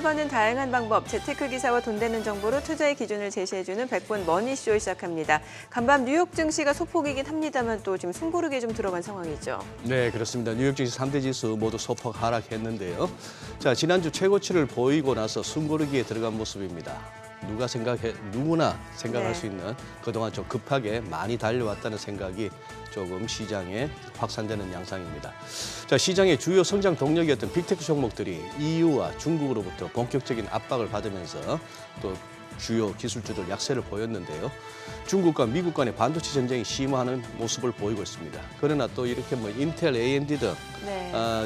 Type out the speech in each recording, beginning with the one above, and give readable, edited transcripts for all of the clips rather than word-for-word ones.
버는 다양한 방법, 재테크 기사와 돈 되는 정보로 투자의 기준을 제시해주는 100분 머니쇼 시작합니다. 간밤 뉴욕 증시가 소폭이긴 합니다만 또 지금 숨고르기에 좀 들어간 상황이죠. 네, 그렇습니다. 뉴욕 증시 3대 지수 모두 소폭 하락했는데요. 자, 지난주 최고치를 보이고 나서 숨고르기에 들어간 모습입니다. 누구나 생각할 수 있는 그동안 좀 급하게 많이 달려왔다는 생각이 조금 시장에 확산되는 양상입니다. 자, 시장의 주요 성장 동력이었던 빅테크 종목들이 EU와 중국으로부터 본격적인 압박을 받으면서 또 주요 기술주들 약세를 보였는데요. 중국과 미국 간의 반도체 전쟁이 심화하는 모습을 보이고 있습니다. 그러나 또 이렇게 인텔, AMD 등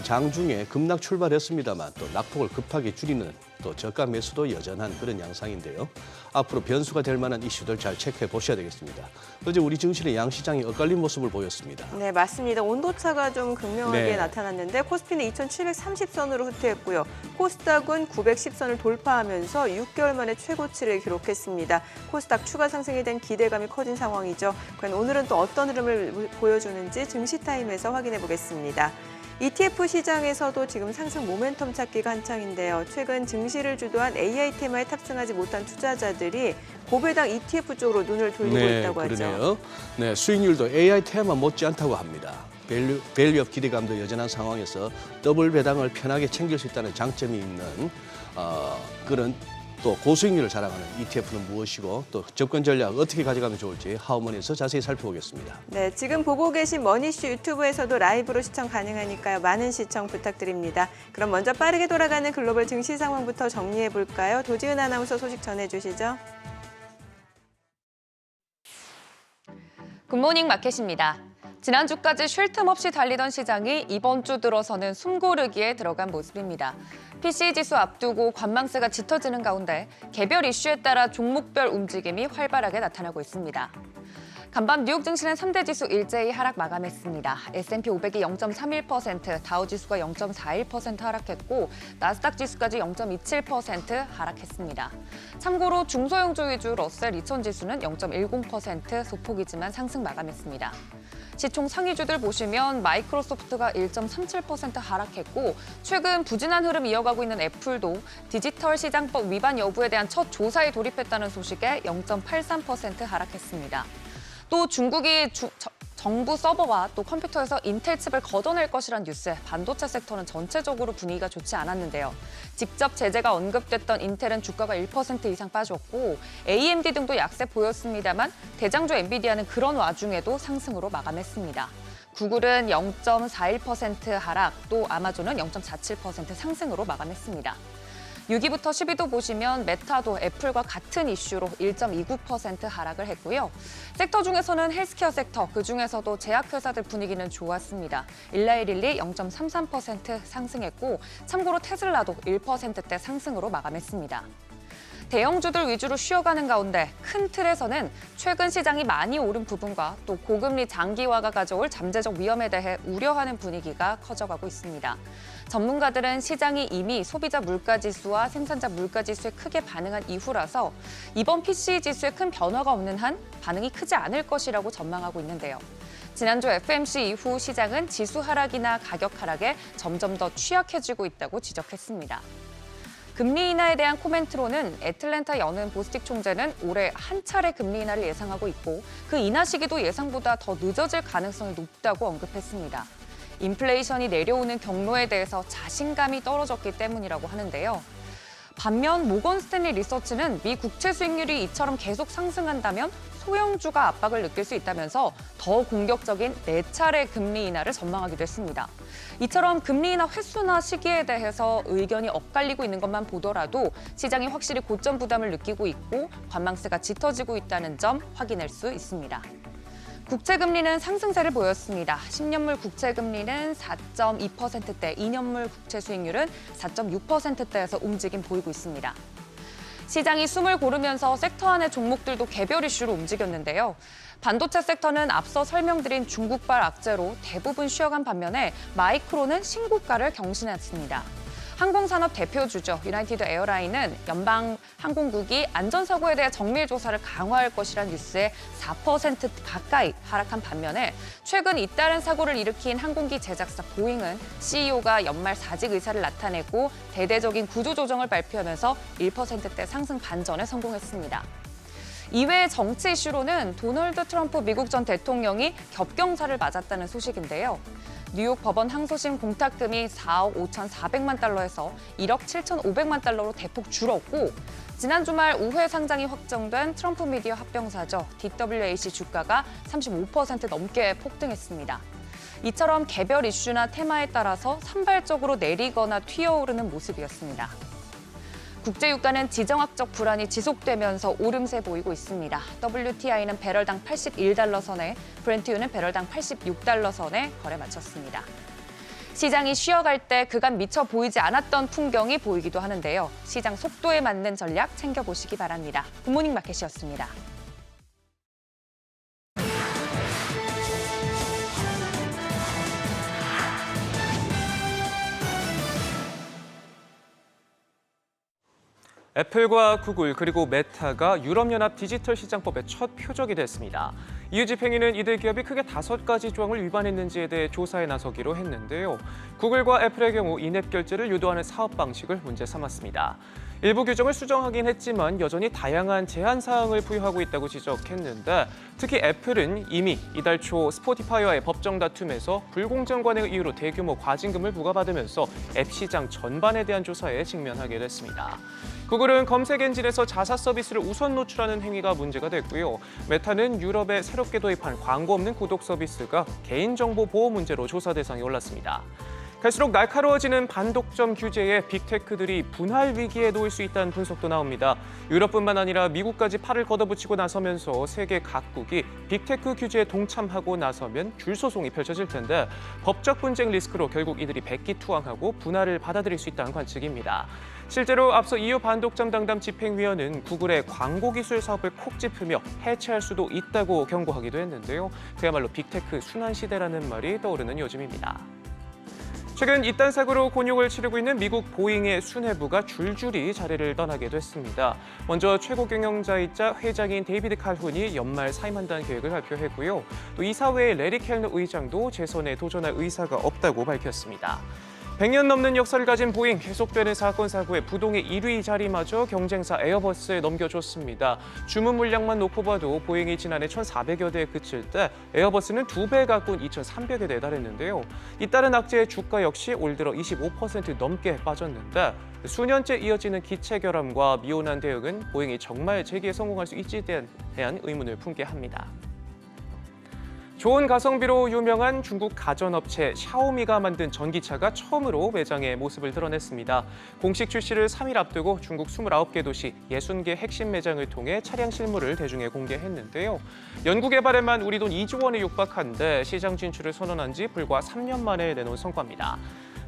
장중에 급락 출발했습니다만 또 낙폭을 급하게 줄이는 또 저가 매수도 여전한 그런 양상인데요. 앞으로 변수가 될 만한 이슈들 잘 체크해 보셔야 되겠습니다. 어제 우리 증시의 양시장이 엇갈린 모습을 보였습니다. 네, 맞습니다. 온도차가 좀 극명하게 나타났는데 코스피는 2,730선으로 후퇴했고요. 코스닥은 910선을 돌파하면서 6개월 만에 최고치를 기록했습니다. 코스닥 추가 상승에 대한 기대감이 커진 상황이죠. 과연 오늘은 또 어떤 흐름을 보여주는지 증시타임에서 확인해 보겠습니다. ETF 시장에서도 지금 상승 모멘텀 찾기가 한창인데요. 최근 증시를 주도한 AI 테마에 탑승하지 못한 투자자들이 고배당 ETF 쪽으로 눈을 돌리고 있다고 하죠. 그러네요. 네, 수익률도 AI 테마 못지않다고 합니다. 밸류업 기대감도 여전한 상황에서 더블 배당을 편하게 챙길 수 있다는 장점이 있는 그런 또 고수익률을 자랑하는 ETF는 무엇이고 또 접근 전략 어떻게 가져가면 좋을지 하우머니에서 자세히 살펴보겠습니다. 네, 지금 보고 계신 머니쇼 유튜브에서도 라이브로 시청 가능하니까요. 많은 시청 부탁드립니다. 그럼 먼저 빠르게 돌아가는 글로벌 증시 상황부터 정리해 볼까요? 도지은 아나운서 소식 전해주시죠. 굿모닝 마켓입니다. 지난주까지 쉴 틈 없이 달리던 시장이 이번 주 들어서는 숨고르기에 들어간 모습입니다. PCE 지수 앞두고 관망세가 짙어지는 가운데 개별 이슈에 따라 종목별 움직임이 활발하게 나타나고 있습니다. 간밤 뉴욕 증시는 3대 지수 일제히 하락 마감했습니다. S&P 500이 0.31%, 다우지수가 0.41% 하락했고 나스닥 지수까지 0.27% 하락했습니다. 참고로 중소형주 위주 러셀 2000 지수는 0.10% 소폭이지만 상승 마감했습니다. 시총 상위주들 보시면 마이크로소프트가 1.37% 하락했고 최근 부진한 흐름 이어가고 있는 애플도 디지털 시장법 위반 여부에 대한 첫 조사에 돌입했다는 소식에 0.83% 하락했습니다. 또 중국이 정부 서버와 또 컴퓨터에서 인텔 칩을 걷어낼 것이란 뉴스에 반도체 섹터는 전체적으로 분위기가 좋지 않았는데요. 직접 제재가 언급됐던 인텔은 주가가 1% 이상 빠졌고 AMD 등도 약세 보였습니다만 대장주 엔비디아는 그런 와중에도 상승으로 마감했습니다. 구글은 0.41% 하락, 또 아마존은 0.47% 상승으로 마감했습니다. 6위부터 10위도 보시면 메타도 애플과 같은 이슈로 1.29% 하락을 했고요. 섹터 중에서는 헬스케어 섹터, 그중에서도 제약회사들 분위기는 좋았습니다. 일라이릴리 0.33% 상승했고 참고로 테슬라도 1%대 상승으로 마감했습니다. 대형주들 위주로 쉬어가는 가운데 큰 틀에서는 최근 시장이 많이 오른 부분과 또 고금리 장기화가 가져올 잠재적 위험에 대해 우려하는 분위기가 커져가고 있습니다. 전문가들은 시장이 이미 소비자 물가지수와 생산자 물가지수에 크게 반응한 이후라서 이번 PCE 지수에 큰 변화가 없는 한 반응이 크지 않을 것이라고 전망하고 있는데요. 지난주 FMC 이후 시장은 지수 하락이나 가격 하락에 점점 더 취약해지고 있다고 지적했습니다. 금리 인하에 대한 코멘트로는 애틀랜타 연은 보스틱 총재는 올해 한 차례 금리 인하를 예상하고 있고 그 인하 시기도 예상보다 더 늦어질 가능성이 높다고 언급했습니다. 인플레이션이 내려오는 경로에 대해서 자신감이 떨어졌기 때문이라고 하는데요. 반면 모건 스탠리 리서치는 미 국채 수익률이 이처럼 계속 상승한다면 소형주가 압박을 느낄 수 있다면서 더 공격적인 4차례 금리 인하를 전망하기도 했습니다. 이처럼 금리 인하 횟수나 시기에 대해서 의견이 엇갈리고 있는 것만 보더라도 시장이 확실히 고점 부담을 느끼고 있고 관망세가 짙어지고 있다는 점 확인할 수 있습니다. 국채금리는 상승세를 보였습니다. 10년물 국채금리는 4.2%대, 2년물 국채 수익률은 4.6%대에서 움직임 보이고 있습니다. 시장이 숨을 고르면서 섹터 안의 종목들도 개별 이슈로 움직였는데요. 반도체 섹터는 앞서 설명드린 중국발 악재로 대부분 쉬어간 반면에 마이크론은 신고가를 경신했습니다. 항공산업 대표주죠. 유나이티드 에어라인은 연방 항공국이 안전사고에 대해 정밀 조사를 강화할 것이란 뉴스에 4% 가까이 하락한 반면에 최근 잇따른 사고를 일으킨 항공기 제작사 보잉은 CEO가 연말 사직 의사를 나타내고 대대적인 구조조정을 발표하면서 1%대 상승 반전에 성공했습니다. 이외의 정치 이슈로는 도널드 트럼프 미국 전 대통령이 겹경사를 맞았다는 소식인데요. 뉴욕 법원 항소심 공탁금이 4억 5,400만 달러에서 1억 7,500만 달러로 대폭 줄었고 지난 주말 우회 상장이 확정된 트럼프 미디어 합병사죠. DWAC 주가가 35% 넘게 폭등했습니다. 이처럼 개별 이슈나 테마에 따라서 산발적으로 내리거나 튀어오르는 모습이었습니다. 국제유가는 지정학적 불안이 지속되면서 오름세 보이고 있습니다. WTI는 배럴당 81달러 선에, 브렌트유는 배럴당 86달러 선에 거래 마쳤습니다. 시장이 쉬어갈 때 그간 미처 보이지 않았던 풍경이 보이기도 하는데요. 시장 속도에 맞는 전략 챙겨보시기 바랍니다. 굿모닝 마켓이었습니다. 애플과 구글 그리고 메타가 유럽연합 디지털시장법의 첫 표적이 됐습니다. 이후 집행위는 이들 기업이 크게 5가지 조항을 위반했는지에 대해 조사에 나서기로 했는데요. 구글과 애플의 경우 인앱 결제를 유도하는 사업 방식을 문제 삼았습니다. 일부 규정을 수정하긴 했지만 여전히 다양한 제한 사항을 부여하고 있다고 지적했는데 특히 애플은 이미 이달 초 스포티파이와의 법정 다툼에서 불공정 관행을 이유로 대규모 과징금을 부과받으면서 앱 시장 전반에 대한 조사에 직면하게 됐습니다. 구글은 검색 엔진에서 자사 서비스를 우선 노출하는 행위가 문제가 됐고요. 메타는 유럽에 새롭게 도입한 광고 없는 구독 서비스가 개인정보 보호 문제로 조사 대상에 올랐습니다. 갈수록 날카로워지는 반독점 규제에 빅테크들이 분할 위기에 놓일 수 있다는 분석도 나옵니다. 유럽뿐만 아니라 미국까지 팔을 걷어붙이고 나서면서 세계 각국이 빅테크 규제에 동참하고 나서면 줄소송이 펼쳐질 텐데 법적 분쟁 리스크로 결국 이들이 백기투항하고 분할을 받아들일 수 있다는 관측입니다. 실제로 앞서 EU 반독점 담당 집행위원은 구글의 광고 기술 사업을 콕 짚으며 해체할 수도 있다고 경고하기도 했는데요. 그야말로 빅테크 순환 시대라는 말이 떠오르는 요즘입니다. 최근 이딴 사고로 곤욕을 치르고 있는 미국 보잉의 수뇌부가 줄줄이 자리를 떠나게 됐습니다. 먼저 최고 경영자이자 회장인 데이비드 칼훈이 연말 사임한다는 계획을 발표했고요. 또 이사회의 레리 켈너 의장도 재선에 도전할 의사가 없다고 밝혔습니다. 100년 넘는 역사를 가진 보잉, 계속되는 사건 사고에 부동의 1위 자리마저 경쟁사 에어버스에 넘겨줬습니다. 주문 물량만 놓고 봐도 보잉이 지난해 1,400여 대에 그칠 때 에어버스는 2배 가까운 2,300여 대에 달했는데요. 이따른 악재의 주가 역시 올 들어 25% 넘게 빠졌는데 수년째 이어지는 기체 결함과 미온한 대응은 보잉이 정말 재기에 성공할 수 있지에 대한 의문을 품게 합니다. 좋은 가성비로 유명한 중국 가전업체 샤오미가 만든 전기차가 처음으로 매장에 모습을 드러냈습니다. 공식 출시를 3일 앞두고 중국 29개 도시 60개 핵심 매장을 통해 차량 실물을 대중에 공개했는데요. 연구개발에만 우리 돈 2조 원에 육박한데 시장 진출을 선언한 지 불과 3년 만에 내놓은 성과입니다.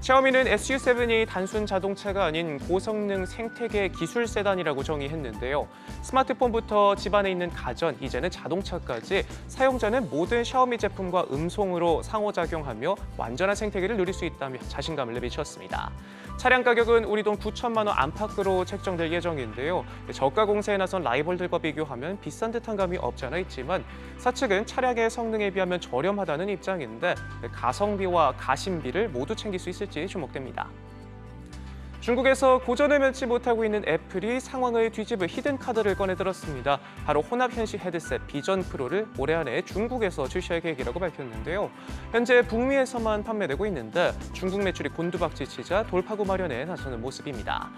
샤오미는 SU7이 단순 자동차가 아닌 고성능 생태계 기술 세단이라고 정의했는데요. 스마트폰부터 집안에 있는 가전, 이제는 자동차까지 사용자는 모든 샤오미 제품과 음성으로 상호작용하며 완전한 생태계를 누릴 수 있다며 자신감을 내비쳤습니다. 차량 가격은 우리 돈 9천만 원 안팎으로 책정될 예정인데요. 저가 공세에 나선 라이벌들과 비교하면 비싼 듯한 감이 없지 않아 있지만 사측은 차량의 성능에 비하면 저렴하다는 입장인데 가성비와 가심비를 모두 챙길 수 있을지 주목됩니다. 중국에서 고전을 면치 못하고 있는 애플이 상황을 뒤집을 히든 카드를 꺼내들었습니다. 바로 혼합 현실 헤드셋 비전 프로를 올해 안에 중국에서 출시할 계획이라고 밝혔는데요. 현재 북미에서만 판매되고 있는데 중국 매출이 곤두박질치자 돌파구 마련에 나서는 모습입니다.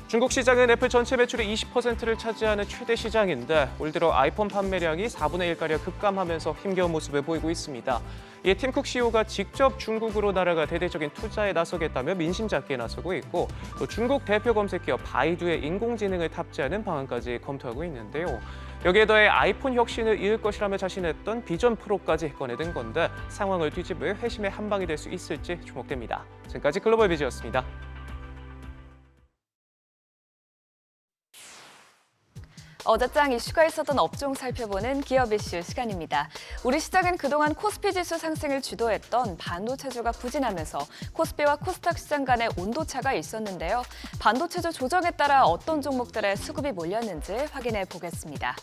중국 시장은 애플 전체 매출의 20%를 차지하는 최대 시장인데 올 들어 아이폰 판매량이 4분의 1가량 급감하면서 힘겨운 모습을 보이고 있습니다. 이에 팀쿡 CEO가 직접 중국으로 날아가 대대적인 투자에 나서겠다며 민심 잡기에 나서고 있고 또 중국 대표 검색기업 바이두의 인공지능을 탑재하는 방안까지 검토하고 있는데요. 여기에 더해 아이폰 혁신을 이을 것이라며 자신했던 비전 프로까지 꺼내든 건데 상황을 뒤집을 회심의 한 방이 될 수 있을지 주목됩니다. 지금까지 글로벌 비즈였습니다. 어제 짱 이슈가 있었던 업종 살펴보는 기업 이슈 시간입니다. 우리 시장은 그동안 코스피 지수 상승을 주도했던 반도체주가 부진하면서 코스피와 코스닥 시장 간의 온도차가 있었는데요. 반도체주 조정에 따라 어떤 종목들의 수급이 몰렸는지 확인해 보겠습니다.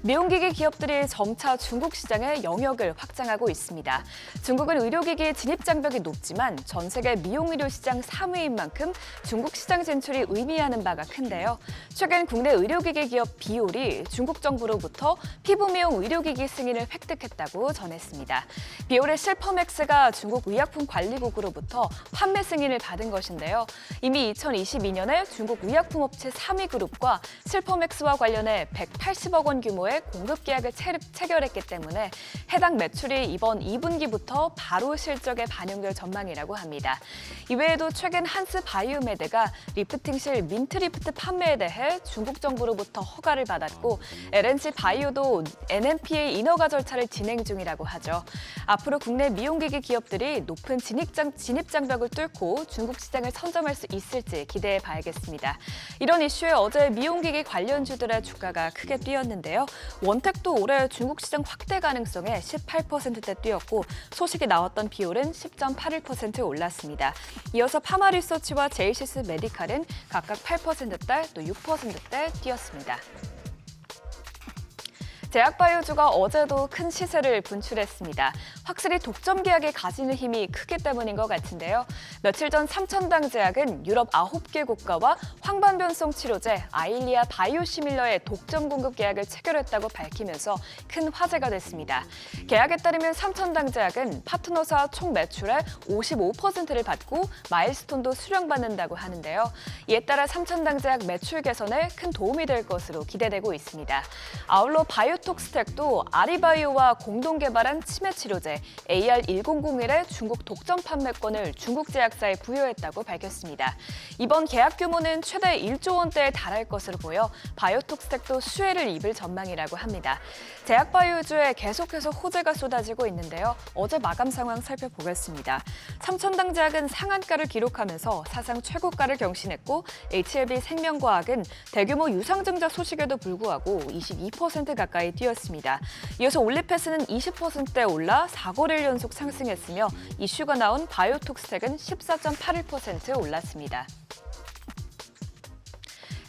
미용기기 기업들이 점차 중국 시장의 영역을 확장하고 있습니다. 중국은 의료기기 진입 장벽이 높지만 전 세계 미용의료 시장 3위인 만큼 중국 시장 진출이 의미하는 바가 큰데요. 최근 국내 의료기기 기업 비올이 중국 정부로부터 피부 미용 의료기기 승인을 획득했다고 전했습니다. 비올의 실퍼맥스가 중국 의약품관리국으로부터 판매 승인을 받은 것인데요. 이미 2022년에 중국 의약품업체 3위 그룹과 실퍼맥스와 관련해 180억 원 규모의 공급 계약을 체결했기 때문에 해당 매출이 이번 2분기부터 바로 실적에 반영될 전망이라고 합니다. 이외에도 최근 한스 바이오메드가 리프팅실 민트리프트 판매에 대해 중국 정부로부터 허가를 받았고 LNC 바이오도 NMPA 인허가 절차를 진행 중이라고 하죠. 앞으로 국내 미용기기 기업들이 높은 진입 장벽을 뚫고 중국 시장을 선점할 수 있을지 기대해 봐야겠습니다. 이런 이슈에 어제 미용기기 관련주들의 주가가 크게 뛰었는데요. 원택도 올해 중국 시장 확대 가능성에 18%대 뛰었고 소식이 나왔던 비올은 10.81% 올랐습니다. 이어서 파마리서치와 제이시스 메디칼은 각각 8%대 또 6%대 뛰었습니다. 제약바이오주가 어제도 큰 시세를 분출했습니다. 확실히 독점 계약이 가지는 힘이 크기 때문인 것 같은데요. 며칠 전 삼천당 제약은 유럽 9개 국가와 황반변성 치료제 아일리아 바이오시밀러의 독점 공급 계약을 체결했다고 밝히면서 큰 화제가 됐습니다. 계약에 따르면 삼천당 제약은 파트너사 총 매출의 55%를 받고 마일스톤도 수령받는다고 하는데요. 이에 따라 삼천당 제약 매출 개선에 큰 도움이 될 것으로 기대되고 있습니다. 아울러 바이오톡스텍도 아리바이오와 공동 개발한 치매 치료제 AR1001의 중국 독점 판매권을 중국 제약사에 부여했다고 밝혔습니다. 이번 계약 규모는 최대 1조 원대에 달할 것으로 보여 바이오톡스텍도 수혜를 입을 전망이라고 합니다. 제약바이오주에 계속해서 호재가 쏟아지고 있는데요. 어제 마감 상황 살펴보겠습니다. 삼천당 제약은 상한가를 기록하면서 사상 최고가를 경신했고 HLB 생명과학은 대규모 유상증자 소식에도 불구하고 22% 가까이 뛰었습니다. 이어서 올리패스는 20%대 올라 4거래일 연속 상승했으며 이슈가 나온 바이오톡스텍은 14.81% 올랐습니다.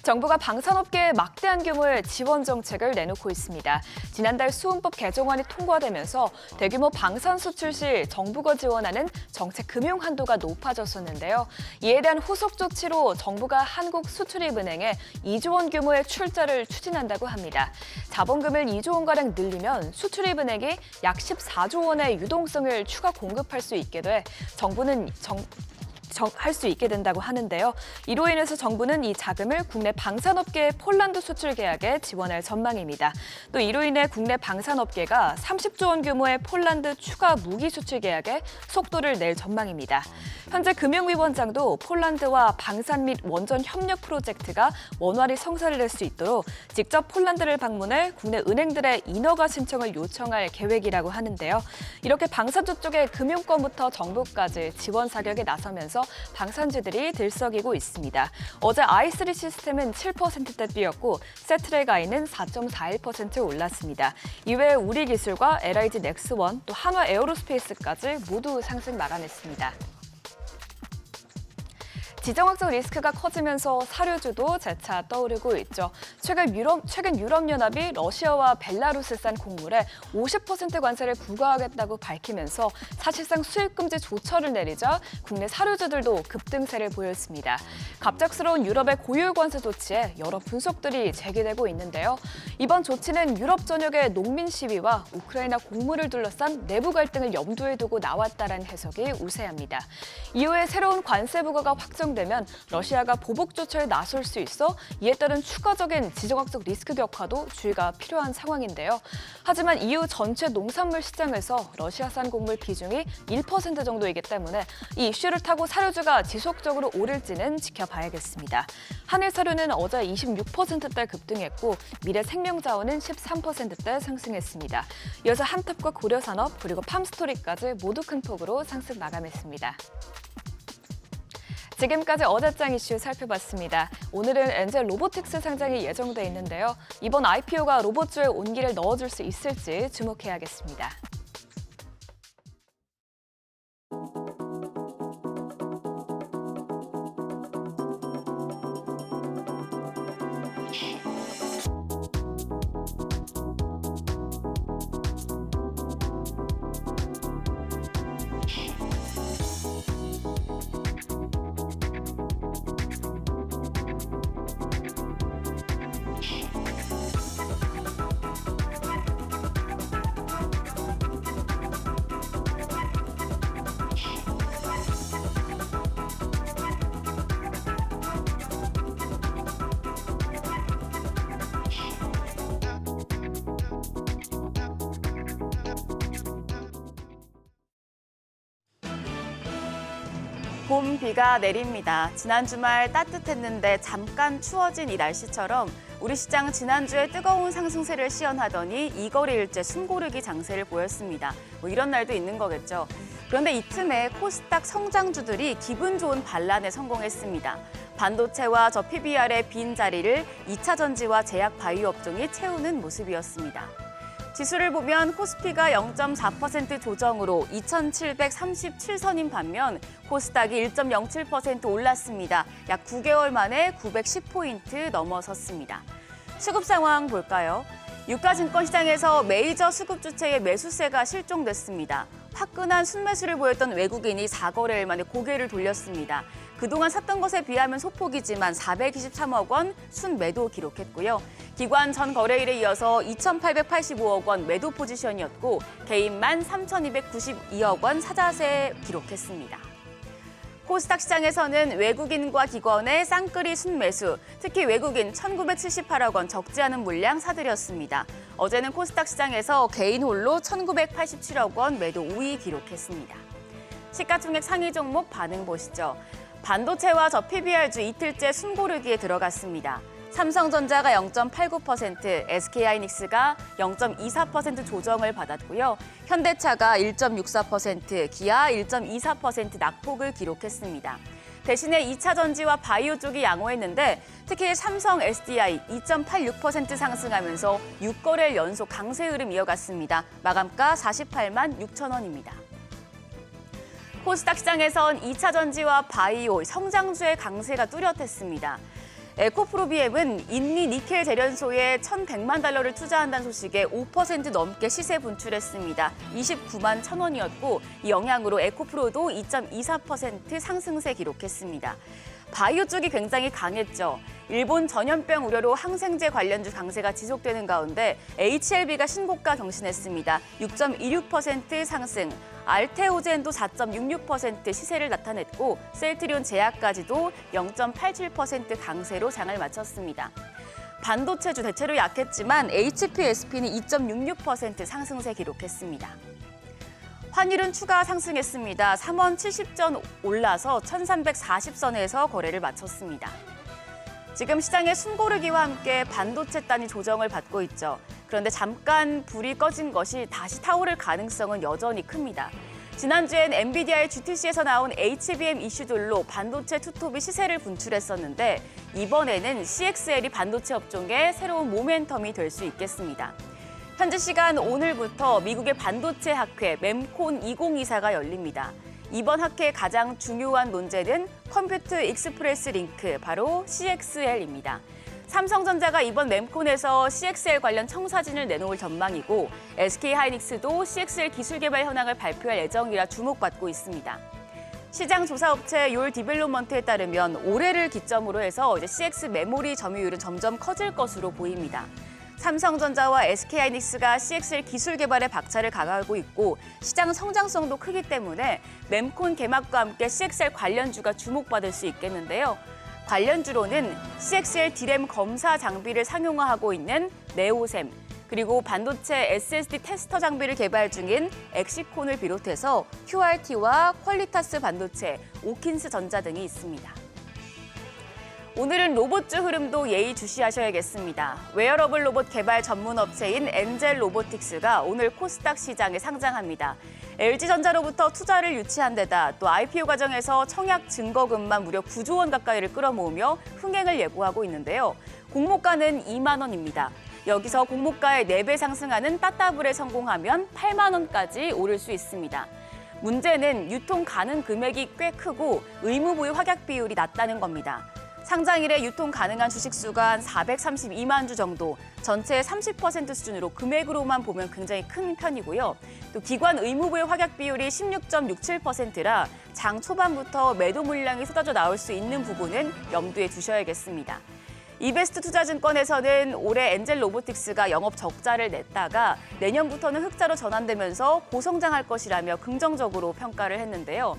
정부가 방산업계에 막대한 규모의 지원 정책을 내놓고 있습니다. 지난달 수은법 개정안이 통과되면서 대규모 방산 수출 시 정부가 지원하는 정책 금융 한도가 높아졌었는데요. 이에 대한 후속 조치로 정부가 한국수출입은행에 2조 원 규모의 출자를 추진한다고 합니다. 자본금을 2조 원가량 늘리면 수출입은행이 약 14조 원의 유동성을 추가 공급할 수 있게 돼 정부는 할 수 있게 된다고 하는데요. 이로 인해서 정부는 이 자금을 국내 방산업계의 폴란드 수출 계약에 지원할 전망입니다. 또 이로 인해 국내 방산업계가 30조 원 규모의 폴란드 추가 무기 수출 계약에 속도를 낼 전망입니다. 현재 금융위원장도 폴란드와 방산 및 원전 협력 프로젝트가 원활히 성사를 낼 수 있도록 직접 폴란드를 방문해 국내 은행들의 인허가 신청을 요청할 계획이라고 하는데요. 이렇게 방산주 쪽의 금융권부터 정부까지 지원 사격에 나서면서 방산주들이 들썩이고 있습니다. 어제 i3 시스템은 7%대 뛰었고 세트랙 I는 4.41% 올랐습니다. 이외에 우리기술과 LIG 넥스원, 또 한화 에어로스페이스까지 모두 상승 마감했습니다. 지정학적 리스크가 커지면서 사료주도 재차 떠오르고 있죠. 최근 유럽연합이 러시아와 벨라루스산 곡물에 50% 관세를 부과하겠다고 밝히면서 사실상 수입금지 조처를 내리자 국내 사료주들도 급등세를 보였습니다. 갑작스러운 유럽의 고율 관세 조치에 여러 분석들이 제기되고 있는데요. 이번 조치는 유럽 전역의 농민 시위와 우크라이나 곡물을 둘러싼 내부 갈등을 염두에 두고 나왔다는 해석이 우세합니다. 이후에 새로운 관세 부과가 확정되면 러시아가 보복 조처에 나설 수 있어 이에 따른 추가적인 지정학적 리스크 격화도 주의가 필요한 상황인데요. 하지만 EU 전체 농산물 시장에서 러시아산 곡물 비중이 1% 정도이기 때문에 이 이슈를 타고 사료주가 지속적으로 오를지는 지켜봐야겠습니다. 한일사료는 어제 26%대 급등했고 미래생명자원은 13%대 상승했습니다. 이어서 한탑과 고려산업 그리고 팜스토리까지 모두 큰 폭으로 상승 마감했습니다. 지금까지 어제장 이슈 살펴봤습니다. 오늘은 엔젤 로보틱스 상장이 예정돼 있는데요. 이번 IPO가 로봇주에 온기를 넣어줄 수 있을지 주목해야겠습니다. 봄 비가 내립니다. 지난 주말 따뜻했는데 잠깐 추워진 이 날씨처럼 우리 시장 지난주에 뜨거운 상승세를 시연하더니 이거래일째 숨고르기 장세를 보였습니다. 이런 날도 있는 거겠죠. 그런데 이 틈에 코스닥 성장주들이 기분 좋은 반란에 성공했습니다. 반도체와 저 PBR의 빈 자리를 2차 전지와 제약 바이오 업종이 채우는 모습이었습니다. 지수를 보면 코스피가 0.4% 조정으로 2,737선인 반면 코스닥이 1.07% 올랐습니다. 약 9개월 만에 910포인트 넘어섰습니다. 수급 상황 볼까요? 유가증권 시장에서 메이저 수급 주체의 매수세가 실종됐습니다. 화끈한 순매수를 보였던 외국인이 4거래일 만에 고개를 돌렸습니다. 그동안 샀던 것에 비하면 소폭이지만 423억 원 순매도 기록했고요. 기관 전 거래일에 이어서 2,885억 원 매도 포지션이었고 개인만 3,292억 원 사자세 기록했습니다. 코스닥 시장에서는 외국인과 기관의 쌍끌이 순매수, 특히 외국인 1,978억 원 적지 않은 물량 사들였습니다. 어제는 코스닥 시장에서 개인 홀로 1,987억 원 매도 우위 기록했습니다. 시가총액 상위 종목 반응 보시죠. 반도체와 저 PBR주 이틀째 숨고르기에 들어갔습니다. 삼성전자가 0.89%, SK하이닉스가 0.24% 조정을 받았고요. 현대차가 1.64%, 기아 1.24% 낙폭을 기록했습니다. 대신에 2차 전지와 바이오 쪽이 양호했는데 특히 삼성 SDI 2.86% 상승하면서 6거래일 연속 강세 흐름 이어갔습니다. 마감가 48만 6천 원입니다. 코스닥 시장에선 2차 전지와 바이오, 성장주의 강세가 뚜렷했습니다. 에코프로비엠은 인미 니켈 재련소에 1,100만 달러를 투자한다는 소식에 5% 넘게 시세 분출했습니다. 29만 1,000원이었고 이 영향으로 에코프로도 2.24% 상승세 기록했습니다. 바이오 쪽이 굉장히 강했죠. 일본 전염병 우려로 항생제 관련주 강세가 지속되는 가운데 HLB가 신고가 경신했습니다. 6.26% 상승, 알테오젠도 4.66% 시세를 나타냈고 셀트리온 제약까지도 0.87% 강세로 장을 마쳤습니다. 반도체주 대체로 약했지만 HPSP는 2.66% 상승세 기록했습니다. 환율은 추가 상승했습니다. 3원 70전 올라서 1,340선에서 거래를 마쳤습니다. 지금 시장의 숨고르기와 함께 반도체 단위 조정을 받고 있죠. 그런데 잠깐 불이 꺼진 것이 다시 타오를 가능성은 여전히 큽니다. 지난주엔 엔비디아의 GTC에서 나온 HBM 이슈들로 반도체 투톱이 시세를 분출했었는데 이번에는 CXL이 반도체 업종의 새로운 모멘텀이 될 수 있겠습니다. 현지 시간 오늘부터 미국의 반도체 학회 memcon 2024가 열립니다. 이번 학회의 가장 중요한 논제는 컴퓨터 익스프레스 링크, 바로 CXL입니다. 삼성전자가 이번 멤콘에서 CXL 관련 청사진을 내놓을 전망이고 SK하이닉스도 CXL 기술 개발 현황을 발표할 예정이라 주목받고 있습니다. 시장 조사업체 율 디벨롭먼트에 따르면 올해를 기점으로 해서 CX 메모리 점유율은 점점 커질 것으로 보입니다. 삼성전자와 SK하이닉스가 CXL 기술 개발에 박차를 가하고 있고 시장 성장성도 크기 때문에 멤콘 개막과 함께 CXL 관련주가 주목받을 수 있겠는데요. 관련주로는 CXL 디램 검사 장비를 상용화하고 있는 네오셈, 그리고 반도체 SSD 테스터 장비를 개발 중인 엑시콘을 비롯해서 QRT와 퀄리타스 반도체, 오킨스 전자 등이 있습니다. 오늘은 로봇주 흐름도 예의주시하셔야겠습니다. 웨어러블 로봇 개발 전문 업체인 엔젤 로보틱스가 오늘 코스닥 시장에 상장합니다. LG전자로부터 투자를 유치한 데다 또 IPO 과정에서 청약 증거금만 무려 9조 원 가까이를 끌어모으며 흥행을 예고하고 있는데요. 공모가는 2만 원입니다. 여기서 공모가의 4배 상승하는 따따블에 성공하면 8만 원까지 오를 수 있습니다. 문제는 유통 가능 금액이 꽤 크고 의무부의 확약 비율이 낮다는 겁니다. 상장 이래 유통 가능한 주식 수가 한 432만 주 정도, 전체의 30% 수준으로 금액으로만 보면 굉장히 큰 편이고요. 또 기관 의무부의 확약 비율이 16.67%라 장 초반부터 매도 물량이 쏟아져 나올 수 있는 부분은 염두에 두셔야겠습니다. 이베스트 투자증권에서는 올해 엔젤 로보틱스가 영업 적자를 냈다가 내년부터는 흑자로 전환되면서 고성장할 것이라며 긍정적으로 평가를 했는데요.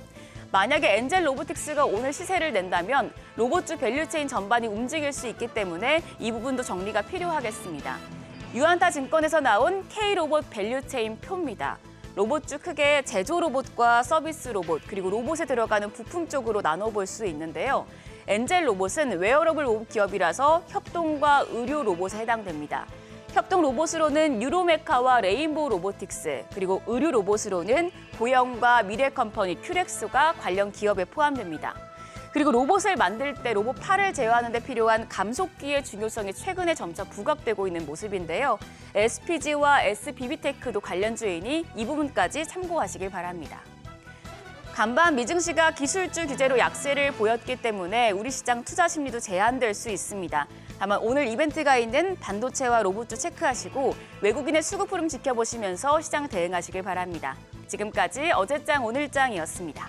만약에 엔젤 로보틱스가 오늘 시세를 낸다면 로봇주 밸류체인 전반이 움직일 수 있기 때문에 이 부분도 정리가 필요하겠습니다. 유안타 증권에서 나온 K로봇 밸류체인 표입니다. 로봇주 크게 제조 로봇과 서비스 로봇, 그리고 로봇에 들어가는 부품 쪽으로 나눠볼 수 있는데요. 엔젤 로봇은 웨어러블 로봇 기업이라서 협동과 의료 로봇에 해당됩니다. 협동 로봇으로는 유로메카와 레인보우 로보틱스, 그리고 의류 로봇으로는 보영과 미래 컴퍼니 큐렉스가 관련 기업에 포함됩니다. 그리고 로봇을 만들 때 로봇 팔을 제어하는 데 필요한 감속기의 중요성이 최근에 점차 부각되고 있는 모습인데요. SPG와 SBB테크도 관련주이니 이 부분까지 참고하시길 바랍니다. 간밤 미증시가 기술주 규제로 약세를 보였기 때문에 우리 시장 투자 심리도 제한될 수 있습니다. 다만 오늘 이벤트가 있는 반도체와 로봇주 체크하시고 외국인의 수급 흐름 지켜보시면서 시장 대응하시길 바랍니다. 지금까지 어제장 오늘장이었습니다.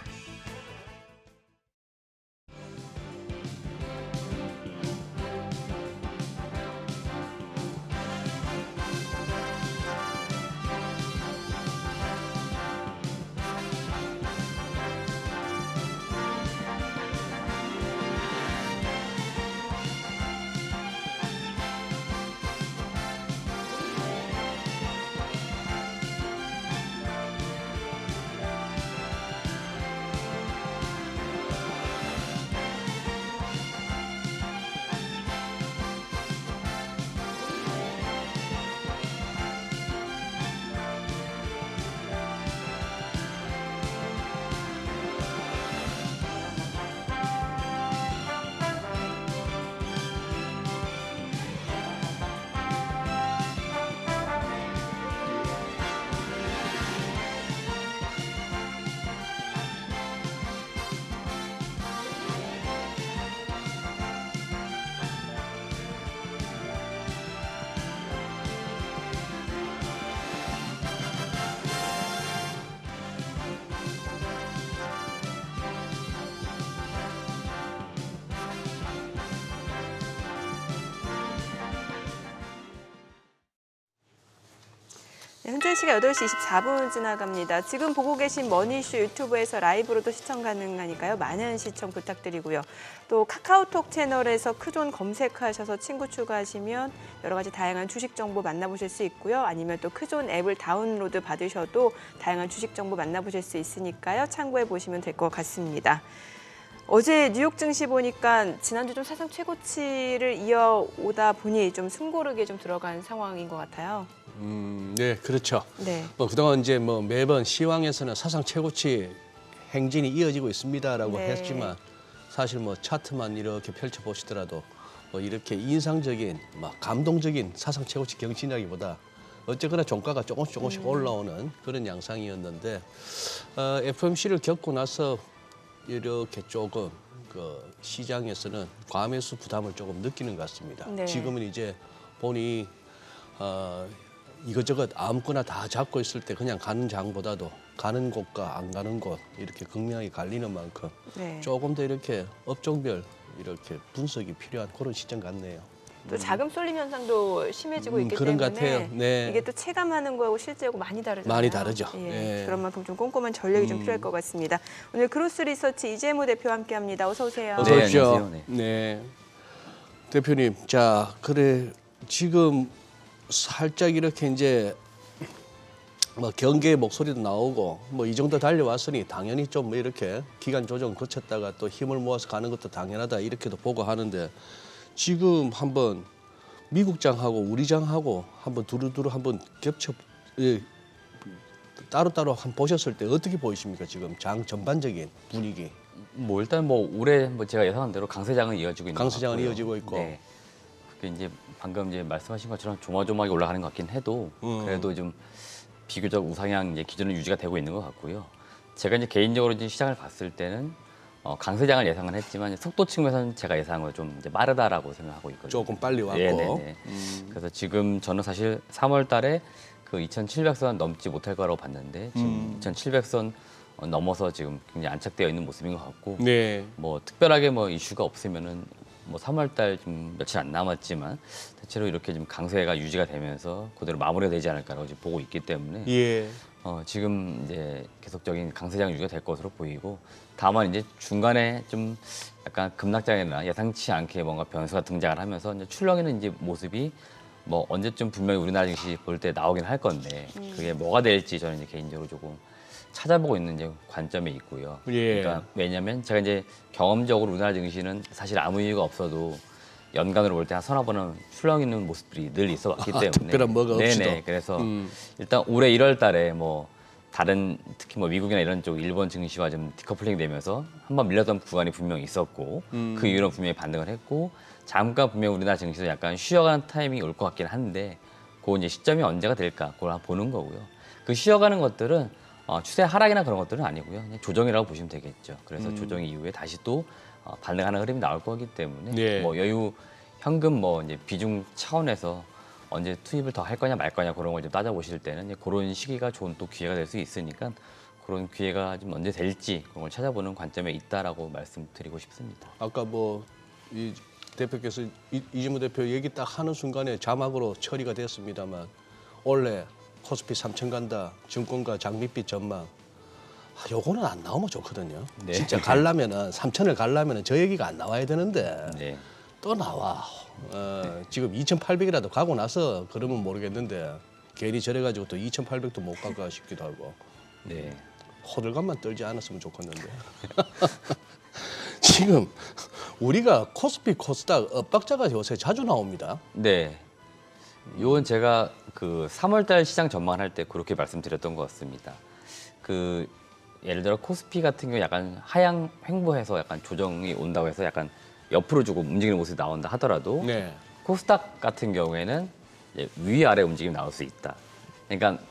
네, 현재 시각 8시 24분 지나갑니다. 지금 보고 계신 머니쇼 유튜브에서 라이브로도 시청 가능하니까요. 많은 시청 부탁드리고요. 또 카카오톡 채널에서 크존 검색하셔서 친구 추가하시면 여러 가지 다양한 주식 정보 만나보실 수 있고요. 아니면 또 크존 앱을 다운로드 받으셔도 다양한 주식 정보 만나보실 수 있으니까요. 참고해 보시면 될 것 같습니다. 어제 뉴욕 증시 보니까 지난주 좀 사상 최고치를 이어오다 보니 좀 숨고르기에 좀 들어간 상황인 것 같아요. 네, 그렇죠. 네. 그동안 이제 매번 시황에서는 사상 최고치 행진이 이어지고 있습니다라고 네. 했지만 사실 차트만 이렇게 펼쳐 보시더라도 이렇게 인상적인, 감동적인 사상 최고치 경신이라기보다 어쨌거나 종가가 조금씩 올라오는 그런 양상이었는데 FOMC를 겪고 나서 이렇게 조금 시장에서는 과매수 부담을 조금 느끼는 것 같습니다. 네. 지금은 이제 보니 이것저것 아무거나 다 잡고 있을 때 그냥 가는 장보다도 가는 곳과 안 가는 곳 이렇게 극명하게 갈리는 만큼 네. 조금 더 이렇게 업종별 이렇게 분석이 필요한 그런 시점 같네요. 또 자금 쏠림 현상도 심해지고 있기 그런 때문에 것 같아요. 네. 이게 또 체감하는 거하고 실제하고 많이 다르잖아요. 많이 다르죠. 예, 네. 그런 만큼 좀 꼼꼼한 전략이 좀 필요할 것 같습니다. 오늘 크로스 리서치 이재무 대표와 함께합니다. 어서 오세요. 어서 오십시오. 안녕하세요. 네. 대표님, 자, 그래 지금 살짝 이렇게 이제 뭐 경계의 목소리도 나오고 뭐 이 정도 달려왔으니 당연히 좀 뭐 이렇게 기간 조정 거쳤다가 또 힘을 모아서 가는 것도 당연하다 이렇게도 보고 하는데 지금 한번 미국장하고 우리장하고 한번 두루두루 한번 겹쳐 따로따로 한번 보셨을 때 어떻게 보이십니까? 지금 장 전반적인 분위기. 뭐 일단 뭐 올해 뭐 제가 예상한 대로 강세장은 이어지고 있는 강세장은 것 같고요. 이어지고 있고. 네. 그게 이제 방금 이제 말씀하신 것처럼 조마조마하게 올라가는 것 같긴 해도 그래도 좀 비교적 우상향 이제 기준은 유지가 되고 있는 것 같고요. 제가 이제 개인적으로 이제 시장을 봤을 때는 강세장을 예상은 했지만 이제 속도 측면에서는 제가 예상을 좀 이제 빠르다라고 생각하고 있거든요. 조금 빨리 왔고. 네네네. 그래서 지금 저는 사실 3월달에 그 2,700선 넘지 못할 거라고 봤는데 지금 2,700선 넘어서 지금 굉장히 안착되어 있는 모습인 것 같고 네. 뭐 특별하게 뭐 이슈가 없으면은 뭐 3월달 좀 며칠 안 남았지만 대체로 이렇게 좀 강세가 유지가 되면서 그대로 마무리가 되지 않을까라고 지금 보고 있기 때문에 예. 지금 이제 계속적인 강세장 유지가 될 것으로 보이고 다만 이제 중간에 좀 약간 급락장이나 예상치 않게 뭔가 변수가 등장을 하면서 이제 출렁이는 이제 모습이 뭐 언제쯤 분명히 우리나라 증시 볼 때 나오긴 할 건데 그게 뭐가 될지 저는 이제 개인적으로 조금 찾아보고 있는 이제 관점에 있고요. 예. 그러니까 왜냐하면 제가 이제 경험적으로 우리나라 증시는 사실 아무 이유가 없어도 연간으로 볼 때 한 서너 번은 출렁이는 모습들이 늘 있어왔기 때문에 특별한 뭐가 없이도. 네네. 그래서 일단 올해 1월달에 뭐 다른 특히 뭐 미국이나 이런 쪽 일본 증시와 좀 디커플링 되면서 한번 밀렸던 구간이 분명히 있었고 그 이후로 분명히 반등을 했고 잠깐 분명히 우리나라 증시도 약간 쉬어가는 타이밍이 올 것 같긴 한데 그 이제 시점이 언제가 될까 그걸 한번 보는 거고요. 그 쉬어가는 것들은 추세 하락이나 그런 것들은 아니고요. 그냥 조정이라고 보시면 되겠죠. 그래서 조정 이후에 다시 또 반등하는 흐름이 나올 거기 때문에 네. 뭐 여유 현금 뭐 이제 비중 차원에서 언제 투입을 더 할 거냐 말 거냐 그런 걸 좀 따져보실 때는 이제 그런 시기가 좋은 또 기회가 될 수 있으니까 그런 기회가 좀 언제 될지 그런 걸 찾아보는 관점에 있다라고 말씀드리고 싶습니다. 아까 뭐 이 대표께서 이재무 대표 얘기 딱 하는 순간에 자막으로 처리가 됐습니다만 원래 코스피 3천 간다 증권가 장밋빛 전망 요거는 안 나오면 좋거든요. 네. 진짜 가려면은 3천을 가려면은 저 얘기가 안 나와야 되는데 네. 또 나와. 지금 2,800이라도 가고 나서 그러면 모르겠는데 괜히 저래가지고 또 2,800도 못 갈까 싶기도 하고 네. 호들갑만 떨지 않았으면 좋겠는데. 지금 우리가 코스피 코스닥 엇박자가 요새 자주 나옵니다. 네. 요건 제가 그 3월달 시장 전망할 때 그렇게 말씀드렸던 것 같습니다. 그 예를 들어 코스피 같은 경우 약간 하향 횡보해서 약간 조정이 온다고 해서 약간 옆으로 주고 움직이는 모습이 나온다 하더라도 네. 코스닥 같은 경우에는 이제 위아래 움직임이 나올 수 있다. 그러니까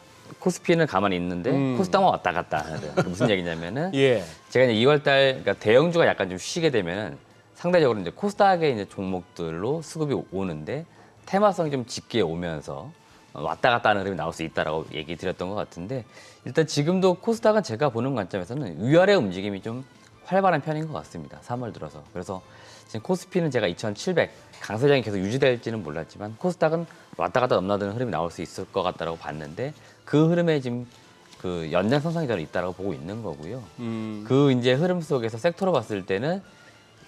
코스피는 가만히 있는데 코스닥만 왔다 갔다 하는 무슨 얘기냐면은 예. 제가 이제 2월달 그러니까 대형주가 약간 좀 쉬게 되면은 상대적으로 이제 코스닥의 이제 종목들로 수급이 오는데 테마성이 좀 짙게 오면서 왔다 갔다 하는 흐름이 나올 수 있다라고 얘기 드렸던 것 같은데 일단 지금도 코스닥은 제가 보는 관점에서는 위아래 움직임이 좀 활발한 편인 것 같습니다. 3월 들어서. 그래서 지금 코스피는 제가 2,700 강세장이 계속 유지될지는 몰랐지만 코스닥은 왔다 갔다 넘나드는 흐름이 나올 수 있을 것 같다라고 봤는데 그 흐름에 지금 그 연장선상이 저는 있다라고 보고 있는 거고요. 그 이제 흐름 속에서 섹터로 봤을 때는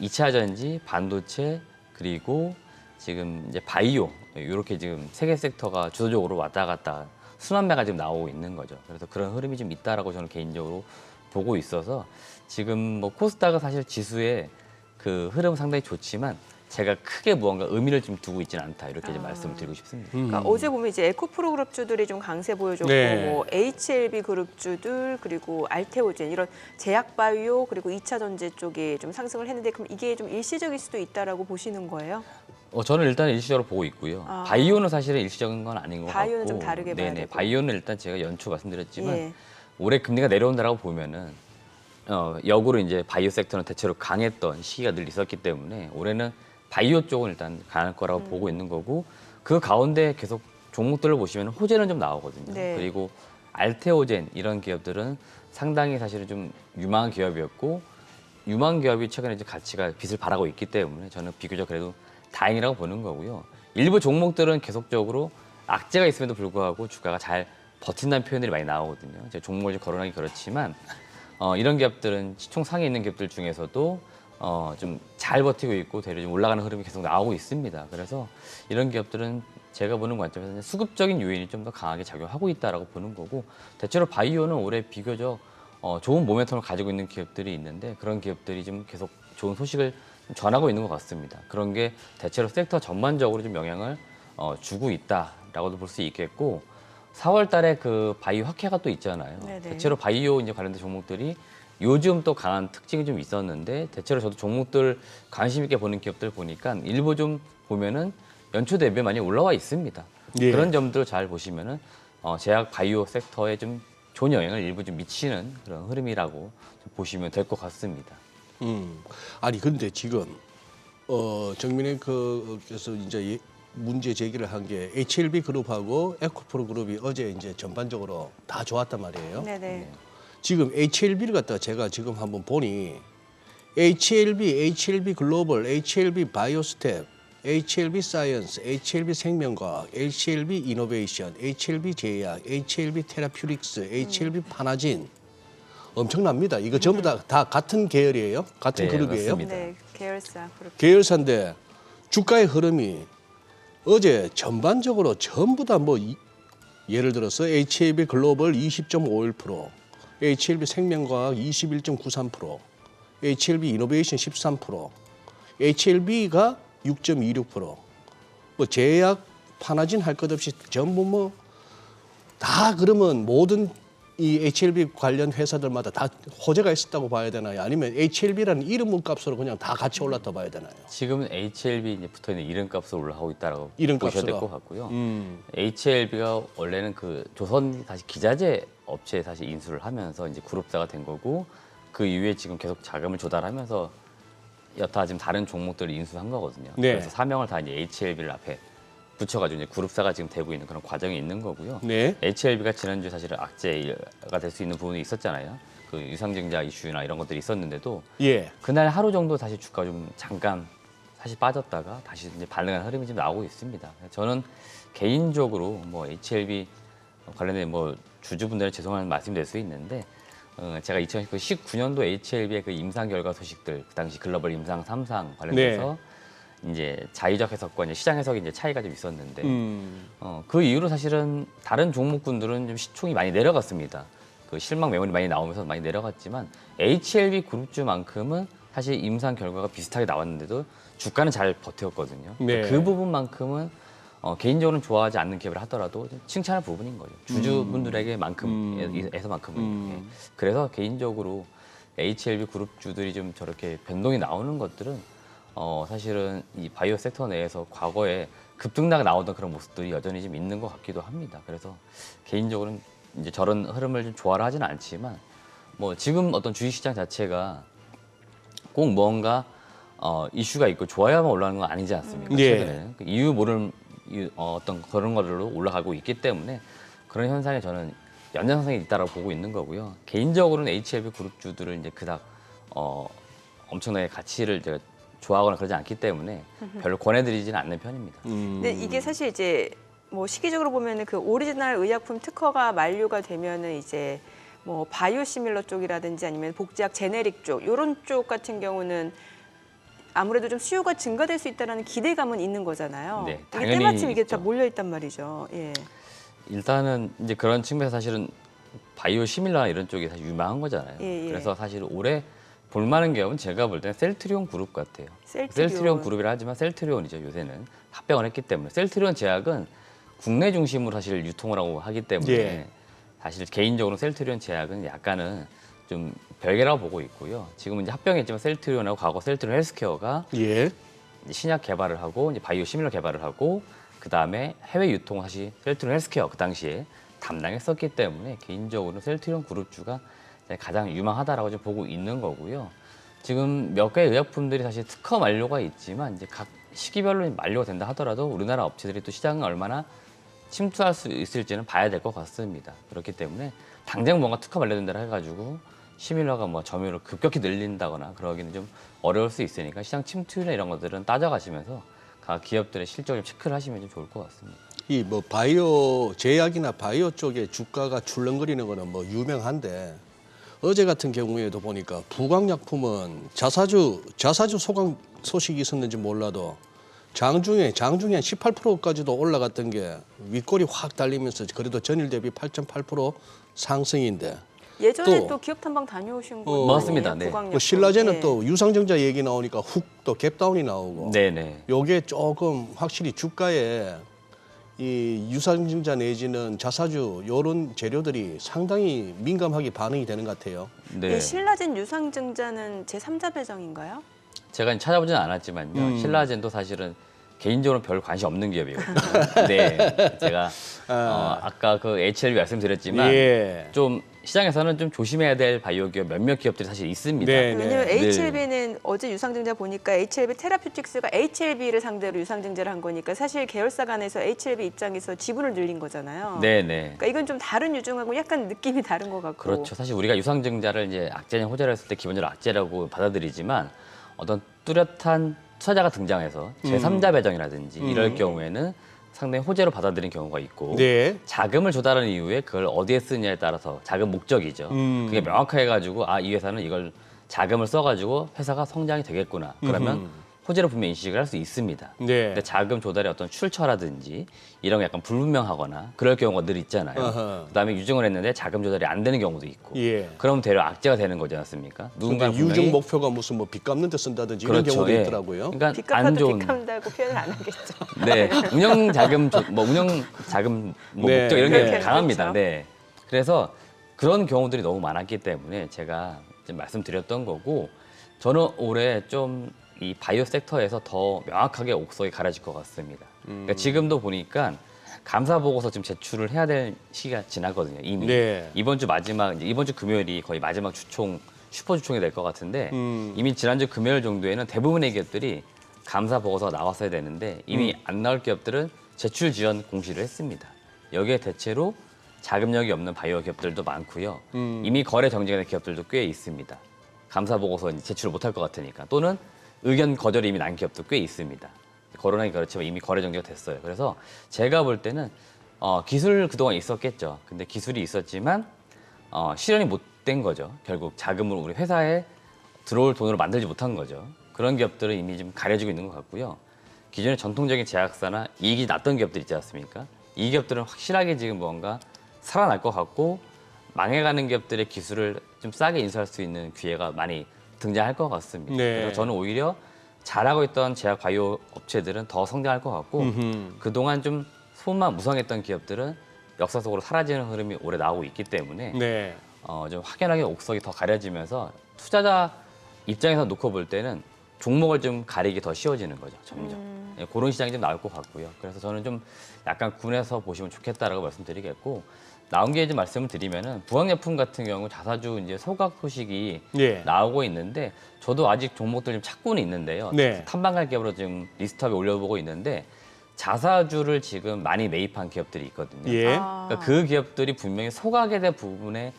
2차 전지, 반도체 그리고 지금 이제 바이오 이렇게 지금 세 개 섹터가 주도적으로 왔다 갔다 순환매가 지금 나오고 있는 거죠. 그래서 그런 흐름이 좀 있다라고 저는 개인적으로 보고 있어서 지금 뭐 코스닥은 사실 지수의 그 흐름은 상당히 좋지만 제가 크게 무언가 의미를 좀 두고 있지는 않다 이렇게 이제 말씀을 드리고 싶습니다. 그러니까 어제 보면 이제 에코프로 그룹주들이 좀 강세 보여줬고 네. 뭐 HLB 그룹주들 그리고 알테오젠 이런 제약바이오 그리고 2차 전지 쪽이 좀 상승을 했는데 그럼 이게 좀 일시적일 수도 있다라고 보시는 거예요? 저는 일단 일시적으로 보고 있고요. 아. 바이오는 사실은 일시적인 건 아닌 것 바이오는 같고 좀 다르게 봐야 네네, 되고. 바이오는 일단 제가 연초 말씀드렸지만 예. 올해 금리가 내려온다라고 보면은 역으로 이제 바이오 섹터는 대체로 강했던 시기가 늘 있었기 때문에 올해는 바이오 쪽은 일단 강할 거라고 보고 있는 거고 그 가운데 계속 종목들을 보시면 호재는 좀 나오거든요. 네. 그리고 알테오젠 이런 기업들은 상당히 사실은 좀 유망한 기업이었고 유망 기업이 최근에 이제 가치가 빛을 발하고 있기 때문에 저는 비교적 그래도 다행이라고 보는 거고요. 일부 종목들은 계속적으로 악재가 있음에도 불구하고 주가가 잘 버틴다는 표현들이 많이 나오거든요. 제가 종목을 좀 거론하기 그렇지만 이런 기업들은 시총 상위에 있는 기업들 중에서도 좀 잘 버티고 있고 대략 좀 올라가는 흐름이 계속 나오고 있습니다. 그래서 이런 기업들은 제가 보는 관점에서는 수급적인 요인이 좀 더 강하게 작용하고 있다라고 보는 거고 대체로 바이오는 올해 비교적 좋은 모멘텀을 가지고 있는 기업들이 있는데 그런 기업들이 좀 계속 좋은 소식을 전하고 있는 것 같습니다. 그런 게 대체로 섹터 전반적으로 좀 영향을 주고 있다라고도 볼 수 있겠고 4월 달에 그 바이오 학회가 또 있잖아요. 네네. 대체로 바이오 이제 관련된 종목들이 요즘 또 강한 특징이 좀 있었는데 대체로 저도 종목들 관심 있게 보는 기업들 보니까 일부 좀 보면은 연초 대비 많이 올라와 있습니다. 예. 그런 점들을 잘 보시면은 제약 바이오 섹터에 좀 좋은 영향을 일부 좀 미치는 그런 흐름이라고 좀 보시면 될 것 같습니다. 아니 근데 지금 정민의 그께서 이제 문제 제기를 한 게 HLB 그룹하고 에코프로 그룹이 어제 이제 전반적으로 다 좋았단 말이에요. 네네. 지금 HLB를 갖다가 제가 지금 한번 보니 HLB 글로벌, HLB 바이오스텝, HLB 사이언스, HLB 생명과학, HLB 이노베이션, HLB 제약, HLB 테라퓨틱스, HLB 파나진 엄청납니다. 이거 전부 다 같은 계열이에요? 같은 네, 그룹이에요? 맞습니다. 네, 계열사 그룹. 계열사인데 주가의 흐름이 어제 전반적으로 전부 다 뭐 예를 들어서 HLB 글로벌 20.51%, HLB 생명과학 21.93%, HLB 이노베이션 13%, HLB가 6.26%, 뭐 제약, 파나진 할 것 없이 전부 뭐 다 그러면 모든 이 HLB 관련 회사들마다 다 호재가 있었다고 봐야 되나요? 아니면 HLB라는 이름 값으로 그냥 다 같이 올랐다 봐야 되나요? 지금은 HLB 이제 붙어 있는 이름값으로 올라가고 있다라고 이름값으로. 보셔야 될 것 같고요. HLB가 원래는 그 조선 다시 기자재 업체에 다시 인수를 하면서 이제 그룹사가 된 거고 그 이후에 지금 계속 자금을 조달하면서 여타 지금 다른 종목들을 인수한 거거든요. 네. 그래서 사명을 다 이제 HLB를 앞에 붙여가지고 이제 그룹사가 지금 되고 있는 그런 과정이 있는 거고요. 네. HLB가 지난주에 사실은 악재가 될 수 있는 부분이 있었잖아요. 그 유상증자 이슈나 이런 것들이 있었는데도 예. 그날 하루 정도 다시 주가 좀 잠깐 사실 빠졌다가 다시 이제 반등한 흐름이 지금 나오고 있습니다. 저는 개인적으로 뭐 HLB 관련된 뭐 주주분들은 죄송한 말씀이 될 수 있는데 제가 2019년도 HLB의 그 임상 결과 소식들 그 당시 글로벌 임상 3상 관련돼서 이제 자의적 해석과 이제 시장 해석이 이제 차이가 좀 있었는데 그 이후로 사실은 다른 종목군들은 좀 시총이 많이 내려갔습니다. 그 실망 매물이 많이 나오면서 많이 내려갔지만 HLB 그룹주만큼은 사실 임상 결과가 비슷하게 나왔는데도 주가는 잘 버텼거든요. 네. 그 부분만큼은 개인적으로는 좋아하지 않는 기업을 하더라도 칭찬할 부분인 거죠. 주주분들에게만큼에서만큼은. 예. 그래서 개인적으로 HLB 그룹주들이 좀 저렇게 변동이 나오는 것들은 사실은 이 바이오 섹터 내에서 과거에 급등락 나오던 그런 모습들이 여전히 좀 있는 것 같기도 합니다. 그래서 개인적으로는 이제 저런 흐름을 좀 좋아를 하지는 않지만 뭐 지금 어떤 주식시장 자체가 꼭 뭔가 이슈가 있고 좋아야만 올라가는 건 아니지 않습니까? 예. 최근에는 그 이유 모르는 어떤 그런 거들로 올라가고 있기 때문에 그런 현상에 저는 연장성이 있다라고 보고 있는 거고요. 개인적으로는 HLB 그룹주들을 이제 그닥 엄청나게 가치를 제가 좋아하거나 그러지 않기 때문에 별로 권해드리지는 않는 편입니다. 근데 이게 사실 이제 뭐 시기적으로 보면은 그 오리지널 의약품 특허가 만료가 되면은 이제 뭐 바이오시밀러 쪽이라든지 아니면 복제약 제네릭 쪽 이런 쪽 같은 경우는 아무래도 좀 수요가 증가될 수 있다는 기대감은 있는 거잖아요. 네, 이게 당연히 때마침 이게 있죠. 다 몰려 있단 말이죠. 예. 일단은 이제 그런 측면에서 사실은 바이오 시밀러나 이런 쪽이 사실 유망한 거잖아요. 예, 예. 그래서 사실 올해 볼만한 기업은 제가 볼 때는 셀트리온 그룹 같아요. 셀트리온 그룹이라 하지만 셀트리온이죠. 요새는 합병을 했기 때문에 셀트리온 제약은 국내 중심으로 사실 유통을 하고 하기 때문에 예. 사실 개인적으로 셀트리온 제약은 약간은 좀 별개라고 보고 있고요. 지금은 이제 합병했지만 셀트리온하고 과거 셀트리온 헬스케어가 예. 이제 신약 개발을 하고 이제 바이오 시밀러 개발을 하고 그 다음에 해외 유통 사실 셀트리온 헬스케어 그 당시에 담당했었기 때문에 개인적으로 셀트리온 그룹주가 가장 유망하다라고 좀 보고 있는 거고요. 지금 몇 개의 의약품들이 사실 특허 만료가 있지만 이제 각 시기별로 만료가 된다 하더라도 우리나라 업체들이 또 시장을 얼마나 침투할 수 있을지는 봐야 될 것 같습니다. 그렇기 때문에 당장 뭔가 특허 만료된다 해가지고 시밀러가 뭐 점유율을 급격히 늘린다거나 그러기는 좀 어려울 수 있으니까 시장 침투나 이런 것들은 따져가시면서 각 기업들의 실적을 체크를 하시면 좀 좋을 것 같습니다. 이 뭐 바이오 제약이나 바이오 쪽에 주가가 출렁거리는 거는 뭐 유명한데 어제 같은 경우에도 보니까 부광약품은 자사주 소강 소식이 있었는지 몰라도 장중에 한 18%까지도 올라갔던 게 윗골이 확 달리면서 그래도 전일 대비 8.8% 상승인데 예전에 또 기업 탐방 다녀오신 거 맞습니다. 네. 그 신라제는 또 유상증자 얘기 나오니까 훅 또 갭다운이 나오고 네네. 요게 조금 확실히 주가에 이 유상증자 내지는 자사주 요런 재료들이 상당히 민감하게 반응이 되는 것 같아요. 네. 이 신라젠 유상증자는 제3자 배정인가요? 제가 찾아보지는 않았지만요. 신라젠도 사실은 개인적으로 별 관심 없는 기업이거든요. 네, 제가 아까 그 HLB 말씀드렸지만 예. 좀 시장에서는 좀 조심해야 될 바이오 기업 몇몇 기업들이 사실 있습니다. 네. 왜냐면 네. HLB는 어제 유상증자 보니까 HLB 테라퓨틱스가 HLB를 상대로 유상증자를 한 거니까 사실 계열사 간에서 HLB 입장에서 지분을 늘린 거잖아요. 네네. 그러니까 이건 좀 다른 유종하고 약간 느낌이 다른 것 같고. 그렇죠. 사실 우리가 유상증자를 이제 악재냐 호재를 했을 때 기본적으로 악재라고 받아들이지만 어떤 뚜렷한 투자자가 등장해서 제3자 배정이라든지 이럴 경우에는 상당히 호재로 받아들인 경우가 있고 네. 자금을 조달한 이후에 그걸 어디에 쓰느냐에 따라서 자금 목적이죠. 그게 명확하게 가지고 이 회사는 이걸 자금을 써가지고 회사가 성장이 되겠구나. 그러면 호재로 분명히 인식을 할 수 있습니다. 네. 근데 자금 조달의 어떤 출처라든지 이런 게 약간 불분명하거나 그럴 경우가 늘 있잖아요. 어허. 그다음에 유증을 했는데 자금 조달이 안 되는 경우도 있고. 예. 그럼 대려 악재가 되는 거지 않습니까? 누군가 근데 유증 목표가 무슨 뭐 빚 갚는 데 쓴다든지 그렇죠. 이런 경우도 예. 있더라고요. 그러니까 빚 안 갚아도 좋은 빚 갚는다고 표현을 안 하겠죠. 네, 운영 자금 운영 자금 네, 목적 이런 게 네. 강합니다. 그렇죠. 네, 그래서 그런 경우들이 너무 많았기 때문에 제가 좀 말씀드렸던 거고 저는 올해 좀 이 바이오 섹터에서 더 명확하게 옥석이 가려질 것 같습니다. 그러니까 지금도 보니까 감사 보고서 지금 제출을 해야 될 시기가 지났거든요. 이미 네. 이번 주 마지막 이제 이번 주 금요일이 거의 마지막 주총 슈퍼 주총이 될 것 같은데 이미 지난주 금요일 정도에는 대부분의 기업들이 감사 보고서가 나왔어야 되는데 이미 안 나올 기업들은 제출 지연 공시를 했습니다. 여기에 대체로 자금력이 없는 바이오 기업들도 많고요. 이미 거래 정지가 된 기업들도 꽤 있습니다. 감사 보고서 제출을 못할 것 같으니까 또는 의견 거절이 이미 난 기업도 꽤 있습니다. 거론하기 그렇지만 이미 거래 정지가 됐어요. 그래서 제가 볼 때는 기술 그동안 있었겠죠. 근데 기술이 있었지만 실현이 못 된 거죠. 결국 자금을 우리 회사에 들어올 돈으로 만들지 못한 거죠. 그런 기업들은 이미 좀 가려지고 있는 것 같고요. 기존의 전통적인 제약사나 이익이 났던 기업들 있지 않습니까? 이 기업들은 확실하게 지금 뭔가 살아날 것 같고 망해가는 기업들의 기술을 좀 싸게 인수할 수 있는 기회가 많이 등장할 것 같습니다. 네. 그래서 저는 오히려 잘하고 있던 제약 바이오 업체들은 더 성장할 것 같고 그동안 좀 소문만 무성했던 기업들은 역사 속으로 사라지는 흐름이 올해 나오고 있기 때문에 네. 좀 확연하게 옥석이 더 가려지면서 투자자 입장에서 놓고 볼 때는 종목을 좀 가리기 더 쉬워지는 거죠, 점점. 예, 그런 시장이 좀 나올 것 같고요. 그래서 저는 좀 약간 군에서 보시면 좋겠다라고 말씀드리겠고 나온 게 좀 말씀을 드리면은 부학약품 같은 경우 자사주 이제 소각 소식이 예. 나오고 있는데 저도 아직 종목들 좀 찾고는 있는데요. 네. 탐방갈 기업으로 지금 리스트업에 올려보고 있는데 자사주를 지금 많이 매입한 기업들이 있거든요. 예. 그러니까 그 기업들이 분명히 소각에 대한 부분에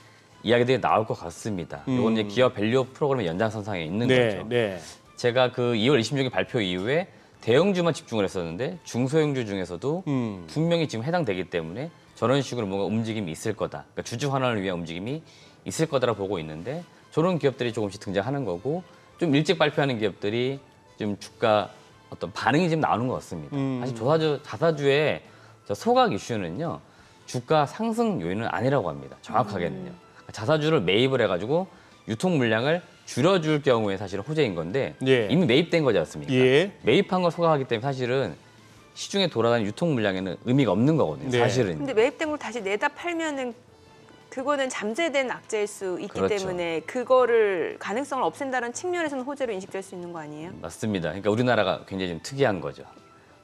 이야기들이 나올 것 같습니다. 이건 이제 기업 밸류 프로그램의 연장선상에 있는 네. 거죠. 네. 제가 그 2월 26일 발표 이후에 대형주만 집중을 했었는데 중소형주 중에서도 분명히 지금 해당되기 때문에 저런 식으로 뭔가 움직임이 있을 거다. 그러니까 주주 환원을 위한 움직임이 있을 거다라고 보고 있는데 저런 기업들이 조금씩 등장하는 거고 좀 일찍 발표하는 기업들이 좀 주가 어떤 반응이 지금 나오는 것 같습니다. 사실 자사주의 소각 이슈는요. 주가 상승 요인은 아니라고 합니다. 정확하게는요. 자사주를 매입을 해가지고 유통 물량을 줄여줄 경우에 사실은 호재인 건데 예. 이미 매입된 거지 않습니까? 예. 매입한 걸 소각하기 때문에 사실은 시중에 돌아다니는 유통 물량에는 의미가 없는 거거든요. 네. 사실은. 근데 매입된 걸 다시 내다 팔면은 그거는 잠재된 악재일 수 있기 그렇죠. 때문에 그거를 가능성을 없앤다는 측면에서는 호재로 인식될 수 있는 거 아니에요? 맞습니다. 그러니까 우리나라가 굉장히 좀 특이한 거죠.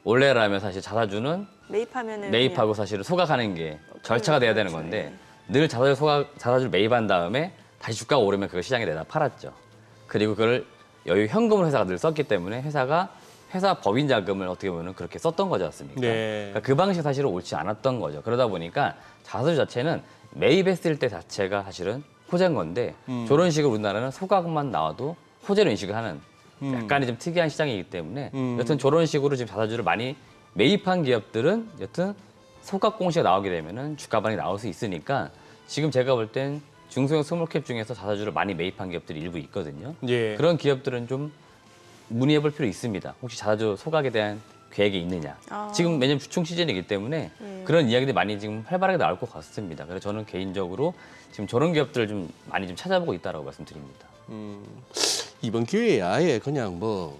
원래라면 사실 자사주는 매입하면은 매입하고 사실은 소각하는 게 절차가 돼야 되는 그렇죠. 건데 늘 자사주를 매입한 다음에 다시 주가가 오르면 그걸 시장에 내다 팔았죠. 그리고 그걸 여유 현금을 회사가 늘 썼기 때문에 회사 법인 자금을 어떻게 보면 그렇게 썼던 거지 않습니까? 네. 그러니까 그 방식이 사실은 옳지 않았던 거죠. 그러다 보니까 자사주 자체는 매입했을 때 자체가 사실은 호재인 건데 저런 식으로 우리나라는 소각만 나와도 호재로 인식을 하는 약간의 좀 특이한 시장이기 때문에 여튼 저런 식으로 지금 자사주를 많이 매입한 기업들은 여튼 소각 공시가 나오게 되면은 주가 반응이 나올 수 있으니까 지금 제가 볼 땐 중소형 스몰캡 중에서 자사주를 많이 매입한 기업들이 일부 있거든요. 예. 그런 기업들은 좀 문의해 볼 필요 있습니다. 혹시 자사주 소각에 대한 계획이 있느냐. 아. 지금 매년 주총 시즌이기 때문에 그런 이야기들이 많이 지금 활발하게 나올 것 같습니다. 그래서 저는 개인적으로 지금 저런 기업들을 좀 많이 좀 찾아보고 있다라고 말씀드립니다. 이번 기회에 아예 그냥 뭐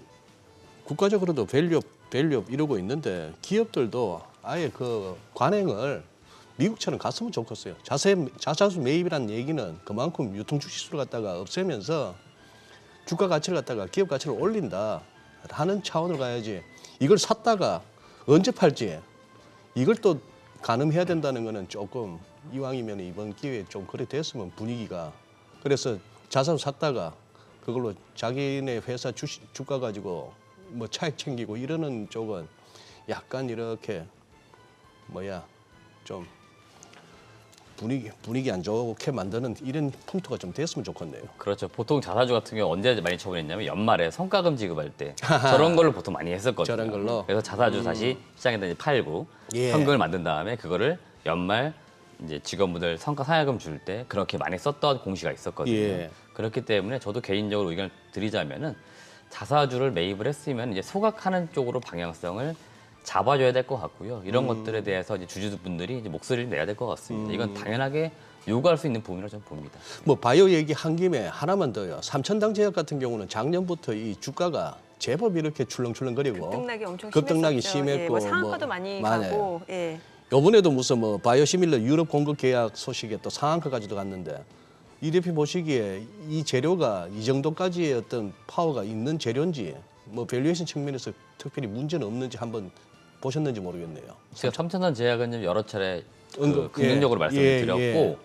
국가적으로도 밸류업 이러고 있는데 기업들도 아예 그 관행을 미국처럼 갔으면 좋겠어요. 자사주 매입이라는 얘기는 그만큼 유통 주식수를 갖다가 없애면서 주가 가치를 갖다가 기업 가치를 올린다 하는 차원으로 가야지. 이걸 샀다가 언제 팔지 이걸 또 가늠해야 된다는 거는 조금 이왕이면 이번 기회에 좀 그래 됐으면 분위기가. 그래서 자사주 샀다가 그걸로 자기네 회사 주가 가지고 뭐 차익 챙기고 이러는 쪽은 약간 이렇게 좀 분위기 안 좋게 만드는 이런 풍토가 좀 됐으면 좋겠네요. 그렇죠. 보통 자사주 같은 경우 언제 많이 처분했냐면 연말에 성과금 지급할 때 저런 걸로 보통 많이 했었거든요. 저런 걸로? 그래서 자사주 다시 시장에다 이제 팔고 예. 현금을 만든 다음에 그거를 연말 이제 직원분들 성과 상여금 줄 때 그렇게 많이 썼던 공시가 있었거든요. 예. 그렇기 때문에 저도 개인적으로 의견을 드리자면은 자사주를 매입을 했으면 이제 소각하는 쪽으로 방향성을 잡아줘야 될 것 같고요. 이런 것들에 대해서 이제 주주분들이 이제 목소리를 내야 될 것 같습니다. 이건 당연하게 요구할 수 있는 부분이라고 저는 봅니다. 뭐 바이오 얘기 한 김에 하나만 더요. 삼천당 제약 같은 경우는 작년부터 이 주가가 제법 이렇게 출렁출렁거리고 급등락이 엄청 급등락이 심했었죠. 심했고 예, 뭐 상한가도 많이 가고. 예. 이번에도 무슨 뭐 바이오시밀러 유럽 공급 계약 소식에 또 상한가까지도 갔는데 이 대표 보시기에 이 재료가 이 정도까지의 어떤 파워가 있는 재료인지 뭐 밸류에이션 측면에서 특별히 문제는 없는지 한번 보셨는지 모르겠네요. 제가 삼천단 제약은 좀 여러 차례 언급, 긍정적으로 예, 말씀을 예, 드렸고 예.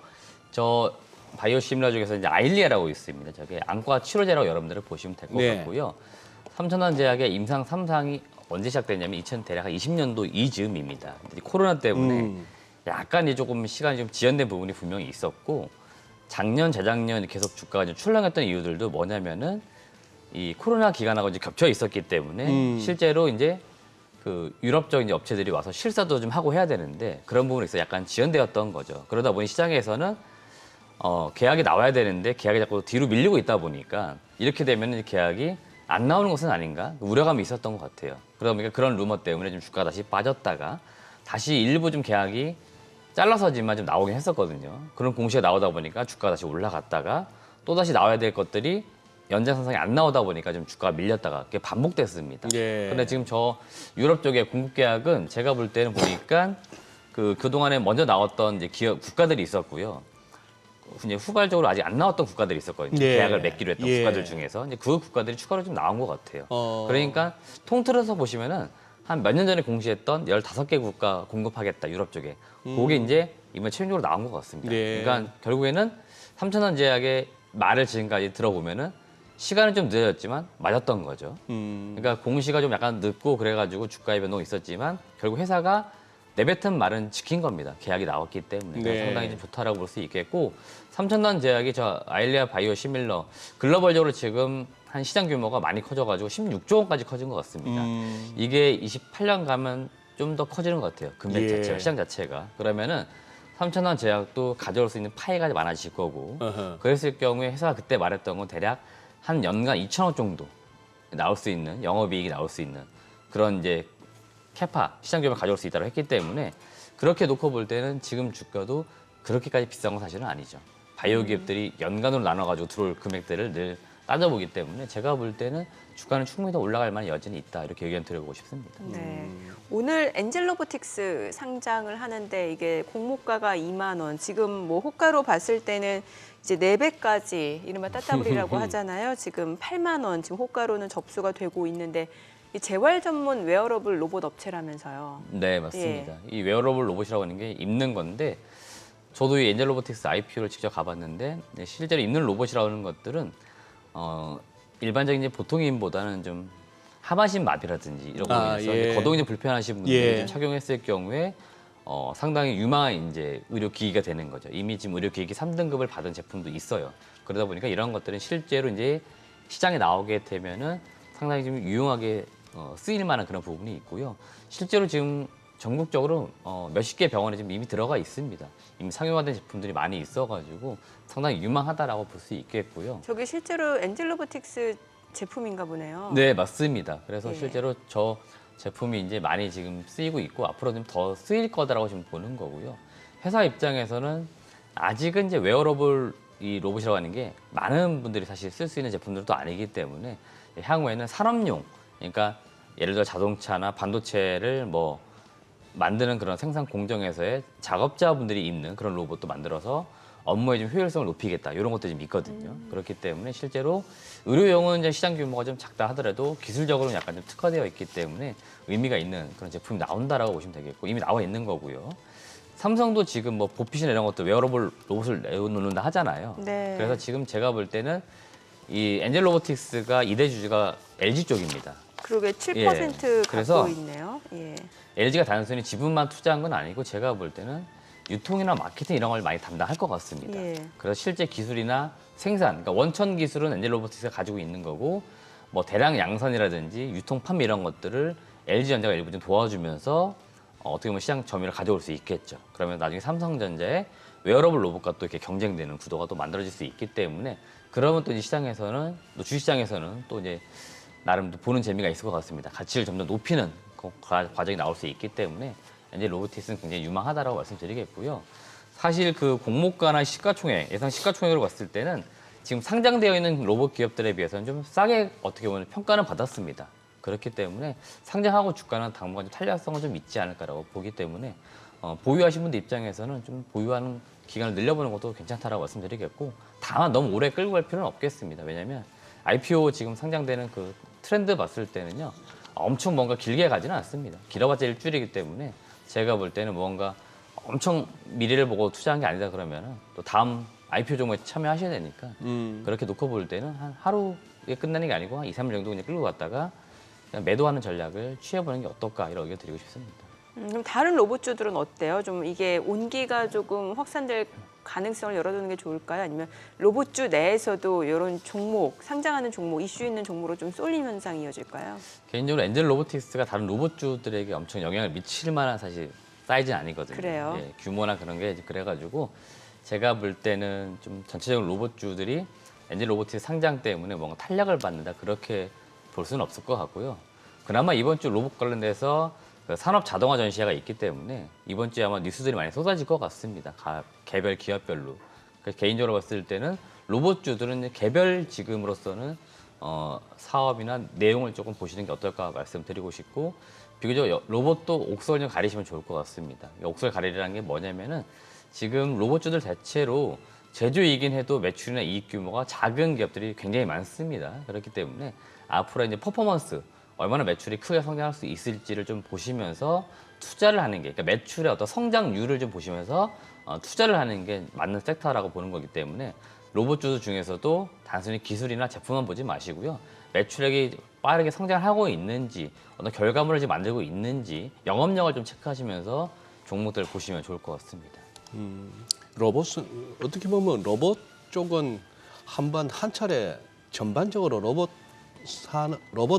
저 바이오시밀러 중에서 이제 아일리아라고 있습니다. 저게 안과 치료제라고 여러분들을 보시면 될 것 네. 같고요. 삼천단 제약의 임상 3상이 언제 시작됐냐면 대략 20년도 이즈음입니다. 코로나 때문에 약간 이제 조금 시간이 좀 지연된 부분이 분명히 있었고 작년, 재작년 계속 주가가 좀 출렁했던 이유들도 뭐냐면은 이 코로나 기간하고 이제 겹쳐 있었기 때문에 실제로 이제 그 유럽적 이제 업체들이 와서 실사도 좀 하고 해야 되는데 그런 부분이 있어 약간 지연되었던 거죠. 그러다 보니 시장에서는 계약이 나와야 되는데 계약이 자꾸 뒤로 밀리고 있다 보니까 이렇게 되면 계약이 안 나오는 것은 아닌가 우려감이 있었던 것 같아요. 그러다 보니까 그런 루머 때문에 좀 주가가 다시 빠졌다가 다시 일부 좀 계약이 잘라서지만 좀 나오긴 했었거든요. 그런 공시가 나오다 보니까 주가가 다시 올라갔다가 또 다시 나와야 될 것들이 연장선상에 안 나오다 보니까 좀 주가가 밀렸다가 그게 반복됐습니다. 예. 그런데 지금 저 유럽 쪽의 공급 계약은 제가 볼 때는 보니까 그동안에 먼저 나왔던 이제 기업 국가들이 있었고요. 이제 후발적으로 아직 안 나왔던 국가들이 있었거든요. 예. 계약을 맺기로 했던 예. 국가들 중에서 이제 그 국가들이 추가로 좀 나온 것 같아요. 그러니까 통틀어서 보시면은 한 몇 년 전에 공시했던 15개 국가 공급하겠다 유럽 쪽에 그게 이제 이번에 최종적으로 나온 것 같습니다. 네. 그러니까 결국에는 삼천원 제약의 말을 지금까지 들어보면은 시간은 좀 늦어졌지만 맞았던 거죠. 그러니까 공시가 좀 약간 늦고 그래가지고 주가의 변동이 있었지만 결국 회사가 내뱉은 말은 지킨 겁니다. 계약이 나왔기 때문에 네. 상당히 좀 좋다라고 볼 수 있겠고 삼천단 제약이 저 아일리아 바이오 시밀러 글로벌적으로 지금 한 시장 규모가 많이 커져가지고 16조 원까지 커진 것 같습니다. 이게 28년 가면 좀 더 커지는 것 같아요. 금액 예. 자체가 시장 자체가 그러면은 삼천단 제약도 가져올 수 있는 파이가 많아질 거고 어허. 그랬을 경우에 회사가 그때 말했던 건 대략 한 연간 2천억 정도 나올 수 있는 영업이익이 나올 수 있는 그런 이제 캐파 시장 규모를 가져올 수 있다고 했기 때문에 그렇게 놓고 볼 때는 지금 주가도 그렇게까지 비싼 건 사실은 아니죠. 바이오 기업들이 연간으로 나눠가지고 들어올 금액들을 늘 따져보기 때문에 제가 볼 때는 주가는 충분히 더 올라갈 만한 여전히 있다 이렇게 의견 드려보고 싶습니다. 네. 오늘 엔젤로보틱스 상장을 하는데 이게 공모가가 2만 원. 지금 뭐 호가로 봤을 때는 이제 4배까지 이른바 따따블이라고 하잖아요. 지금 8만 원 지금 호가로는 접수가 되고 있는데 이 재활 전문 웨어러블 로봇 업체라면서요. 네, 맞습니다. 이 웨어러블 로봇이라고 하는 게 입는 건데 저도 이 엔젤 로보틱스 IPO를 직접 가봤는데 실제로 입는 로봇이라고 하는 것들은 일반적인 이제 보통인보다는 좀 하반신 마비라든지 이런 거에서 예. 거동이 좀 불편하신 분들이 예. 좀 착용했을 경우에 상당히 유망한 이제 의료기기가 되는 거죠. 이미 지금 의료기기 3등급을 받은 제품도 있어요. 그러다 보니까 이런 것들은 실제로 이제 시장에 나오게 되면은 상당히 좀 유용하게 쓰일 만한 그런 부분이 있고요. 실제로 지금 전국적으로 몇십 개 병원에 지금 이미 들어가 있습니다. 이미 상용화된 제품들이 많이 있어가지고 상당히 유망하다라고 볼 수 있겠고요. 저게 실제로 엔젤로보틱스 제품인가 보네요. 네, 맞습니다. 그래서 예. 실제로 저 제품이 이제 많이 지금 쓰이고 있고 앞으로 좀 더 쓰일 거다라고 지금 보는 거고요. 회사 입장에서는 아직은 이제 웨어러블 이 로봇이라고 하는 게 많은 분들이 사실 쓸 수 있는 제품들도 아니기 때문에 향후에는 산업용, 그러니까 예를 들어 자동차나 반도체를 뭐 만드는 그런 생산 공정에서의 작업자분들이 있는 그런 로봇도 만들어서 업무의 좀 효율성을 높이겠다 이런 것도 좀 있거든요. 그렇기 때문에 실제로 의료용은 이제 시장 규모가 좀 작다 하더라도 기술적으로는 약간 좀 특화되어 있기 때문에 의미가 있는 그런 제품이 나온다라고 보시면 되겠고 이미 나와 있는 거고요. 삼성도 지금 뭐 보핏이나 이런 것도 웨어러블 로봇을 내놓는다 하잖아요. 네. 그래서 지금 제가 볼 때는 이 엔젤 로보틱스가 2대 주주가 LG 쪽입니다. 그러게 7% 예, 그래서 갖고 있네요. 예. LG가 단순히 지분만 투자한 건 아니고 제가 볼 때는 유통이나 마케팅 이런 걸 많이 담당할 것 같습니다. 예. 그래서 실제 기술이나 생산, 그러니까 원천 기술은 엔젤 로보틱스가 가지고 있는 거고 뭐 대량 양산이라든지 유통 판매 이런 것들을 LG전자가 일부 좀 도와주면서 어떻게 보면 시장 점유율을 가져올 수 있겠죠. 그러면 나중에 삼성전자의 웨어러블 로봇과 또 이렇게 경쟁되는 구도가 또 만들어질 수 있기 때문에 그러면 또 이제 시장에서는 또 주시장에서는 또 이제 나름 보는 재미가 있을 것 같습니다. 가치를 점점 높이는 과정이 나올 수 있기 때문에 엔젤 로보틱스는 굉장히 유망하다라고 말씀드리겠고요. 사실 그 공모가나 시가총액, 예상 시가총액으로 봤을 때는 지금 상장되어 있는 로봇 기업들에 비해서는 좀 싸게 어떻게 보면 평가는 받았습니다. 그렇기 때문에 상장하고 주가는 당분간 좀 탄력성은 좀 있지 않을까라고 보기 때문에 보유하신 분들 입장에서는 좀 보유하는 기간을 늘려보는 것도 괜찮다라고 말씀드리겠고 다만 너무 오래 끌고 갈 필요는 없겠습니다. 왜냐하면 IPO 지금 상장되는 그 트렌드 봤을 때는요 엄청 뭔가 길게 가지는 않습니다. 길어봤자 일주일이기 때문에 제가 볼 때는 뭔가 엄청 미래를 보고 투자한 게 아니다 그러면은 또 다음 IPO 종목에 참여하셔야 되니까 그렇게 놓고 볼 때는 한 하루에 끝나는 게 아니고 한 2, 3일 정도 그냥 끌고 갔다가 그냥 매도하는 전략을 취해보는 게 어떨까 이런 의견 드리고 싶습니다. 그럼 다른 로봇주들은 어때요? 좀 이게 온기가 조금 확산될 가능성을 열어두는 게 좋을까요? 아니면 로봇주 내에서도 이런 종목, 상장하는 종목, 이슈 있는 종목으로 좀 쏠림 현상이 이어질까요? 개인적으로 엔젤 로보틱스가 다른 로봇주들에게 엄청 영향을 미칠 만한 사실 사이즈는 아니거든요. 그래요? 예, 규모나 그런 게 그래가지고 제가 볼 때는 좀 전체적으로 로봇주들이 엔젤 로보틱스 상장 때문에 뭔가 탄력을 받는다 그렇게 볼 수는 없을 것 같고요. 그나마 이번 주 로봇 관련돼서 그 산업 자동화 전시회가 있기 때문에 이번 주에 아마 뉴스들이 많이 쏟아질 것 같습니다. 개별 기업별로. 개인적으로 봤을 때는 로봇주들은 개별 지금으로서는 사업이나 내용을 조금 보시는 게 어떨까 말씀드리고 싶고 비교적 로봇도 옥설 좀 가리시면 좋을 것 같습니다. 옥설 가리라는 게 뭐냐면은 지금 로봇주들 대체로 제조이긴 해도 매출이나 이익 규모가 작은 기업들이 굉장히 많습니다. 그렇기 때문에 앞으로 이제 퍼포먼스 얼마나 매출이 크게 성장할 수 있을지를 좀 보시면서 투자를 하는 게, 그러니까 매출의 어떤 성장률을 좀 보시면서 투자를 하는 게 맞는 섹터라고 보는 거기 때문에 로봇주 중에서도 단순히 기술이나 제품만 보지 마시고요. 매출액이 빠르게 성장하고 있는지, 어떤 결과물을 지금 만들고 있는지, 영업력을 좀 체크하시면서 종목들을 보시면 좋을 것 같습니다. 로봇은 어떻게 보면 로봇 쪽은 한 차례 전반적으로 로봇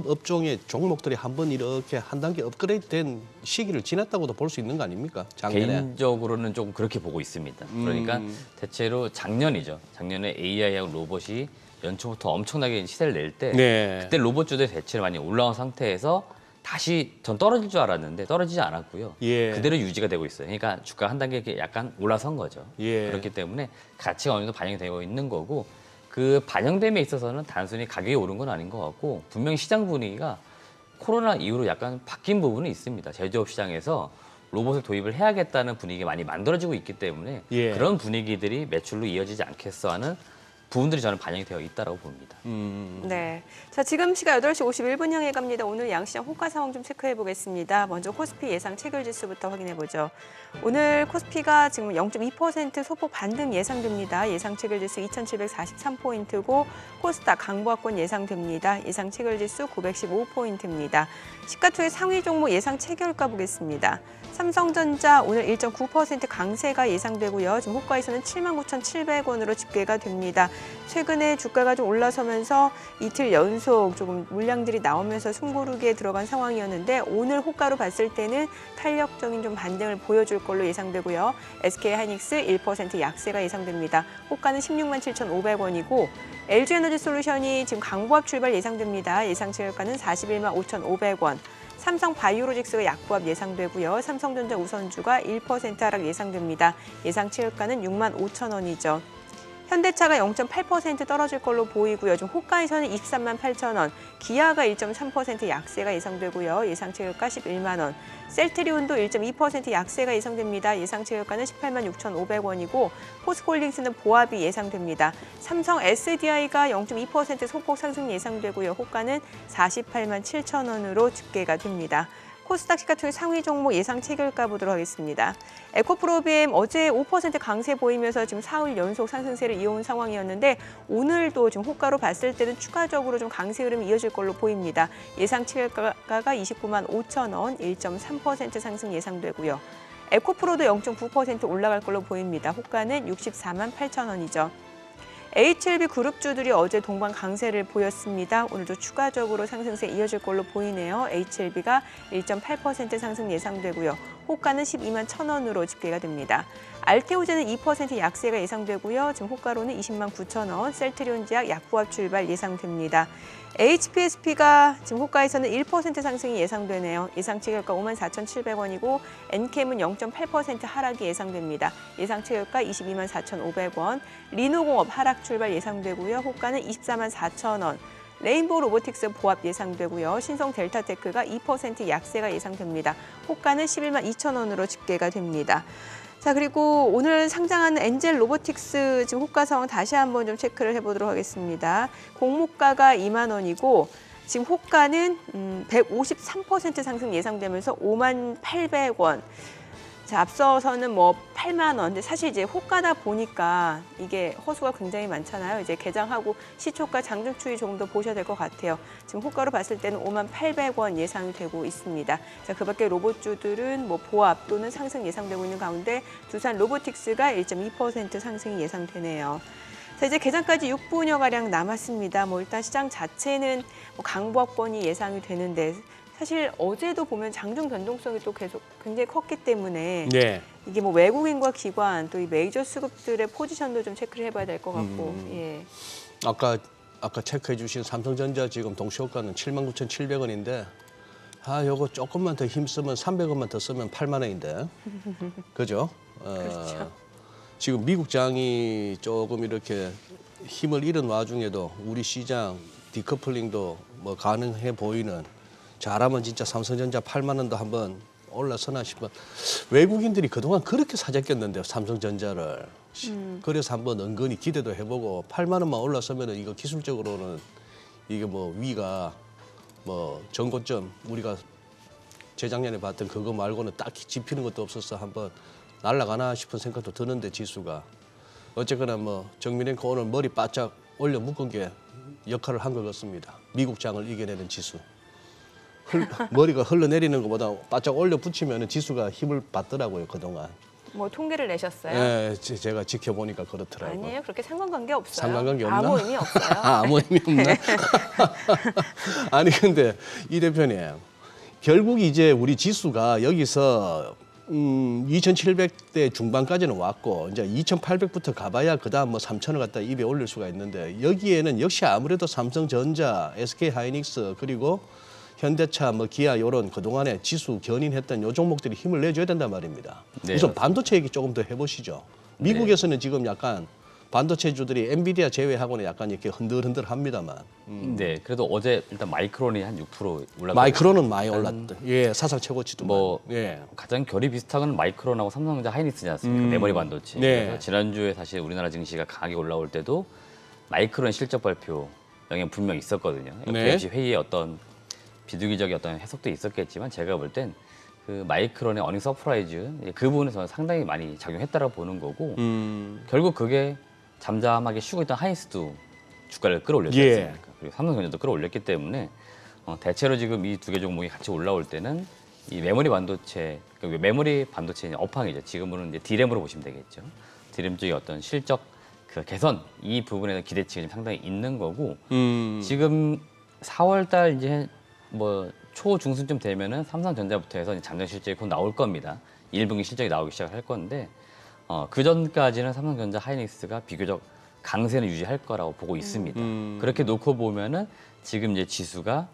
업종의 종목들이 한번 이렇게 한 단계 업그레이드된 시기를 지났다고도 볼 수 있는 거 아닙니까? 작년에. 개인적으로는 조금 그렇게 보고 있습니다. 그러니까 대체로 작년이죠. 작년에 AI하고 로봇이 연초부터 엄청나게 시세를 낼 때 네. 그때 로봇주들이 대체로 많이 올라온 상태에서 다시 전 떨어질 줄 알았는데 떨어지지 않았고요. 예. 그대로 유지가 되고 있어요. 그러니까 주가 한 단계 이렇게 약간 올라선 거죠. 예. 그렇기 때문에 가치가 어느 정도 반영이 되고 있는 거고 그 반영됨에 있어서는 단순히 가격이 오른 건 아닌 것 같고 분명히 시장 분위기가 코로나 이후로 약간 바뀐 부분이 있습니다. 제조업 시장에서 로봇을 도입을 해야겠다는 분위기가 많이 만들어지고 있기 때문에 예. 그런 분위기들이 매출로 이어지지 않겠어 하는 부분들이 저는 반영이 되어 있다고 봅니다. 네. 자, 지금 시각 8시 51분 향해 갑니다. 오늘 양시장 호가 상황 좀 체크해 보겠습니다. 먼저 코스피 예상 체결 지수부터 확인해 보죠. 오늘 코스피가 지금 0.2% 소폭 반등 예상됩니다. 예상 체결 지수 2,743포인트고 코스닥 강보합권 예상됩니다. 예상 체결 지수 915포인트입니다. 시가총액 상위 종목 예상 체결가 보겠습니다. 삼성전자 오늘 1.9% 강세가 예상되고요. 지금 호가에서는 79,700원으로 집계가 됩니다. 최근에 주가가 좀 올라서면서 이틀 연속 조금 물량들이 나오면서 숨고르기에 들어간 상황이었는데 오늘 호가로 봤을 때는 탄력적인 좀 반등을 보여줄 걸로 예상되고요. SK하이닉스 1% 약세가 예상됩니다. 호가는 167,500원이고 LG에너지솔루션이 지금 강보합 출발 예상됩니다. 예상 체결가는 415,500원. 삼성 바이오로직스가 약보합 예상되고요. 삼성전자 우선주가 1% 하락 예상됩니다. 예상 체결가는 65,000원이죠. 현대차가 0.8% 떨어질 걸로 보이고요. 좀 호가에서는 23만 8천 원, 기아가 1.3% 약세가 예상되고요. 예상 체결가 11만 원. 셀트리온도 1.2% 약세가 예상됩니다. 예상 체결가는 18만 6,500원이고 포스코홀딩스는 보합이 예상됩니다. 삼성 SDI가 0.2% 소폭 상승 예상되고요. 호가는 48만 7천 원으로 집계가 됩니다. 코스닥 시가총액 상위 종목 예상 체결가 보도록 하겠습니다. 에코프로비엠 어제 5% 강세 보이면서 지금 4일 연속 상승세를 이어온 상황이었는데 오늘도 지금 호가로 봤을 때는 추가적으로 좀 강세 흐름이 이어질 걸로 보입니다. 예상 체결가가 29만 5천 원, 1.3% 상승 예상되고요. 에코프로도 0.9% 올라갈 걸로 보입니다. 호가는 64만 8천 원이죠. HLB 그룹주들이 어제 동반 강세를 보였습니다. 오늘도 추가적으로 상승세 이어질 걸로 보이네요. HLB가 1.8% 상승 예상되고요. 호가는 12만 1,000원으로 집계가 됩니다. 알테오제는 2% 약세가 예상되고요. 지금 호가로는 20만 9천 원, 셀트리온제약 약보합 출발 예상됩니다. HPSP가 지금 호가에서는 1% 상승이 예상되네요. 예상 체결가 5만 4,700원이고 엔캠은 0.8% 하락이 예상됩니다. 예상 체결가 22만 4,500원. 리노공업 하락 출발 예상되고요. 호가는 24만 4천 원. 레인보우 로보틱스 보합 예상되고요. 신성 델타테크가 2% 약세가 예상됩니다. 호가는 11만 2천 원으로 집계가 됩니다. 자, 그리고 오늘 상장한 엔젤 로보틱스 지금 호가 상황 다시 한번 좀 체크를 해보도록 하겠습니다. 공모가가 2만 원이고 지금 호가는 153% 상승 예상되면서 5만 800원. 자, 앞서서는 뭐 8만 원. 근데 사실 이제 호가다 보니까 이게 허수가 굉장히 많잖아요. 이제 개장하고 시초가 장중 추이 조금 더 보셔야 될 것 같아요. 지금 호가로 봤을 때는 5만 800원 예상되고 있습니다. 자, 그밖에 로봇주들은 뭐 보합 또는 상승 예상되고 있는 가운데 두산 로보틱스가 1.2% 상승이 예상되네요. 자, 이제 개장까지 6분여가량 남았습니다. 뭐 일단 시장 자체는 뭐 강보합권이 예상이 되는데 사실 어제도 보면 장중 변동성이 또 계속 굉장히 컸기 때문에 네. 이게 뭐 외국인과 기관 또 이 메이저 수급들의 포지션도 좀 체크를 해봐야 될 것 같고. 예. 아까 체크해 주신 삼성전자 지금 동시호가는 79,700원인데 요거 조금만 더 힘쓰면 300원만 더 쓰면 8만 원인데. 그죠? 그렇죠. 지금 미국장이 조금 이렇게 힘을 잃은 와중에도 우리 시장 디커플링도 뭐 가능해 보이는 잘하면 진짜 삼성전자 8만 원도 한번 올라서나 싶어. 외국인들이 그동안 그렇게 사재꼈는데요, 삼성전자를. 그래서 한번 은근히 기대도 해보고 8만 원만 올라서면은 이거 기술적으로는 이게 뭐 위가 뭐 전고점 우리가 재작년에 봤던 그거 말고는 딱히 짚히는 것도 없어서 한번 날아가나 싶은 생각도 드는데 지수가 어쨌거나 뭐 정민랭크 오늘 머리 바짝 올려 묶은 게 역할을 한 것 같습니다. 미국장을 이겨내는 지수. 머리가 흘러내리는 것보다 바짝 올려 붙이면 지수가 힘을 받더라고요, 그동안. 뭐 통계를 내셨어요? 예, 제가 지켜보니까 그렇더라고요. 아니에요. 그렇게 상관관계 없어요. 상관관계 없나? 아무 의미 없어요. 아무 의미 없나? 아니 근데 이 대표님 결국 이제 우리 지수가 여기서 2,700대 중반까지는 왔고 이제 2,800부터 가봐야 그다음 뭐 3,000을 갖다 입에 올릴 수가 있는데 여기에는 역시 아무래도 삼성전자, SK하이닉스 그리고 현대차, 뭐 기아 이런 그동안에 지수 견인했던 요 종목들이 힘을 내줘야 된단 말입니다. 네, 우선 맞습니다. 반도체 얘기 조금 더 해보시죠. 미국에서는 지금 약간 반도체주들이 엔비디아 제외하고는 약간 이렇게 흔들흔들합니다만. 네, 그래도 어제 일단 마이크론이 한 6% 올랐고 마이크론은 많이 올랐다. 예, 사상 최고치도. 뭐 예. 가장 결이 비슷한 건 마이크론하고 삼성전자 하이닉스지 않습니까? 메모리 반도체. 네. 그래서 지난주에 사실 우리나라 증시가 강하게 올라올 때도 마이크론 실적 발표 영향 분명히 있었거든요. 네. FOMC 회의에 어떤 비두기적인 어떤 해석도 있었겠지만 제가 볼 땐 그 마이크론의 어닝 서프라이즈 그 부분에서 상당히 많이 작용했다라고 보는 거고 결국 그게 잠잠하게 쉬고 있던 하이닉스도 주가를 끌어올렸지 예. 않습니까? 그리고 삼성전자도 끌어올렸기 때문에 대체로 지금 이 두 개 종목이 같이 올라올 때는 이 메모리 반도체, 그러니까 메모리 반도체는 업황이죠. 지금은 이제 D램으로 보시면 되겠죠. D램 쪽의 어떤 실적 그 개선 이 부분에서 기대치가 좀 상당히 있는 거고 지금 4월달 이제 뭐 초중순쯤 되면은 삼성전자부터 해서 이제 잠정 실적이 곧 나올 겁니다. 1분기 실적이 나오기 시작할 건데 그 전까지는 삼성전자, 하이닉스가 비교적 강세는 유지할 거라고 보고 있습니다. 그렇게 놓고 보면은 지금 이제 지수가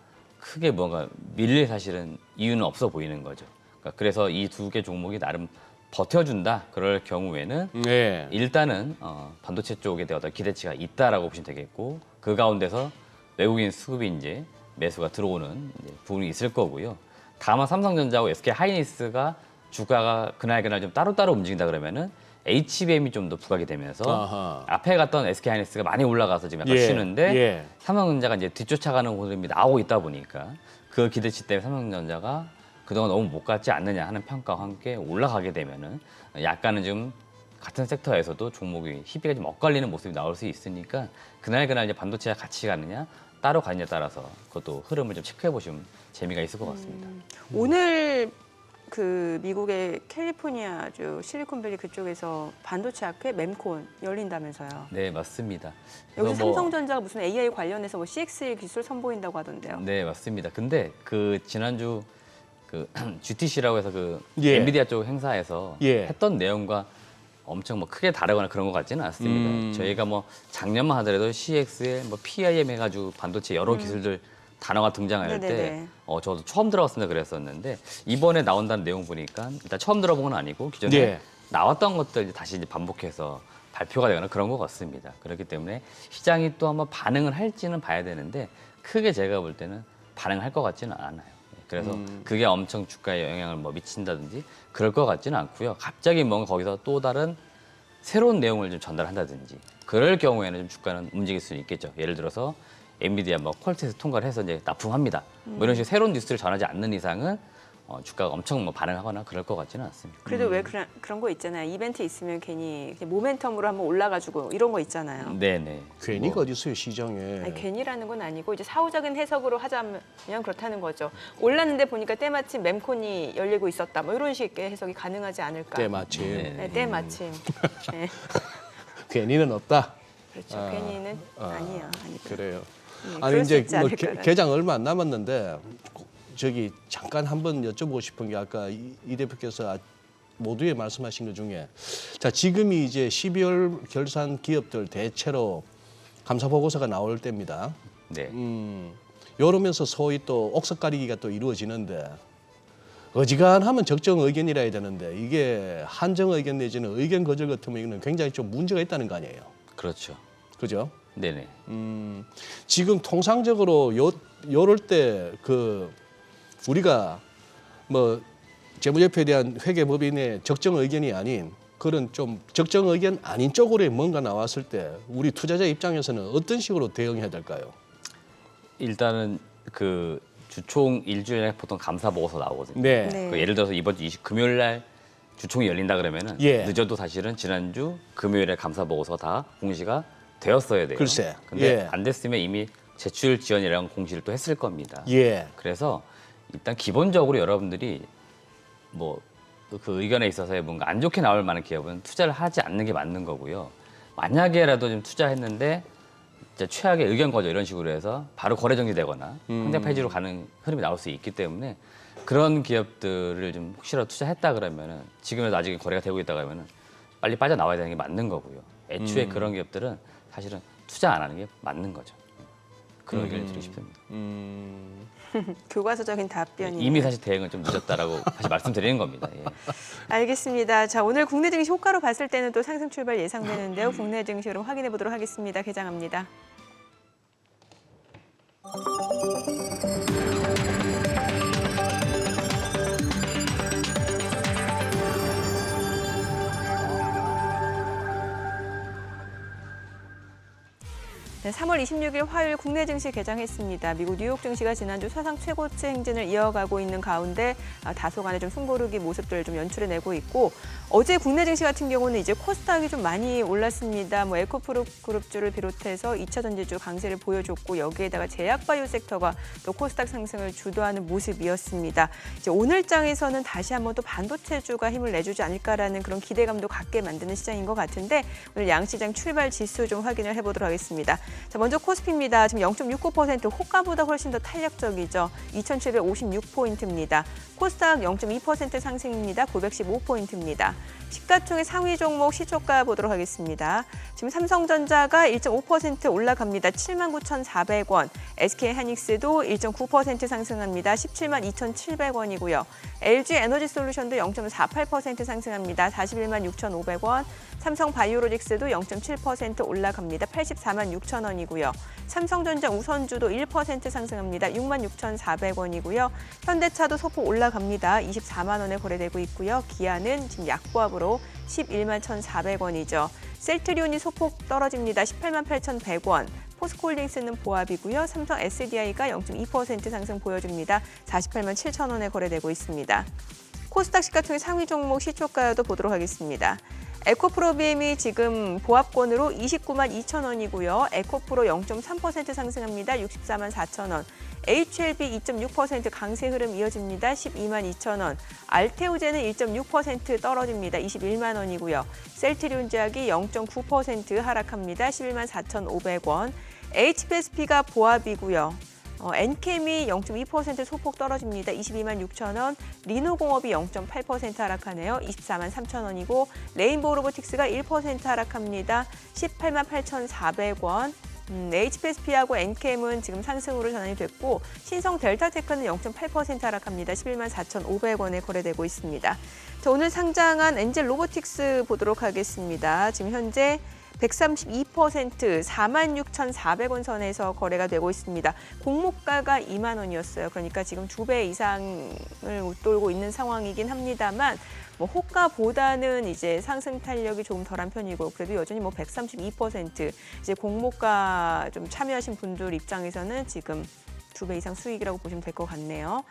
크게 뭔가 밀릴 사실은 이유는 없어 보이는 거죠. 그러니까 그래서 이 두 개 종목이 나름 버텨준다. 그럴 경우에는 네. 일단은 반도체 쪽에 대한 어떤 기대치가 있다라고 보시면 되겠고 그 가운데서 외국인 수급이 이제 매수가 들어오는 이제 부분이 있을 거고요. 다만 삼성전자하고 SK 하이닉스가 주가가 그날 좀 따로따로 움직인다 그러면은 HBM이 좀 더 부각이 되면서 아하. 앞에 갔던 SK 하이닉스가 많이 올라가서 지금 약간 쉬는데 예. 삼성전자가 이제 뒤쫓아가는 흐름이 나오고 있다 보니까 그 기대치 때문에 삼성전자가 그동안 너무 못 갔지 않느냐 하는 평가와 함께 올라가게 되면은 약간은 좀 같은 섹터에서도 종목이 희비가 좀 엇갈리는 모습이 나올 수 있으니까 그날 이제 반도체가 같이 가느냐 따로 가느냐에 따라서 그것도 흐름을 좀 체크해 보시면 재미가 있을 것 같습니다. 오늘 그 미국의 캘리포니아주 실리콘밸리 그쪽에서 반도체 학회 mem콘 열린다면서요. 네, 맞습니다. 여기서 그래서 뭐- 삼성전자가 무슨 AI 관련해서 뭐 CX 기술 선보인다고 하던데요. 네, 맞습니다. 근데 그 지난주 그 GTC라고 해서 그 예. 엔비디아 쪽 행사에서 예. 했던 내용과 엄청 뭐 크게 다르거나 그런 것 같지는 않습니다. 저희가 뭐 작년만 하더라도 CX에 뭐 PIM 해가지고 반도체 여러 기술들 단어가 등장할 때 네네네. 저도 처음 들어봤습니다 그랬었는데 이번에 나온다는 내용 보니까 일단 처음 들어본 건 아니고 기존에 예. 나왔던 것들 이제 다시 이제 반복해서 발표가 되거나 그런 것 같습니다. 그렇기 때문에 시장이 또 한번 반응을 할지는 봐야 되는데 크게 제가 볼 때는 반응할 것 같지는 않아요. 그래서 그게 엄청 주가에 영향을 뭐 미친다든지 그럴 것 같지는 않고요. 갑자기 뭔가 거기서 또 다른 새로운 내용을 좀 전달한다든지 그럴 경우에는 좀 주가는 움직일 수 있겠죠. 예를 들어서 엔비디아 뭐 퀄테스트 통과를 해서 이제 납품합니다. 뭐 이런 식으로 새로운 뉴스를 전하지 않는 이상은 주가가 엄청 뭐 반응하거나 그럴 것 같지는 않습니다. 그래도 왜 그런 거 있잖아요. 이벤트 있으면 괜히 모멘텀으로 한번 올라가지고 이런 거 있잖아요. 네네. 괜히가 뭐, 어디 있어요 시장에. 아니, 괜히라는 건 아니고 이제 사후적인 해석으로 하자면 그렇다는 거죠. 올랐는데 보니까 때마침 mem콘이 열리고 있었다. 뭐 이런 식의 해석이 가능하지 않을까. 때마침. 네, 때마침. 네, 괜히는 없다. 그렇죠. 괜히는 아니야. 그래요. 네, 아니 그럴 수 이제 있지 뭐 않을까라는. 개장 얼마 안 남았는데 저기 잠깐 한번 여쭤보고 싶은 게 아까 이 대표께서 모두에 말씀하신 것 중에 자 지금이 이제 12월 결산 기업들 대체로 감사 보고서가 나올 때입니다. 네. 이러면서 소위 또 옥석 가리기가 또 이루어지는데 어지간하면 적정 의견이라 해야 되는데 이게 한정 의견 내지는 의견 거절 같으면 이거는 굉장히 좀 문제가 있다는 거 아니에요. 그렇죠. 그죠? 네네. 지금 통상적으로 요럴 때 그 우리가 뭐 재무제표에 대한 회계법인의 적정 의견이 아닌 그런 좀 적정 의견 아닌 쪽으로 뭔가 나왔을 때 우리 투자자 입장에서는 어떤 식으로 대응해야 될까요? 일단은 그 주총 일주일에 보통 감사 보고서 나오거든요. 네. 네. 그 예를 들어서 이번 주 금요일 날 주총이 열린다 그러면은 예. 늦어도 사실은 지난주 금요일에 감사 보고서 다 공시가 되었어야 돼요. 글쎄. 근데 예. 안 됐으면 이미 제출 지연이라는 공시를 또 했을 겁니다. 예. 그래서 일단 기본적으로 여러분들이 뭐 그 의견에 있어서 뭔가 안 좋게 나올 만한 기업은 투자를 하지 않는 게 맞는 거고요. 만약에라도 좀 투자했는데 진짜 최악의 의견 거절 이런 식으로 해서 바로 거래 정지되거나 상장 폐지로 가는 흐름이 나올 수 있기 때문에 그런 기업들을 좀 혹시라도 투자했다 그러면은 지금에도 아직 거래가 되고 있다 그러면은 빨리 빠져나와야 되는 게 맞는 거고요. 애초에 그런 기업들은 사실은 투자 안 하는 게 맞는 거죠. 그런 의견을 드리고 싶습니다. 교과서적인 답변이 이미 사실 대응은 좀 늦었다라고 다시 말씀드리는 겁니다. 예. 알겠습니다. 자, 오늘 국내 증시 효과로 봤을 때는 또 상승 출발 예상되는데요. 국내 증시 흐름 확인해 보도록 하겠습니다. 개장합니다. 네, 3월 26일 화요일 국내 증시 개장했습니다. 미국 뉴욕 증시가 지난주 사상 최고치 행진을 이어가고 있는 가운데 다소간의 좀 숨고르기 모습들을 좀 연출해내고 있고 어제 국내 증시 같은 경우는 이제 코스닥이 좀 많이 올랐습니다. 뭐 에코프로그룹주를 비롯해서 2차 전지주 강세를 보여줬고 여기에다가 제약바이오 섹터가 또 코스닥 상승을 주도하는 모습이었습니다. 이제 오늘장에서는 다시 한번 또 반도체주가 힘을 내주지 않을까라는 그런 기대감도 갖게 만드는 시장인 것 같은데 오늘 양시장 출발 지수 좀 확인을 해보도록 하겠습니다. 자, 먼저 코스피입니다. 지금 0.69% 호가보다 훨씬 더 탄력적이죠. 2,756포인트입니다. 코스닥 0.2% 상승입니다. 915포인트입니다. 시가총액 상위 종목 시초가 보도록 하겠습니다. 지금 삼성전자가 1.5% 올라갑니다. 79,400원. SK하이닉스도 1.9% 상승합니다. 172,700원이고요. LG에너지솔루션도 0.48% 상승합니다. 416,500원. 삼성바이오로직스도 0.7% 올라갑니다. 846,000원이고요. 삼성전자 우선주도 1% 상승합니다. 66,400원이고요. 현대차도 소폭 올라갑니다. 24만 원에 거래되고 있고요. 기아는 지금 약보합으로 11만 1,400원이죠. 셀트리온이 소폭 떨어집니다. 18만 8,100원. 포스코홀딩스는 보합이고요. 삼성 SDI가 0.2% 상승 보여줍니다. 48만 7,000원에 거래되고 있습니다. 코스닥 시가총액 상위 종목 시초가도 보도록 하겠습니다. 에코프로비엠이 지금 보합권으로 29만 2천 원이고요. 에코프로 0.3% 상승합니다. 64만 4천 원. HLB 2.6% 강세 흐름 이어집니다. 12만 2천 원. 알테오제는 1.6% 떨어집니다. 21만 원이고요. 셀트리온제약이 0.9% 하락합니다. 11만 4,500원. HPSP가 보합이고요. 엔캠이 0.2% 소폭 떨어집니다. 22만 6천 원. 리노공업이 0.8% 하락하네요. 24만 3천 원이고 레인보우 로보틱스가 1% 하락합니다. 18만 8,400원. HPSP하고 엔캠은 지금 상승으로 전환이 됐고 신성 델타테크는 0.8% 하락합니다. 11만 4,500원에 거래되고 있습니다. 자, 오늘 상장한 엔젤 로보틱스 보도록 하겠습니다. 지금 현재 132% 46,400원 선에서 거래가 되고 있습니다. 공모가가 2만 원이었어요. 그러니까 지금 2배 이상을 웃돌고 있는 상황이긴 합니다만 뭐 호가보다는 이제 상승 탄력이 조금 덜한 편이고 그래도 여전히 뭐 132% 이제 공모가 좀 참여하신 분들 입장에서는 지금 2배 이상 수익이라고 보시면 될 것 같네요.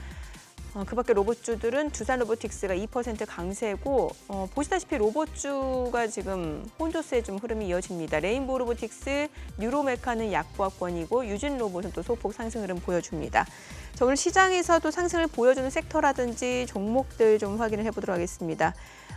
그 밖에 로봇주들은 두산 로보틱스가 2% 강세고 보시다시피 로봇주가 지금 혼조세 좀 흐름이 이어집니다. 레인보우 로보틱스, 뉴로메카는 약보합권이고 유진 로봇은 또 소폭 상승 흐름 보여줍니다. 자, 오늘 시장에서도 상승을 보여주는 섹터라든지 종목들 좀 확인을 해보도록 하겠습니다.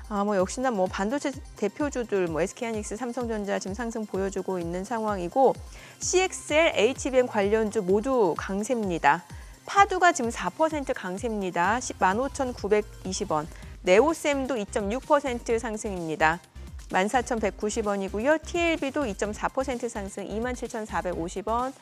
뭐 역시나 뭐 반도체 대표주들 뭐 SK하이닉스, 삼성전자 지금 상승 보여주고 있는 상황이고 CXL, HBM 관련주 모두 강세입니다. 파두가 지금 4% 강세입니다. 105,920원. 네오셈도 2.6% 상승입니다. 14,190원이고요. TLB도 2.4% 상승 27,450원.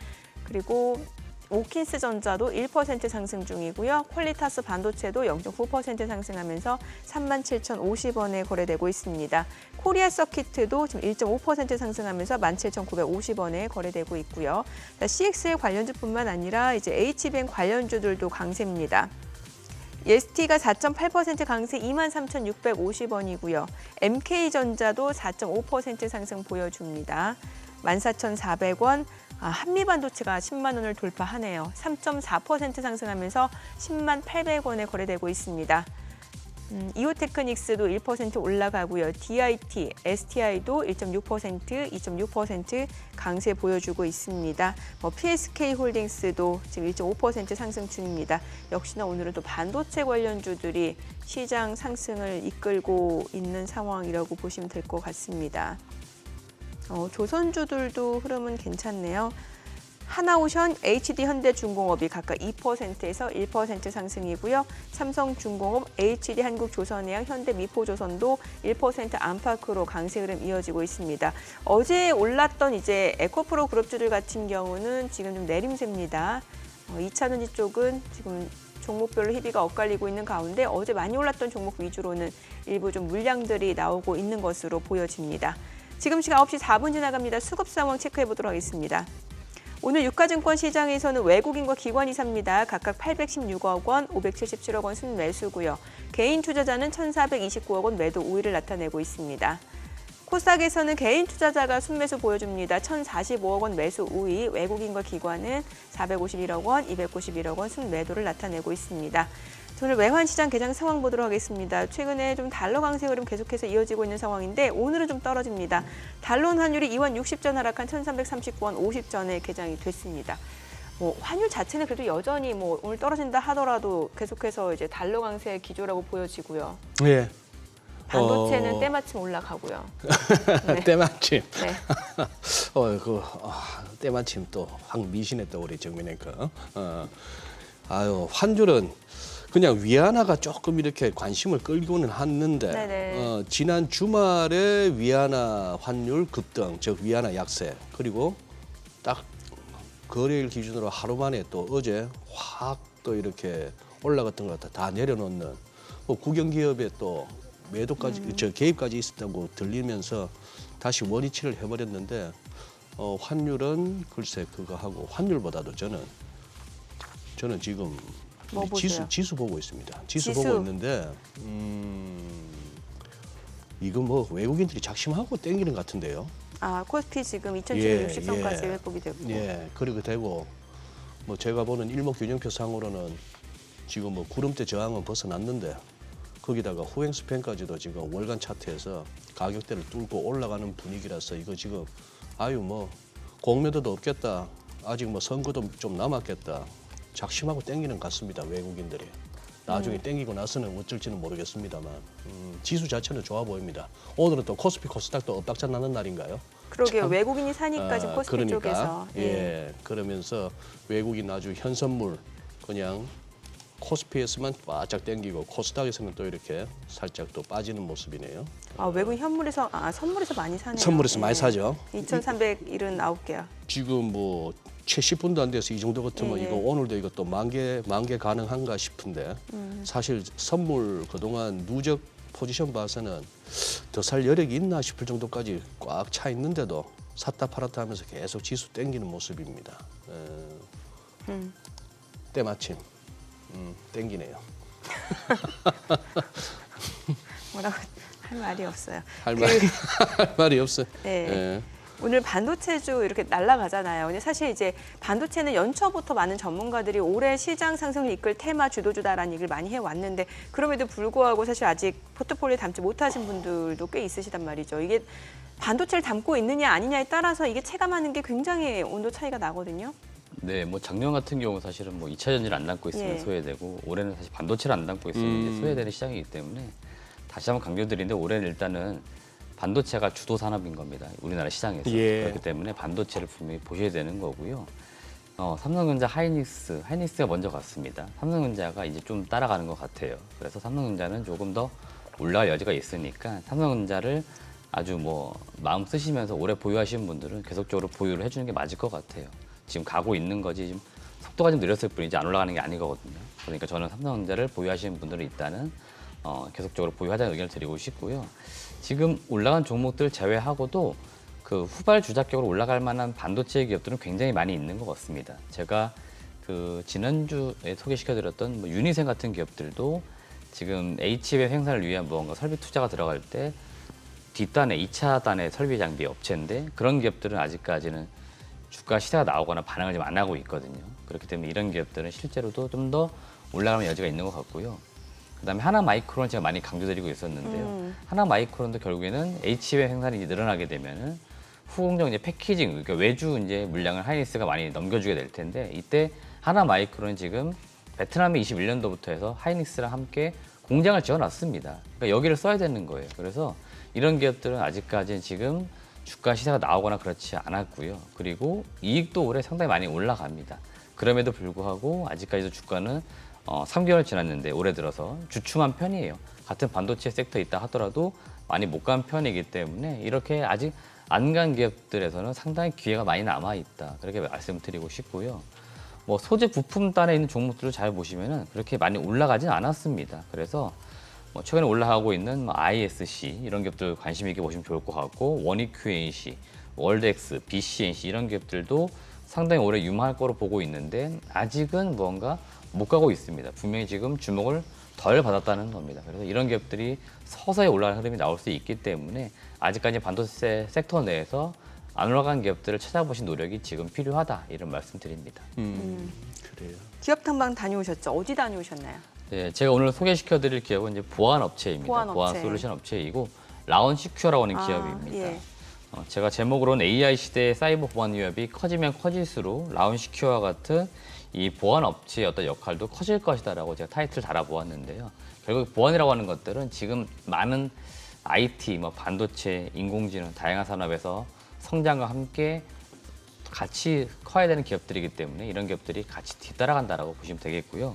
그리고 오킨스 전자도 1% 상승 중이고요. 퀄리타스 반도체도 0.9% 상승하면서 37,050원에 거래되고 있습니다. 코리아 서키트도 지금 1.5% 상승하면서 17,950원에 거래되고 있고요. CXL 관련주뿐만 아니라 이제 HBM 관련주들도 강세입니다. ST가 4.8% 강세 23,650원이고요. MK전자도 4.5% 상승 보여줍니다. 14,400원. 한미반도체가 10만 원을 돌파하네요. 3.4% 상승하면서 10만 800원에 거래되고 있습니다. 이오테크닉스도 1% 올라가고요. DIT, STI도 1.6%, 2.6% 강세 보여주고 있습니다. PSK홀딩스도 지금 1.5% 상승 중입니다. 역시나 오늘은 또 반도체 관련주들이 시장 상승을 이끌고 있는 상황이라고 보시면 될 것 같습니다. 조선주들도 흐름은 괜찮네요. 하나오션, HD현대중공업이 각각 2%에서 1% 상승이고요. 삼성중공업, HD한국조선해양, 현대미포조선도 1% 안팎으로 강세 흐름 이어지고 있습니다. 어제 올랐던 이제 에코프로 그룹주들 같은 경우는 지금 좀 내림세입니다. 2차전지 쪽은 지금 종목별로 희비가 엇갈리고 있는 가운데 어제 많이 올랐던 종목 위주로는 일부 좀 물량들이 나오고 있는 것으로 보여집니다. 지금 시각 9시 4분 지나갑니다. 수급 상황 체크해 보도록 하겠습니다. 오늘 유가증권 시장에서는 외국인과 기관이 삽니다. 각각 816억 원, 577억 원 순매수고요. 개인 투자자는 1,429억 원 매도 우위를 나타내고 있습니다. 코스닥에서는 개인 투자자가 순매수 보여줍니다. 1,045억 원 매수 우위, 외국인과 기관은 451억 원, 291억 원 순매도를 나타내고 있습니다. 오늘 외환시장 개장 상황 보도록 하겠습니다. 최근에 좀 달러 강세 흐름 계속해서 이어지고 있는 상황인데 오늘은 좀 떨어집니다. 달러 환율이 2원 60전 하락한 1339원 50전에 개장이 됐습니다. 환율 자체는 그래도 여전히 오늘 떨어진다 하더라도 계속해서 이제 달러 강세 기조라고 보여지고요. 예. 반도체는 때마침 올라가고요. 네. 때마침. 네. 때마침 또 확 미신했다 우리 정민앵커. 환율은 그냥 위안화가 조금 이렇게 관심을 끌고는 했는데 네네. 지난 주말에 위안화 환율 급등, 즉 위안화 약세, 그리고 딱 거래일 기준으로 하루 만에 또 어제 확 또 이렇게 올라갔던 것 같아. 다 내려놓는 뭐 국영기업에 또 매도까지 저 개입까지 있었다고 들리면서 다시 원위치를 해버렸는데 환율은 글쎄 그거 하고 환율보다도 저는 지금 뭐 우리 보세요? 지수 보고 있습니다. 지수 지수. 보고 있는데 이거 뭐 외국인들이 작심하고 땡기는 것 같은데요. 아, 코스피 지금 2,760선까지 예. 회복이 됐고. 예, 그리고 되고 뭐 제가 보는 일목균형표 상으로는 지금 뭐 구름대 저항은 벗어났는데 거기다가 후행 스팬까지도 지금 월간 차트에서 가격대를 뚫고 올라가는 분위기라서 이거 지금 아유 뭐 공매도도 없겠다. 아직 뭐 선거도 좀 남았겠다. 작심하고 땡기는 것 같습니다. 외국인들이. 나중에 땡기고 나서는 어쩔지는 모르겠습니다만 지수 자체는 좋아 보입니다. 오늘은 또 코스피 코스닥도 엇박자 나는 날인가요? 그러게요. 참, 외국인이 사니까 지금 코스피 그러니까, 쪽에서. 예, 그러면서 외국인 아주 현선물 그냥 코스피에서만 바짝 땡기고 코스닥에서는 또 이렇게 살짝 또 빠지는 모습이네요. 아, 외국인 현물에서 선물에서 많이 사네요. 선물에서 많이 사죠. 2,379개야. 지금 뭐 채 10분도 안 돼서 이 정도 같으면 예, 예. 이거 오늘도 이것도 만 개 가능한가 싶은데 사실 선물 그동안 누적 포지션 봐서는 더 살 여력이 있나 싶을 정도까지 꽉 차 있는데도 샀다 팔았다 하면서 계속 지수 땡기는 모습입니다. 때마침 땡기네요. 뭐라고 할 말이 없어요. 할 말이 없어요. 네. 예. 오늘 반도체주 이렇게 날아가잖아요. 근데 사실 이제 반도체는 연초부터 많은 전문가들이 올해 시장 상승을 이끌 테마 주도주다라는 얘기를 많이 해왔는데 그럼에도 불구하고 사실 아직 포트폴리오에 담지 못하신 분들도 꽤 있으시단 말이죠. 이게 반도체를 담고 있느냐 아니냐에 따라서 이게 체감하는 게 굉장히 온도 차이가 나거든요. 네, 뭐 작년 같은 경우 사실은 뭐 2차 전지를 안 담고 있으면 예. 소외되고 올해는 사실 반도체를 안 담고 있으면 이제 소외되는 시장이기 때문에 다시 한번 강조드리는데 올해는 일단은 반도체가 주도 산업인 겁니다. 우리나라 시장에서. 예. 그렇기 때문에 반도체를 분명히 보셔야 되는 거고요. 삼성전자 하이닉스가 먼저 갔습니다. 삼성전자가 이제 좀 따라가는 것 같아요. 그래서 삼성전자는 조금 더 올라갈 여지가 있으니까 삼성전자를 아주 뭐 마음 쓰시면서 오래 보유하시는 분들은 계속적으로 보유를 해주는 게 맞을 것 같아요. 지금 가고 있는 거지 지금 속도가 좀 느렸을 뿐이지 안 올라가는 게 아니거든요. 그러니까 저는 삼성전자를 보유하시는 분들은 일단은 계속적으로 보유하자는 의견을 드리고 싶고요. 지금 올라간 종목들 제외하고도 그 후발 주자격으로 올라갈 만한 반도체 기업들은 굉장히 많이 있는 것 같습니다. 제가 그 지난주에 소개시켜드렸던 뭐 유니생 같은 기업들도 지금 H웹 행사를 위한 무언가 설비 투자가 들어갈 때 뒷단에 2차 단의 설비 장비 업체인데 그런 기업들은 아직까지는 주가 시세가 나오거나 반응을 좀 안 하고 있거든요. 그렇기 때문에 이런 기업들은 실제로도 좀 더 올라가는 여지가 있는 것 같고요. 그다음에 하나마이크론 제가 많이 강조드리고 있었는데요. 하나마이크론도 결국에는 H웹 생산이 이제 늘어나게 되면은 후공정 이제 패키징, 그러니까 외주 이제 물량을 하이닉스가 많이 넘겨주게 될 텐데 이때 하나마이크론 지금 베트남에 21년도부터 해서 하이닉스랑 함께 공장을 지어놨습니다. 그러니까 여기를 써야 되는 거예요. 그래서 이런 기업들은 아직까지는 지금 주가 시세가 나오거나 그렇지 않았고요. 그리고 이익도 올해 상당히 많이 올라갑니다. 그럼에도 불구하고 아직까지도 주가는 3개월 지났는데 올해 들어서 주춤한 편이에요. 같은 반도체 섹터에 있다 하더라도 많이 못 간 편이기 때문에 이렇게 아직 안 간 기업들에서는 상당히 기회가 많이 남아 있다. 그렇게 말씀드리고 싶고요. 뭐 소재 부품단에 있는 종목들을 잘 보시면은 그렇게 많이 올라가진 않았습니다. 그래서 뭐 최근에 올라가고 있는 뭐 ISC 이런 기업들 관심 있게 보시면 좋을 것 같고 원익QNC, 월드엑스, BCNC 이런 기업들도 상당히 올해 유망할 거로 보고 있는데 아직은 뭔가 못 가고 있습니다. 분명히 지금 주목을 덜 받았다는 겁니다. 그래서 이런 기업들이 서서히 올라가는 흐름이 나올 수 있기 때문에 아직까지 반도체 섹터 내에서 안 올라간 기업들을 찾아보신 노력이 지금 필요하다 이런 말씀드립니다. 그래요. 기업 탐방 다녀오셨죠? 어디 다녀오셨나요? 네, 제가 오늘 소개시켜드릴 기업은 이제 보안 업체입니다. 보안 업체. 솔루션 업체이고 라운시큐어라고 하는 아, 기업입니다. 예. 제가 제목으로는 AI 시대의 사이버 보안 위협이 커지면 커질수록 라운시큐어와 같은 이 보안 업체의 어떤 역할도 커질 것이다라고 제가 타이틀을 달아보았는데요. 결국 보안이라고 하는 것들은 지금 많은 IT, 뭐 반도체, 인공지능, 다양한 산업에서 성장과 함께 같이 커야 되는 기업들이기 때문에 이런 기업들이 같이 뒤따라간다라고 보시면 되겠고요.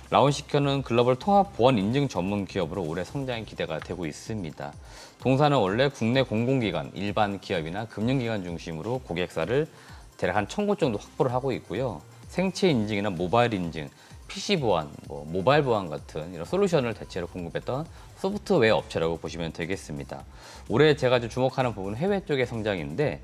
라운시큐는 글로벌 통합 보안 인증 전문 기업으로 올해 성장이 기대가 되고 있습니다. 동사는 원래 국내 공공기관, 일반 기업이나 금융기관 중심으로 고객사를 대략 한 1,000곳 정도 확보를 하고 있고요. 생체 인증이나 모바일 인증, PC 보안, 모바일 보안 같은 이런 솔루션을 대체로 공급했던 소프트웨어 업체라고 보시면 되겠습니다. 올해 제가 좀 주목하는 부분은 해외 쪽의 성장인데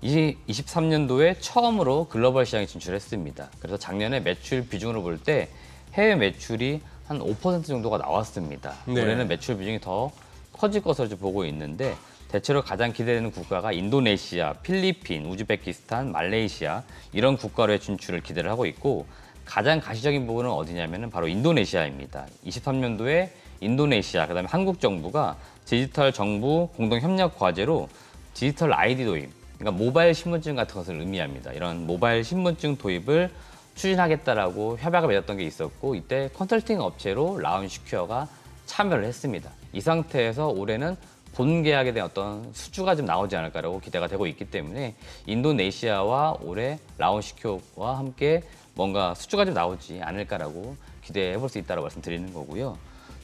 23년도에 처음으로 글로벌 시장에 진출했습니다. 그래서 작년에 매출 비중으로 볼 때 해외 매출이 한 5% 정도가 나왔습니다. 네. 올해는 매출 비중이 더 커질 것으로 보고 있는데 대체로 가장 기대되는 국가가 인도네시아, 필리핀, 우즈베키스탄, 말레이시아 이런 국가로의 진출을 기대를 하고 있고 가장 가시적인 부분은 어디냐면은 바로 인도네시아입니다. 23년도에 인도네시아, 그다음에 한국 정부가 디지털 정부 공동 협력 과제로 디지털 아이디 도입, 그러니까 모바일 신분증 같은 것을 의미합니다. 이런 모바일 신분증 도입을 추진하겠다라고 협약을 맺었던 게 있었고 이때 컨설팅 업체로 라운시큐어가 참여를 했습니다. 이 상태에서 올해는 본 계약에 대한 어떤 수주가 좀 나오지 않을까라고 기대가 되고 있기 때문에 인도네시아와 올해 라운시큐어와 함께 뭔가 수주가 좀 나오지 않을까라고 기대해 볼 수 있다고 말씀드리는 거고요.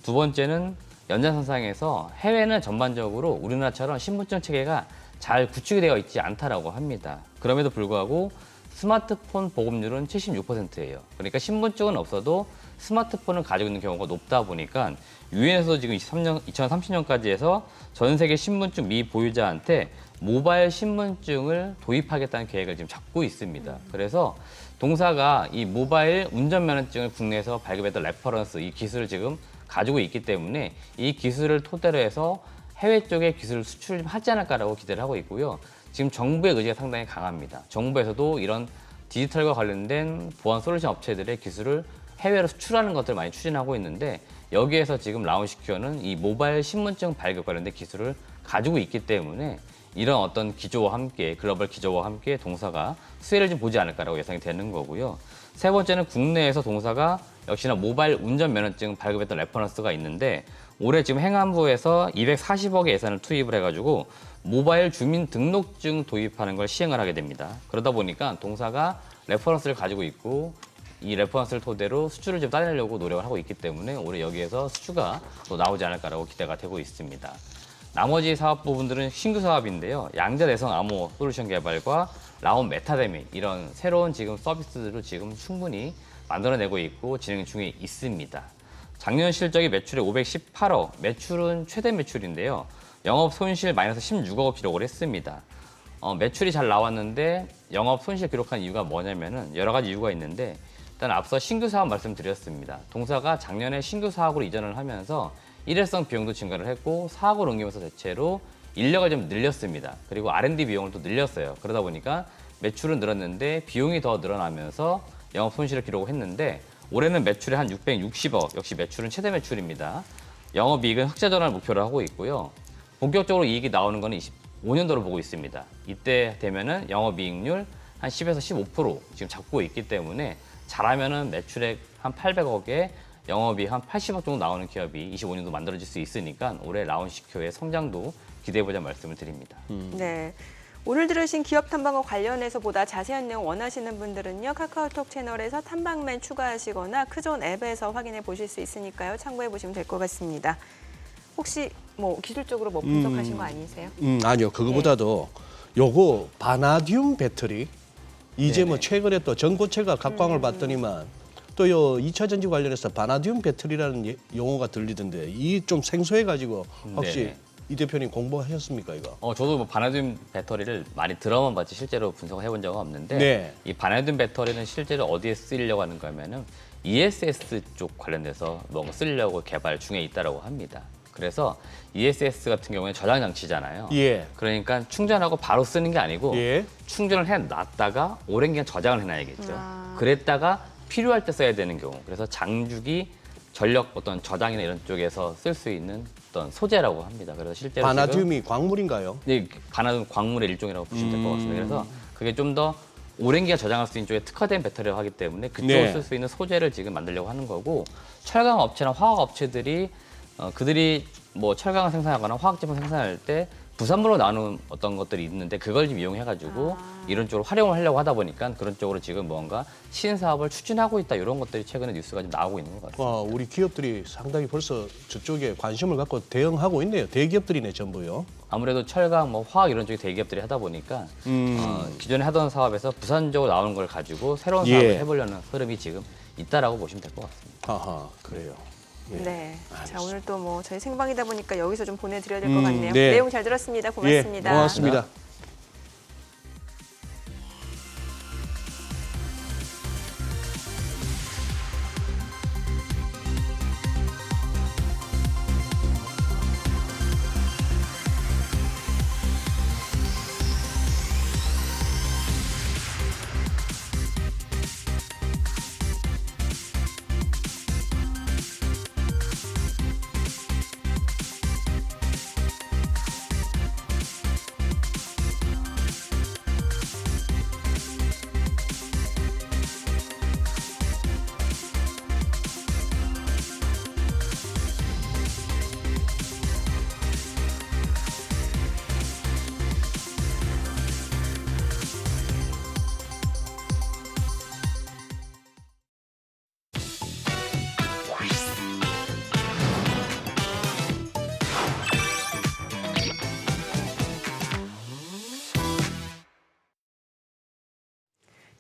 두 번째는 연장선상에서 해외는 전반적으로 우리나라처럼 신분증 체계가 잘 구축이 되어 있지 않다라고 합니다. 그럼에도 불구하고 스마트폰 보급률은 76%예요. 그러니까 신분증은 없어도 스마트폰을 가지고 있는 경우가 높다 보니까 유엔에서 지금 2030년까지 해서 전 세계 신분증 미보유자한테 모바일 신분증을 도입하겠다는 계획을 지금 잡고 있습니다. 그래서 동사가 이 모바일 운전면허증을 국내에서 발급했던 레퍼런스 이 기술을 지금 가지고 있기 때문에 이 기술을 토대로 해서 해외 쪽에 기술 수출을 좀 하지 않을까라고 기대를 하고 있고요. 지금 정부의 의지가 상당히 강합니다. 정부에서도 이런 디지털과 관련된 보안 솔루션 업체들의 기술을 해외로 수출하는 것들을 많이 추진하고 있는데 여기에서 지금 라운시큐어는 이 모바일 신분증 발급 관련된 기술을 가지고 있기 때문에 이런 어떤 기조와 함께 글로벌 기조와 함께 동사가 수혜를 좀 보지 않을까라고 예상이 되는 거고요. 세 번째는 국내에서 동사가 역시나 모바일 운전면허증 발급했던 레퍼런스가 있는데 올해 지금 행안부에서 240억의 예산을 투입을 해가지고 모바일 주민등록증 도입하는 걸 시행을 하게 됩니다. 그러다 보니까 동사가 레퍼런스를 가지고 있고 이 레퍼런스를 토대로 수주를 좀 따내려고 노력을 하고 있기 때문에 올해 여기에서 수주가 또 나오지 않을까라고 기대가 되고 있습니다. 나머지 사업 부분들은 신규 사업인데요. 양자 내성 암호 솔루션 개발과 라운 메타데믹 이런 새로운 지금 서비스들을 지금 충분히 만들어내고 있고 진행 중에 있습니다. 작년 실적이 매출에 518억, 매출은 최대 매출인데요. 영업 손실 마이너스 16억을 기록을 했습니다. 매출이 잘 나왔는데 영업 손실 기록한 이유가 뭐냐면은 여러 가지 이유가 있는데 일단 앞서 신규 사업 말씀드렸습니다. 동사가 작년에 신규 사업으로 이전을 하면서 일회성 비용도 증가를 했고 사업을 옮기면서 대체로 인력을 좀 늘렸습니다. 그리고 R&D 비용을 또 늘렸어요. 그러다 보니까 매출은 늘었는데 비용이 더 늘어나면서 영업 손실을 기록을 했는데 올해는 매출이 한 660억, 역시 매출은 최대 매출입니다. 영업이익은 흑자 전환을 목표로 하고 있고요. 본격적으로 이익이 나오는 거는 25년도로 보고 있습니다. 이때 되면은 영업이익률 한 10에서 15% 지금 잡고 있기 때문에 잘하면은 매출액 한 800억에 영업이익 한 80억 정도 나오는 기업이 25년도 만들어질 수 있으니까 올해 라운시큐어의 성장도 기대해보자 말씀을 드립니다. 네. 오늘 들으신 기업 탐방과 관련해서 보다 자세한 내용 원하시는 분들은요. 카카오톡 채널에서 탐방맨 추가하시거나 크존 앱에서 확인해 보실 수 있으니까요. 참고해 보시면 될 것 같습니다. 혹시 뭐 기술적으로 뭐 분석하신 거 아니세요? 아니요. 그거보다도 요거 바나듐 배터리 이제 뭐 네네. 최근에 또 전고체가 각광을 받더니만 또 요 2차 전지 관련해서 바나듐 배터리라는 용어가 들리던데 이 좀 생소해 가지고 혹시 네네. 이 대표님 공부하셨습니까 이거? 저도 뭐 바나듐 배터리를 많이 들어만 봤지 실제로 분석을 해본 적은 없는데 네. 이 바나듐 배터리는 실제로 어디에 쓰이려고 하는 거냐면은 ESS 쪽 관련돼서 뭔가 쓰려고 개발 중에 있다라고 합니다. 그래서 ESS 같은 경우에 저장 장치잖아요. 예. 그러니까 충전하고 바로 쓰는 게 아니고 예. 충전을 해놨다가 오랜 기간 저장을 해놔야겠죠. 아. 그랬다가 필요할 때 써야 되는 경우. 그래서 장죽이 전력 어떤 저장이나 이런 쪽에서 쓸 수 있는 어떤 소재라고 합니다. 그래서 실제로 지금 바나듐이 광물인가요? 네, 바나듐 광물의 일종이라고 보시면 될 것 같습니다. 그래서 그게 좀 더 오랜 기간 저장할 수 있는 쪽에 특화된 배터리라고 하기 때문에 그쪽을 네. 쓸 수 있는 소재를 지금 만들려고 하는 거고 철강 업체나 화학 업체들이 그들이 뭐 철강을 생산하거나 화학 제품 생산할 때 부산부로 나눈 어떤 것들이 있는데 그걸 좀 이용해가지고 이런 쪽으로 활용을 하려고 하다 보니까 그런 쪽으로 지금 뭔가 신사업을 추진하고 있다 이런 것들이 최근에 뉴스가 좀 나오고 있는 것 같습니다. 우리 기업들이 상당히 벌써 저쪽에 관심을 갖고 대응하고 있네요. 대기업들이네 전부요. 아무래도 철강, 뭐 화학 이런 쪽에 대기업들이 하다 보니까 기존에 하던 사업에서 부산적으로 나오는 걸 가지고 새로운 사업을 예. 해보려는 흐름이 지금 있다라고 보시면 될 것 같습니다. 아하, 그래요. 예. 네. 자, 알겠습니다. 오늘 또 뭐 저희 생방이다 보니까 여기서 좀 보내드려야 될 것 같네요. 네. 내용 잘 들었습니다. 고맙습니다. 예, 고맙습니다.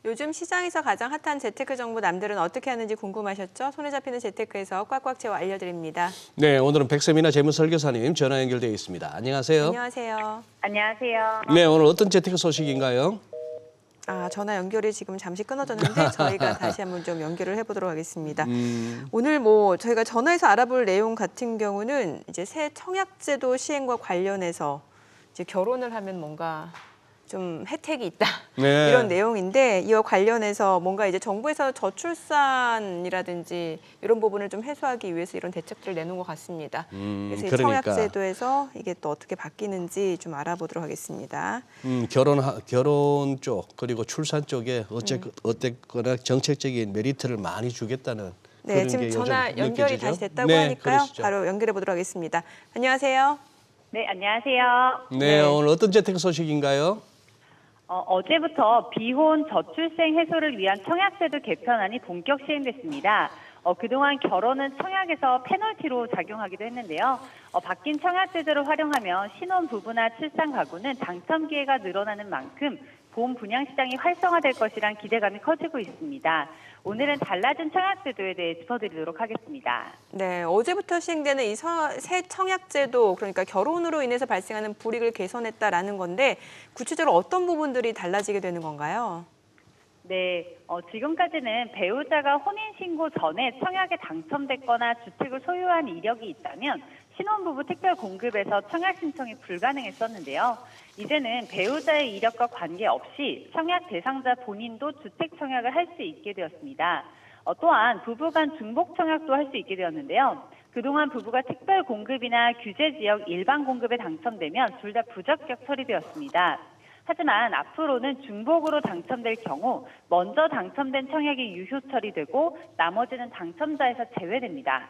요즘 시장에서 가장 핫한 재테크 정보 남들은 어떻게 하는지 궁금하셨죠? 손에 잡히는 재테크에서 꽉꽉 채워 알려드립니다. 네, 오늘은 백세미나 재무설계사님 전화 연결되어 있습니다. 안녕하세요. 안녕하세요. 안녕하세요. 네, 오늘 어떤 재테크 소식인가요? 전화 연결이 지금 잠시 끊어졌는데 저희가 다시 한번 좀 연결을 해보도록 하겠습니다. 오늘 뭐 저희가 전화해서 알아볼 내용 같은 경우는 이제 새 청약제도 시행과 관련해서 이제 결혼을 하면 뭔가 좀 혜택이 있다 네. 이런 내용인데 이와 관련해서 뭔가 이제 정부에서 저출산이라든지 이런 부분을 좀 해소하기 위해서 이런 대책들을 내놓은 것 같습니다. 그래서 이 그러니까. 청약제도에서 이게 또 어떻게 바뀌는지 좀 알아보도록 하겠습니다. 결혼 쪽 그리고 출산 쪽에 어쨌거나 정책적인 메리트를 많이 주겠다는 네, 그런 지금 게 전화 요즘 연결이 느껴지죠? 다시 됐다고 네, 하니까요. 그러시죠. 바로 연결해 보도록 하겠습니다. 안녕하세요. 네, 안녕하세요. 네, 오늘 어떤 재테크 소식인가요? 어제부터 비혼 저출생 해소를 위한 청약제도 개편안이 본격 시행됐습니다. 그동안 결혼은 청약에서 페널티로 작용하기도 했는데요. 바뀐 청약제도를 활용하면 신혼 부부나 출산 가구는 당첨 기회가 늘어나는 만큼 보험 분양 시장이 활성화될 것이란 기대감이 커지고 있습니다. 오늘은 달라진 청약제도에 대해 짚어드리도록 하겠습니다. 네, 어제부터 시행되는 이 새 청약제도 그러니까 결혼으로 인해서 발생하는 불이익을 개선했다라는 건데 구체적으로 어떤 부분들이 달라지게 되는 건가요? 네, 지금까지는 배우자가 혼인신고 전에 청약에 당첨됐거나 주택을 소유한 이력이 있다면 신혼부부 특별 공급에서 청약 신청이 불가능했었는데요. 이제는 배우자의 이력과 관계없이 청약 대상자 본인도 주택 청약을 할 수 있게 되었습니다. 또한 부부간 중복 청약도 할 수 있게 되었는데요. 그동안 부부가 특별 공급이나 규제 지역 일반 공급에 당첨되면 둘 다 부적격 처리되었습니다. 하지만 앞으로는 중복으로 당첨될 경우 먼저 당첨된 청약이 유효 처리되고 나머지는 당첨자에서 제외됩니다.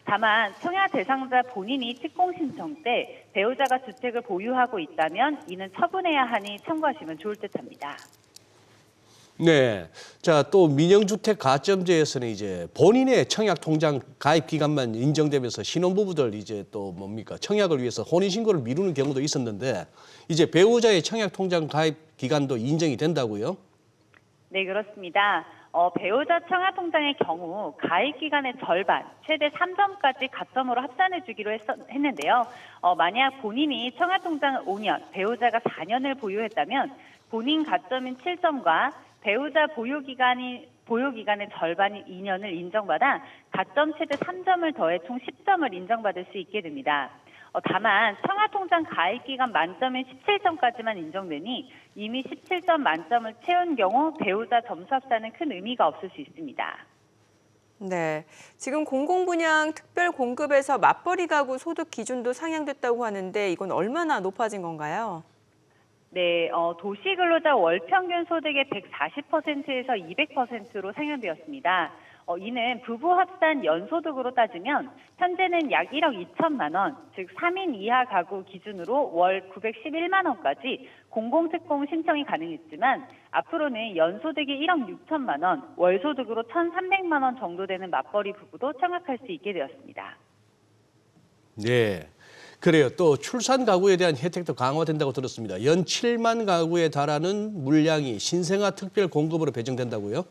다만 청약 대상자 본인이 특공 신청 때 배우자가 주택을 보유하고 있다면 이는 처분해야 하니 참고하시면 좋을 듯합니다. 네. 자, 또 민영주택 가점제에서는 이제 본인의 청약 통장 가입 기간만 인정되면서 신혼부부들 이제 또 뭡니까? 청약을 위해서 혼인신고를 미루는 경우도 있었는데 이제 배우자의 청약 통장 가입 기간도 인정이 된다고요? 네, 그렇습니다. 배우자 청약 통장의 경우 가입 기간의 절반, 최대 3점까지 가점으로 합산해 주기로 했는데요. 만약 본인이 청약 통장을 5년, 배우자가 4년을 보유했다면 본인 가점인 7점과 배우자 보유 기간의 절반인 2년을 인정받아 가점 최대 3점을 더해 총 10점을 인정받을 수 있게 됩니다. 다만 청약통장 가입기간 만점인 17점까지만 인정되니 이미 17점 만점을 채운 경우 배우자 점수 합산은 큰 의미가 없을 수 있습니다. 네, 지금 공공분양 특별 공급에서 맞벌이 가구 소득 기준도 상향됐다고 하는데 이건 얼마나 높아진 건가요? 네, 도시근로자 월평균 소득의 140%에서 200%로 상향되었습니다. 이는 부부 합산 연소득으로 따지면 현재는 약 1억 2천만 원, 즉 3인 이하 가구 기준으로 월 911만 원까지 공공특공 신청이 가능했지만 앞으로는 연소득이 1억 6천만 원, 월소득으로 1,300만 원 정도 되는 맞벌이 부부도 청약할 수 있게 되었습니다. 네. 그래요. 또 출산 가구에 대한 혜택도 강화된다고 들었습니다. 연 7만 가구에 달하는 물량이 신생아 특별 공급으로 배정된다고요?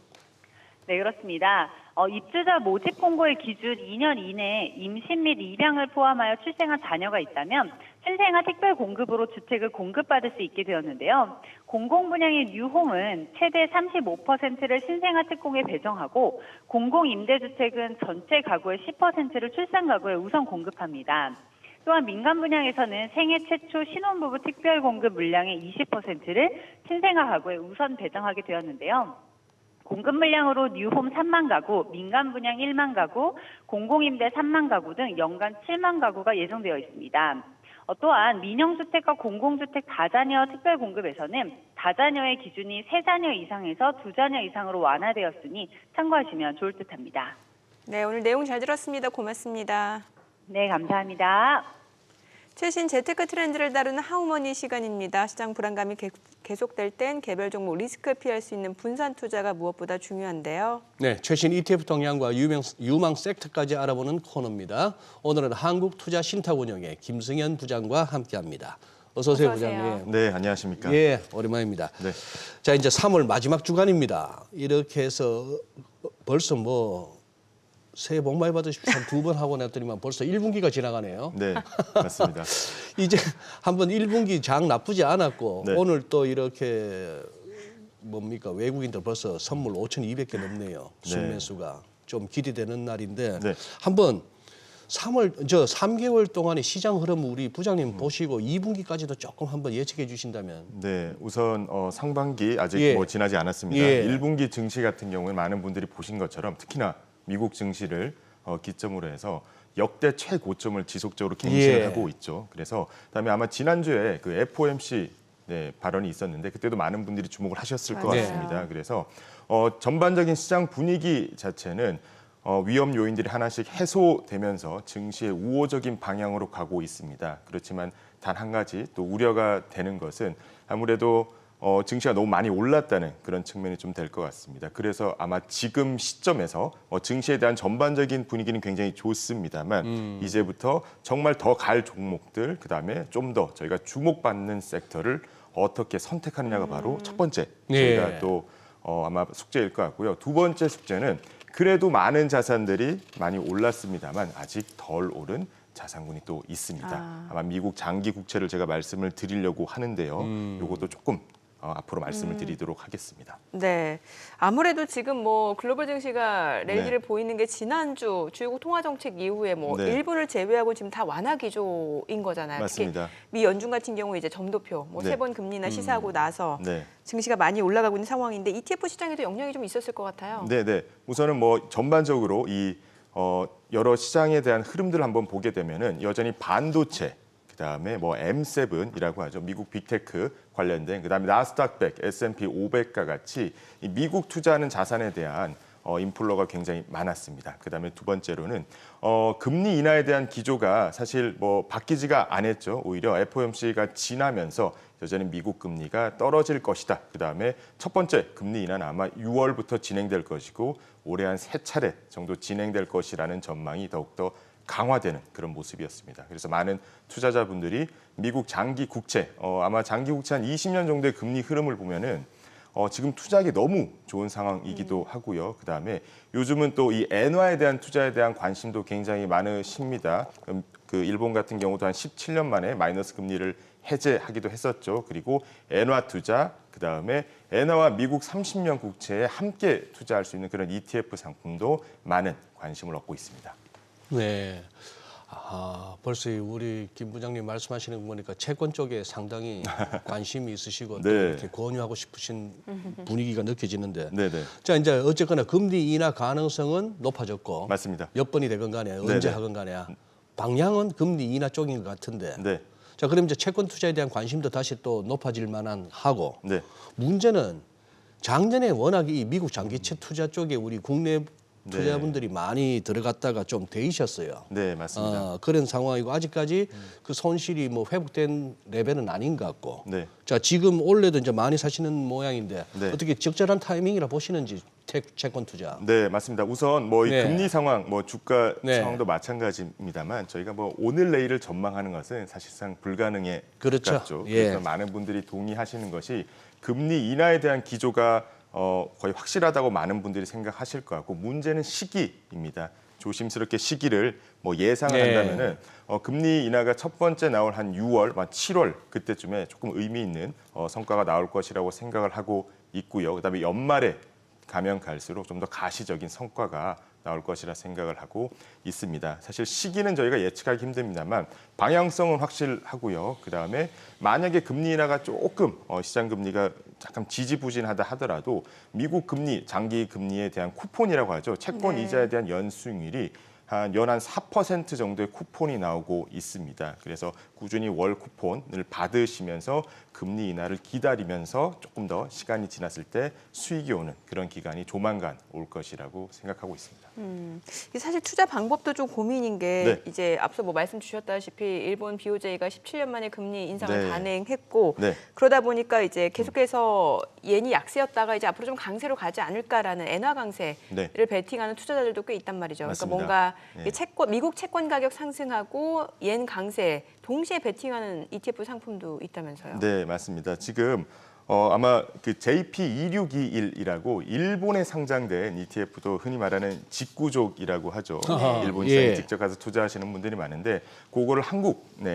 네, 그렇습니다. 입주자 모집 공고의 기준 2년 이내에 임신 및 입양을 포함하여 출생한 자녀가 있다면 신생아 특별 공급으로 주택을 공급받을 수 있게 되었는데요. 공공분양의 뉴홈은 최대 35%를 신생아 특공에 배정하고 공공임대주택은 전체 가구의 10%를 출산 가구에 우선 공급합니다. 또한 민간 분양에서는 생애 최초 신혼부부 특별 공급 물량의 20%를 신생아 가구에 우선 배정하게 되었는데요. 공급 물량으로 뉴홈 3만 가구, 민간 분양 1만 가구, 공공임대 3만 가구 등 연간 7만 가구가 예정되어 있습니다. 또한 민영주택과 공공주택 다자녀 특별 공급에서는 다자녀의 기준이 3자녀 이상에서 2자녀 이상으로 완화되었으니 참고하시면 좋을 듯합니다. 네, 오늘 내용 잘 들었습니다. 고맙습니다. 네, 감사합니다. 최신 재테크 트렌드를 다루는 하우머니 시간입니다. 시장 불안감이 계속될 땐 개별 종목 리스크를 피할 수 있는 분산 투자가 무엇보다 중요한데요. 네, 최신 ETF 동향과 유망 섹터까지 알아보는 코너입니다. 오늘은 한국투자신탁운용의 김승현 부장과 함께합니다. 어서 오세요, 어서 오세요. 부장님. 네, 안녕하십니까? 예, 오랜만입니다. 네. 자, 이제 3월 마지막 주간입니다. 이렇게 해서 벌써 새해 복 많이 받으십시오. 한 2번 하고 났더니만 벌써 1분기가 지나가네요. 네, 맞습니다. 이제 한번 1분기 장 나쁘지 않았고 네. 오늘 또 이렇게 외국인들 벌써 선물 5,200개 넘네요. 순매수가 좀 기대되는 날인데 네. 한번 3개월 동안의 시장 흐름 우리 부장님 보시고 2분기까지도 조금 한번 예측해 주신다면. 네, 우선 상반기 아직 예. 지나지 않았습니다. 예. 1분기 증시 같은 경우에 많은 분들이 보신 것처럼 특히나 미국 증시를 기점으로 해서 역대 최고점을 지속적으로 갱신을 예. 하고 있죠. 그래서 그다음에 아마 지난주에 그 FOMC 발언이 있었는데 그때도 많은 분들이 주목을 하셨을 것 맞아요. 같습니다. 그래서 전반적인 시장 분위기 자체는 위험 요인들이 하나씩 해소되면서 증시의 우호적인 방향으로 가고 있습니다. 그렇지만 단 한 가지 또 우려가 되는 것은 아무래도 증시가 너무 많이 올랐다는 그런 측면이 좀 될 것 같습니다. 그래서 아마 지금 시점에서 증시에 대한 전반적인 분위기는 굉장히 좋습니다만 이제부터 정말 더 갈 종목들 그다음에 좀 더 저희가 주목받는 섹터를 어떻게 선택하느냐가 바로 첫 번째 저희가 네. 또 아마 숙제일 것 같고요. 두 번째 숙제는 그래도 많은 자산들이 많이 올랐습니다만 아직 덜 오른 자산군이 또 있습니다. 아마 미국 장기 국채를 제가 말씀을 드리려고 하는데요. 이것도 조금 앞으로 말씀을 드리도록 하겠습니다. 네, 아무래도 지금 글로벌 증시가 랠리를 보이는 게 지난주 주요국 통화 정책 이후에 네. 일본을 제외하고 지금 다 완화 기조인 거잖아요. 맞습니다. 특히 미 연준 같은 경우 이제 점도표 네. 3번 금리나 시사하고 나서 네. 증시가 많이 올라가고 있는 상황인데 ETF 시장에도 영향이 좀 있었을 것 같아요. 네. 우선은 전반적으로 이 여러 시장에 대한 흐름들을 한번 보게 되면은 여전히 반도체 그다음에 M7이라고 하죠. 미국 빅테크 관련된 그다음에 나스닥 100, S&P 500과 같이 이 미국 투자하는 자산에 대한 인플로가 굉장히 많았습니다. 그다음에 두 번째로는 금리 인하에 대한 기조가 사실 바뀌지가 않았죠. 오히려 FOMC가 지나면서 여전히 미국 금리가 떨어질 것이다. 그다음에 첫 번째 금리 인하는 아마 6월부터 진행될 것이고 올해 한 3차례 정도 진행될 것이라는 전망이 더욱더 강화되는 그런 모습이었습니다. 그래서 많은 투자자분들이 미국 장기 국채, 아마 장기 국채 한 20년 정도의 금리 흐름을 보면은 지금 투자하기 너무 좋은 상황이기도 하고요. 그다음에 요즘은 또 이 엔화에 대한 투자에 대한 관심도 굉장히 많으십니다. 그 일본 같은 경우도 한 17년 만에 마이너스 금리를 해제하기도 했었죠. 그리고 엔화 투자, 그다음에 엔화와 미국 30년 국채에 함께 투자할 수 있는 그런 ETF 상품도 많은 관심을 얻고 있습니다. 네. 벌써 우리 김 부장님 말씀하시는 거 보니까 채권 쪽에 상당히 관심이 있으시고 또 네. 이렇게 권유하고 싶으신 분위기가 느껴지는데. 네네. 자, 이제 어쨌거나 금리 인하 가능성은 높아졌고 맞습니다. 몇 번이 되건 간에 언제 네네. 하건 간에 방향은 금리 인하 쪽인 것 같은데. 네. 자, 그럼 이제 채권 투자에 대한 관심도 다시 또 높아질 만한 하고. 네. 문제는 작년에 워낙 이 미국 장기채 투자 쪽에 우리 국내 네. 투자분들이 많이 들어갔다가 좀 데이셨어요. 네, 맞습니다. 그런 상황이고 아직까지 그 손실이 뭐 회복된 레벨은 아닌 것 같고. 네. 자, 지금 올해도 이제 많이 사시는 모양인데 네. 어떻게 적절한 타이밍이라 보시는지 채권 투자. 네, 맞습니다. 우선 뭐 이 네. 금리 상황, 뭐 주가 네. 상황도 마찬가지입니다만 저희가 뭐 오늘 내일을 전망하는 것은 사실상 불가능에 그렇죠. 가깝죠. 예. 그래서 많은 분들이 동의하시는 것이 금리 인하에 대한 기조가 거의 확실하다고 많은 분들이 생각하실 것 같고 문제는 시기입니다. 조심스럽게 시기를 뭐 예상을 네. 한다면은 금리 인하가 첫 번째 나올 한 6월, 7월 그때쯤에 조금 의미 있는 성과가 나올 것이라고 생각을 하고 있고요. 그다음에 연말에 가면 갈수록 좀 더 가시적인 성과가 나올 것이라 생각을 하고 있습니다. 사실 시기는 저희가 예측하기 힘듭니다만 방향성은 확실하고요. 그다음에 만약에 금리 인하가 조금 시장 금리가 잠깐 지지부진하다 하더라도 미국 금리, 장기 금리에 대한 쿠폰이라고 하죠. 채권 네. 이자에 대한 연수익률이 연한 4% 정도의 쿠폰이 나오고 있습니다. 그래서 꾸준히 월 쿠폰을 받으시면서 금리 인하를 기다리면서 조금 더 시간이 지났을 때 수익이 오는 그런 기간이 조만간 올 것이라고 생각하고 있습니다. 이게 사실 투자 방법도 좀 고민인 게 네. 이제 앞서 뭐 말씀 주셨다시피 일본 BOJ가 17년 만에 금리 인상을 네. 단행했고 네. 그러다 보니까 이제 계속해서 옌이 약세였다가 이제 앞으로 좀 강세로 가지 않을까라는 엔화 강세를 네. 베팅하는 투자자들도 꽤 있단 말이죠. 맞습니다. 그러니까 뭔가 네. 이게 미국 채권 가격 상승하고 옌 강세 동시에 베팅하는 ETF 상품도 있다면서요. 네, 맞습니다. 지금 아마 그 JP2621이라고 일본에 상장된 ETF도 흔히 말하는 직구족이라고 하죠. 아하, 일본 시장에 예. 직접 가서 투자하시는 분들이 많은데 그거를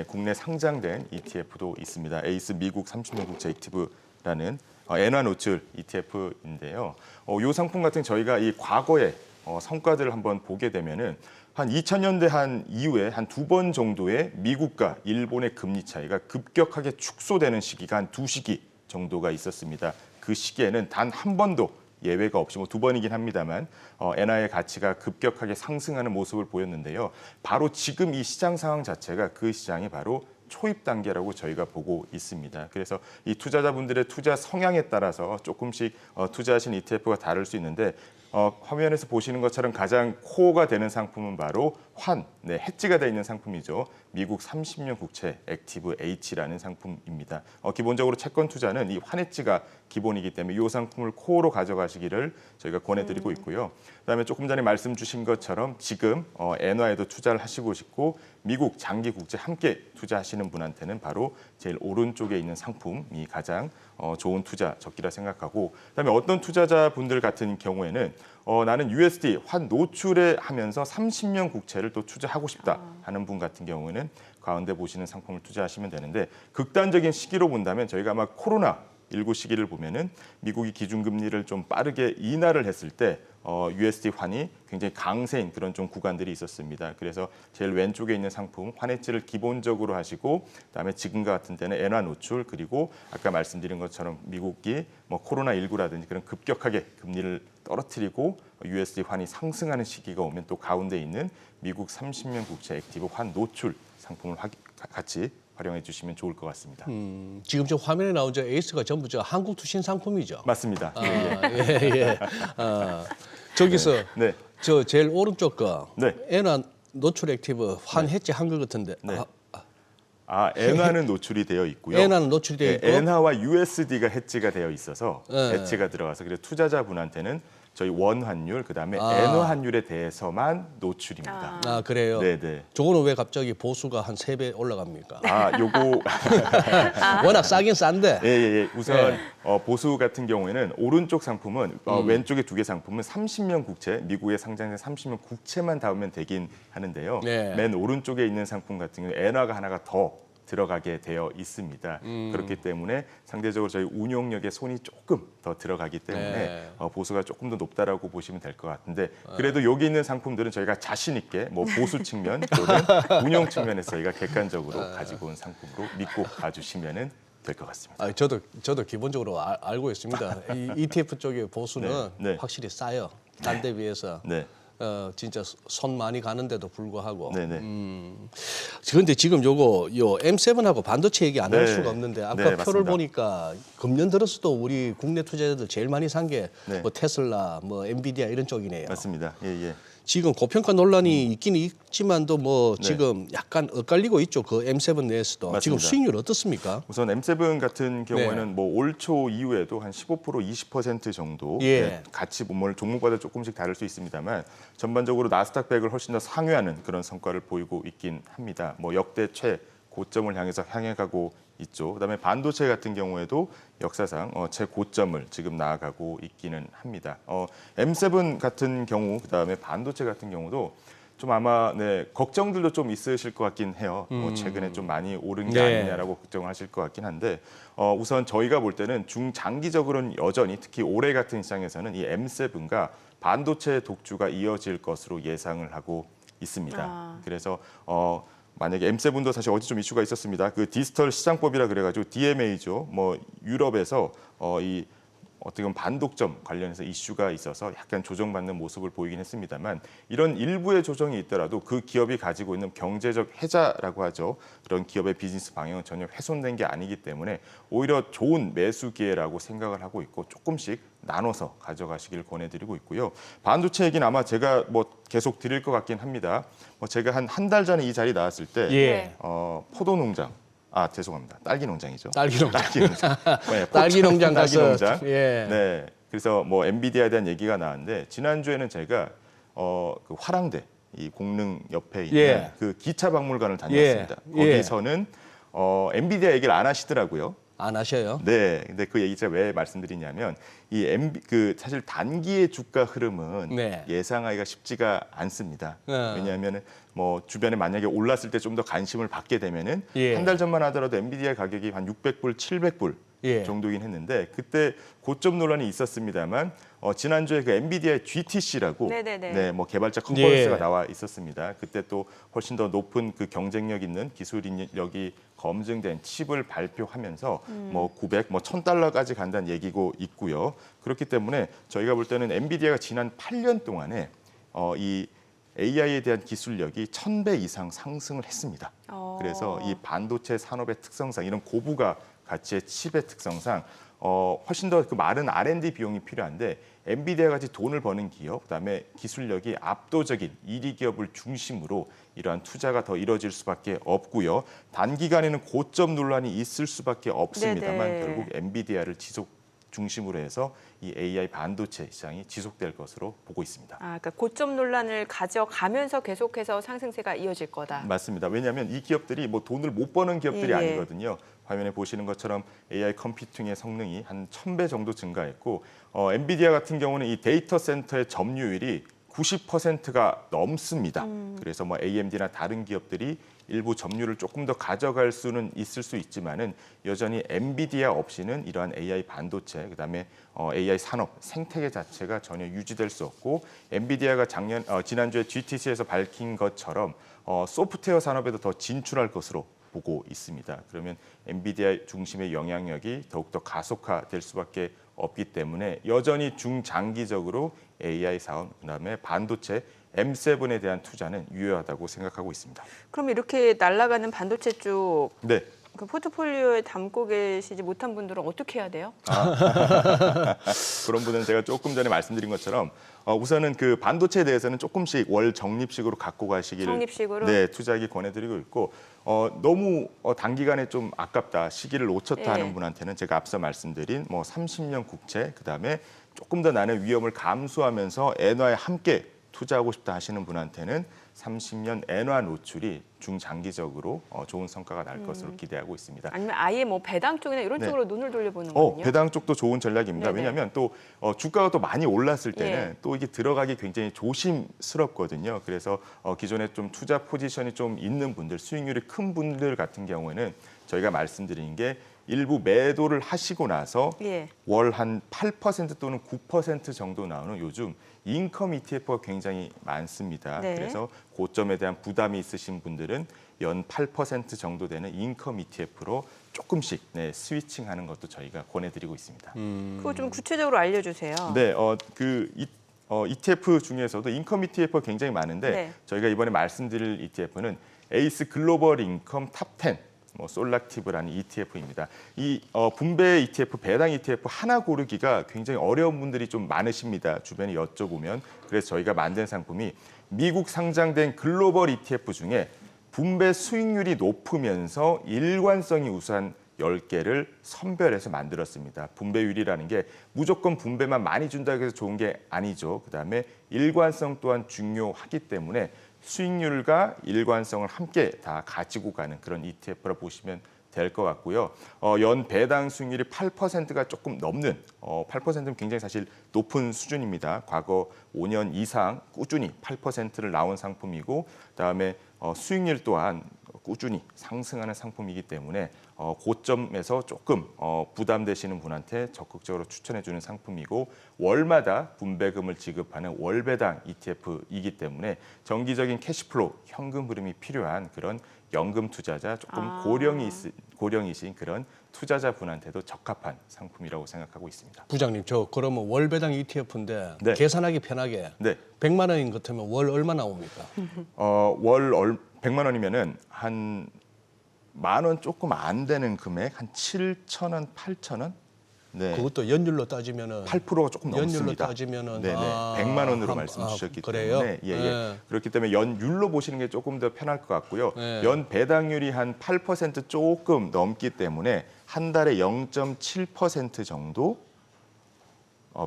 국내 상장된 ETF도 있습니다. 에이스 미국 30년 국채 액티브라는 엔화 노출 ETF인데요. 이 상품 같은 저희가 이 과거의 성과들을 한번 보게 되면은 한 2000년대 한 이후에 한 2번 정도의 미국과 일본의 금리 차이가 급격하게 축소되는 시기가 한 2시기 정도가 있었습니다. 그 시기에는 단 한 번도 예외가 없이 뭐 2번이긴 합니다만 엔화의 가치가 급격하게 상승하는 모습을 보였는데요. 바로 지금 이 시장 상황 자체가 그 시장이 바로 초입 단계라고 저희가 보고 있습니다. 그래서 이 투자자분들의 투자 성향에 따라서 조금씩 투자하신 ETF가 다를 수 있는데 화면에서 보시는 것처럼 가장 코어가 되는 상품은 바로 해지가 되어 있는 상품이죠. 미국 30년 국채 액티브 H라는 상품입니다. 기본적으로 채권 투자는 이 환해지가 기본이기 때문에 이 상품을 코어로 가져가시기를 저희가 권해드리고 있고요. 그다음에 조금 전에 말씀 주신 것처럼 지금 엔화에도 투자를 하시고 싶고 미국 장기 국채 함께 투자하시는 분한테는 바로 제일 오른쪽에 있는 상품이 가장 좋은 투자 적기라 생각하고 그다음에 어떤 투자자분들 같은 경우에는 나는 USD 환 노출에 하면서 30년 국채를 또 투자하고 싶다 하는 분 같은 경우는 가운데 보시는 상품을 투자하시면 되는데 극단적인 시기로 본다면 저희가 아마 코로나19 시기를 보면은 미국이 기준금리를 좀 빠르게 인하를 했을 때 USD 환이 굉장히 강세인 그런 좀 구간들이 있었습니다. 그래서 제일 왼쪽에 있는 상품 환해지를 기본적으로 하시고 그다음에 지금과 같은 때는 엔화 노출 그리고 아까 말씀드린 것처럼 미국이 뭐 코로나19라든지 그런 급격하게 금리를 떨어뜨리고 USD 환이 상승하는 시기가 오면 또 가운데 있는 미국 30년 국채 액티브 환 노출 상품을 같이 활용해 주시면 좋을 것 같습니다. 지금 저 화면에 나온 저 에이스가 전부 저 한국 투신 상품이죠. 맞습니다. 예. 저기서 네. 저 제일 오른쪽 거 네. 엔화 노출 액티브 환 해지 한 것 같은데. 네. 엔화는 노출이 되어 있고요. 엔화는 노출이 되어 있고. 엔화와 USD가 해지가 되어 있어서 네. 해지가 들어가서 그래서 투자자분한테는 저희 원 환율 그다음에 엔화 환율에 대해서만 노출입니다. 그래요. 네네. 저거는 왜 갑자기 보수가 한 3배 올라갑니까? 요거 워낙 싸긴 싼데. 예. 우선 네. 보수 같은 경우에는 오른쪽 상품은 왼쪽에 2개 상품은 30년 국채, 미국에 상장된 30년 국채만 담으면 되긴 하는데요. 네. 맨 오른쪽에 있는 상품 같은 경우는 엔화가 하나가 더 들어가게 되어 있습니다. 그렇기 때문에 상대적으로 저희 운용력에 손이 조금 더 들어가기 때문에 네. 보수가 조금 더 높다라고 보시면 될 것 같은데 그래도 여기 있는 상품들은 저희가 자신 있게 뭐 보수 측면 또는 운용 측면에서 저희가 객관적으로 가지고 온 상품으로 믿고 봐주시면은 될 것 같습니다. 저도 기본적으로 알고 있습니다. 이 ETF 쪽의 보수는 네. 확실히 싸요. 딴 데 비해서. 네. 진짜 손 많이 가는데도 불구하고. 네네. 그런데 지금 요 M7하고 반도체 얘기 안 할 네. 수가 없는데 아까 네, 표를 맞습니다. 보니까 금년 들어서도 우리 국내 투자자들 제일 많이 산 게 네. 뭐 테슬라, 뭐 엔비디아 이런 쪽이네요. 맞습니다. 예, 예. 지금 고평가 논란이 있긴 있지만도 뭐 네. 지금 약간 엇갈리고 있죠. 그 M7 내에서도. 맞습니다. 지금 수익률 어떻습니까? 우선 M7 같은 경우에는 네. 뭐 올 초 이후에도 한 15% 20% 정도 예. 네, 같이 뭐 종목마다 조금씩 다를 수 있습니다만 전반적으로 나스닥 100을 훨씬 더 상회하는 그런 성과를 보이고 있긴 합니다. 뭐 역대 최고점을 향해서 향해 가고 있죠. 그다음에 반도체 같은 경우에도 역사상 최고점을 지금 나아가고 있기는 합니다. M7 같은 경우 그다음에 반도체 같은 경우도 좀 아마 걱정들도 좀 있으실 것 같긴 해요. 최근에 좀 많이 오른 게 네. 아니냐라고 걱정을 하실 것 같긴 한데 우선 저희가 볼 때는 중장기적으로는 여전히 특히 올해 같은 시장에서는 이 M7과 반도체 독주가 이어질 것으로 예상을 하고 있습니다. 그래서 만약에 M7도 사실 어제 좀 이슈가 있었습니다. 그 디지털 시장법이라 그래가지고 DMA죠. 뭐 유럽에서 이 어떻게 보면 반독점 관련해서 이슈가 있어서 약간 조정받는 모습을 보이긴 했습니다만 이런 일부의 조정이 있더라도 그 기업이 가지고 있는 경제적 해자라고 하죠. 그런 기업의 비즈니스 방향은 전혀 훼손된 게 아니기 때문에 오히려 좋은 매수 기회라고 생각을 하고 있고 조금씩 나눠서 가져가시길 권해드리고 있고요. 반도체 얘기는 아마 제가 뭐 계속 드릴 것 같긴 합니다. 뭐 제가 한 달 전에 이 자리 나왔을 때 예. 포도 농장. 죄송합니다. 딸기 농장이죠. 딸기 농장. 딸기 농장. 네, 딸기 농장 딸기 가서 농장. 예. 네. 그래서 뭐 엔비디아에 대한 얘기가 나왔는데 지난주에는 제가 그 화랑대 이 공릉 옆에 있는 예. 그 기차 박물관을 다녔습니다. 예. 거기서는 엔비디아 얘기를 안 하시더라고요. 안 하셔요? 네, 근데 그 얘기 제가 왜 말씀드리냐면 사실 단기의 주가 흐름은 네. 예상하기가 쉽지가 않습니다. 네. 왜냐하면 뭐 주변에 만약에 올랐을 때 좀 더 관심을 받게 되면은 예. 한 달 전만 하더라도 엔비디아 가격이 한 600불, 700불 예. 정도긴 했는데 그때 고점 논란이 있었습니다만 지난주에 그 엔비디아의 GTC라고 네네네. 뭐 개발자 컨퍼런스가 예. 나와 있었습니다. 그때 또 훨씬 더 높은 그 경쟁력 있는 기술력이 검증된 칩을 발표하면서 뭐 900, 뭐 1000달러까지 간다는 얘기고 있고요. 그렇기 때문에 저희가 볼 때는 엔비디아가 지난 8년 동안에 이 AI에 대한 기술력이 1000배 이상 상승을 했습니다. 그래서 이 반도체 산업의 특성상 이런 고부가 가치의 칩의 특성상 훨씬 더 그 많은 R&D 비용이 필요한데 엔비디아 같이 돈을 버는 기업, 그다음에 기술력이 압도적인 1위 기업을 중심으로 이러한 투자가 더 이뤄질 수밖에 없고요. 단기간에는 고점 논란이 있을 수밖에 없습니다만 네네. 결국 엔비디아를 중심으로 해서 이 AI 반도체 시장이 지속될 것으로 보고 있습니다. 그러니까 고점 논란을 가져가면서 계속해서 상승세가 이어질 거다. 맞습니다. 왜냐하면 이 기업들이 뭐 돈을 못 버는 기업들이 예. 아니거든요. 화면에 보시는 것처럼 AI 컴퓨팅의 성능이 한 1000배 정도 증가했고 엔비디아 같은 경우는 이 데이터 센터의 점유율이 90%가 넘습니다. 그래서 뭐 AMD나 다른 기업들이 일부 점유율을 조금 더 가져갈 수는 있을 수 있지만은 여전히 엔비디아 없이는 이러한 AI 반도체 그다음에 AI 산업 생태계 자체가 전혀 유지될 수 없고 엔비디아가 지난주에 GTC에서 밝힌 것처럼 소프트웨어 산업에도 더 진출할 것으로 보고 있습니다. 그러면 엔비디아 중심의 영향력이 더욱더 가속화될 수밖에 없기 때문에 여전히 중장기적으로 AI 사업 그다음에 반도체 M7에 대한 투자는 유효하다고 생각하고 있습니다. 그럼 이렇게 날아가는 반도체 쪽 네. 그 포트폴리오에 담고 계시지 못한 분들은 어떻게 해야 돼요? 그런 분은 제가 조금 전에 말씀드린 것처럼 우선은 그 반도체에 대해서는 조금씩 월 적립식으로 갖고 가시기를 적립식으로? 네, 투자하기 권해드리고 있고 너무 단기간에 좀 아깝다 시기를 놓쳤다 예. 하는 분한테는 제가 앞서 말씀드린 뭐 30년 국채 그다음에 조금 더 나는 위험을 감수하면서 엔화에 함께 투자하고 싶다 하시는 분한테는 30년 엔화 노출이 중장기적으로 좋은 성과가 날 것으로 기대하고 있습니다. 아니면 아예 뭐 배당 쪽이나 이런 네. 쪽으로 눈을 돌려보는 거군요. 배당 쪽도 좋은 전략입니다. 네네. 왜냐하면 또 주가가 또 많이 올랐을 때는 예. 또 이게 들어가기 굉장히 조심스럽거든요. 그래서 기존에 좀 투자 포지션이 좀 있는 분들, 수익률이 큰 분들 같은 경우에는 저희가 말씀드린 게 일부 매도를 하시고 나서 예. 월 한 8% 또는 9% 정도 나오는 요즘 인컴 ETF가 굉장히 많습니다. 네. 그래서 고점에 대한 부담이 있으신 분들은 연 8% 정도 되는 인컴 ETF로 조금씩 스위칭하는 것도 저희가 권해드리고 있습니다. 그거 좀 구체적으로 알려주세요. 네, ETF 중에서도 인컴 ETF가 굉장히 많은데 네. 저희가 이번에 말씀드릴 ETF는 에이스 글로벌 인컴 탑10 솔락티브라는 ETF입니다. 이 분배 ETF, 배당 ETF 하나 고르기가 굉장히 어려운 분들이 좀 많으십니다. 주변에 여쭤보면. 그래서 저희가 만든 상품이 미국 상장된 글로벌 ETF 중에 분배 수익률이 높으면서 일관성이 우수한 10개를 선별해서 만들었습니다. 분배율이라는 게 무조건 분배만 많이 준다고 해서 좋은 게 아니죠. 그다음에 일관성 또한 중요하기 때문에 수익률과 일관성을 함께 다 가지고 가는 그런 ETF라 보시면 될 것 같고요. 연 배당 수익률이 8%가 조금 넘는 8%는 굉장히 사실 높은 수준입니다. 과거 5년 이상 꾸준히 8%를 나온 상품이고 그다음에 수익률 또한 꾸준히 상승하는 상품이기 때문에 고점에서 조금 부담되시는 분한테 적극적으로 추천해주는 상품이고 월마다 분배금을 지급하는 월배당 ETF이기 때문에 정기적인 캐시플로우, 현금 흐름이 필요한 그런 연금 투자자 조금 고령이신 그런 투자자 분한테도 적합한 상품이라고 생각하고 있습니다. 부장님, 저 그러면 월배당 ETF인데 네. 계산하기 편하게 네. 100만 원인 것 같으면 월 얼마 나옵니까? 월 100만 원이면은 한 10,000원 조금 안 되는 금액 한 7,000원, 8,000원? 네. 그것도 연율로 따지면은 8%가 조금 연율로 넘습니다. 따지면은 네네. 100만 원으로 말씀 주셨기 그래요? 때문에 예. 네. 그렇기 때문에 연율로 보시는 게 조금 더 편할 것 같고요. 네. 연 배당률이 한 8% 조금 넘기 때문에 한 달에 0.7% 정도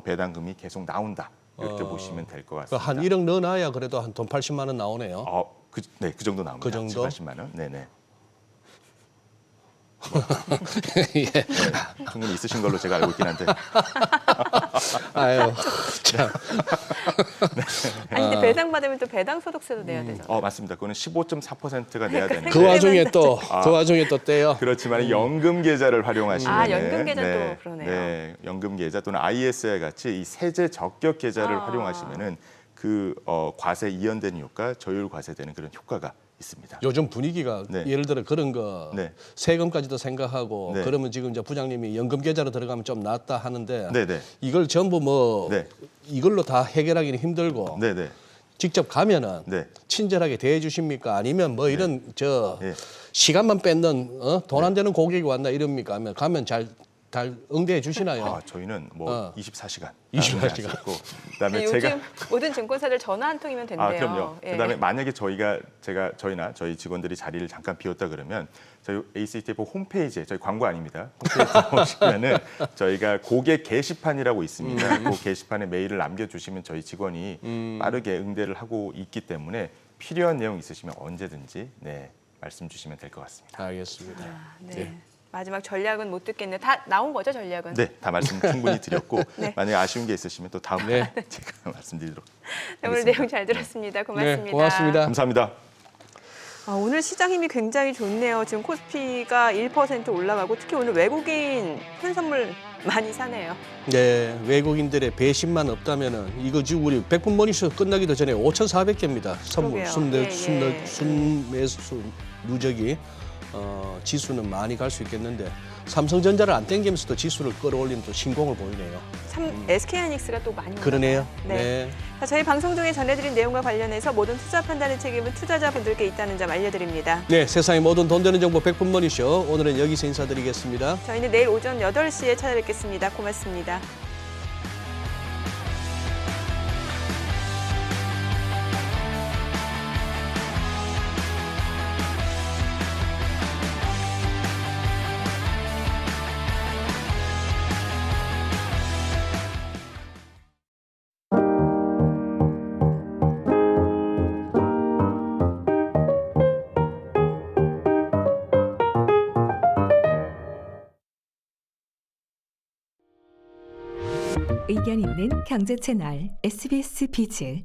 배당금이 계속 나온다. 이렇게 보시면 될 것 같습니다. 한 1억 넣어놔야 그래도 한 돈 80만 원 나오네요. 그 정도 나옵니다. 그 정도? 80만 원. 네네. 예. 충분히 있으신 걸로 제가 알고 있긴 한데. 아유, 참. 아니 근데 배당 받으면 또 배당 소득세도 내야 되잖아요. 맞습니다. 그거는 15.4%가 내야 되는 그 와중에 또, 그 와중에 또 떼요. 그렇지만 연금 계좌를 활용하시면 연금 계좌 또 그러네요. 네, 연금 계좌 또는 IS와 같이 이 세제 적격 계좌를 활용하시면은 그 과세 이연되는 효과, 저율 과세되는 그런 효과가 있습니다. 요즘 분위기가 네. 예를 들어 그런 거 네. 세금까지도 생각하고 네. 그러면 지금 이제 부장님이 연금 계좌로 들어가면 좀 낫다 하는데 네네. 이걸 전부 뭐 네. 이걸로 다 해결하기는 힘들고 네네. 직접 가면은 네. 친절하게 대해 주십니까? 아니면 뭐 이런 저 네. 시간만 뺏는 돈 안 되는 고객이 왔나 이럽니까? 하면 가면 잘 응대해 주시나요? 저희는 뭐 24시간. 24시간. 그다음에 네, 요즘 제가 모든 증권사들 전화 한 통이면 된대요. 그럼요. 예. 그다음에 만약에 저희나 저희 직원들이 자리를 잠깐 비웠다 그러면 저희 에이스 ETF 홈페이지에 저희 광고 아닙니다. 홈페이지에 보시면은 저희가 고객 게시판이라고 있습니다. 그 게시판에 메일을 남겨주시면 저희 직원이 빠르게 응대를 하고 있기 때문에 필요한 내용 있으시면 언제든지 말씀 주시면 될 것 같습니다. 알겠습니다. 네. 마지막 전략은 못 듣겠네요. 다 나온 거죠, 전략은? 네, 다 말씀 충분히 드렸고 네. 만약에 아쉬운 게 있으시면 또 다음에 제가 말씀드리도록 네, 오늘 하겠습니다. 내용 잘 들었습니다. 고맙습니다. 네, 고맙습니다. 감사합니다. 오늘 시장 힘이 굉장히 좋네요. 지금 코스피가 1% 올라가고 특히 오늘 외국인 큰 선물 많이 사네요. 네, 외국인들의 배신만 없다면은 이거 지금 우리 100분 모닝쇼 끝나기도 전에 5,400개입니다. 선물, 그러게요. 순매수 누적이 지수는 많이 갈 수 있겠는데 삼성전자를 안 땡기면서도 지수를 끌어올리는 또 신공을 보이네요. 참 SK하이닉스가 또 많이 그러네요. 올라가요. 네. 자, 저희 방송 중에 전해드린 내용과 관련해서 모든 투자 판단의 책임은 투자자분들께 있다는 점 알려드립니다. 네, 세상의 모든 돈 되는 정보 100분 모닝쇼 오늘은 여기서 인사드리겠습니다. 저희는 내일 오전 8시에 찾아뵙겠습니다. 고맙습니다. 의견 있는 경제 채널 SBS 비즈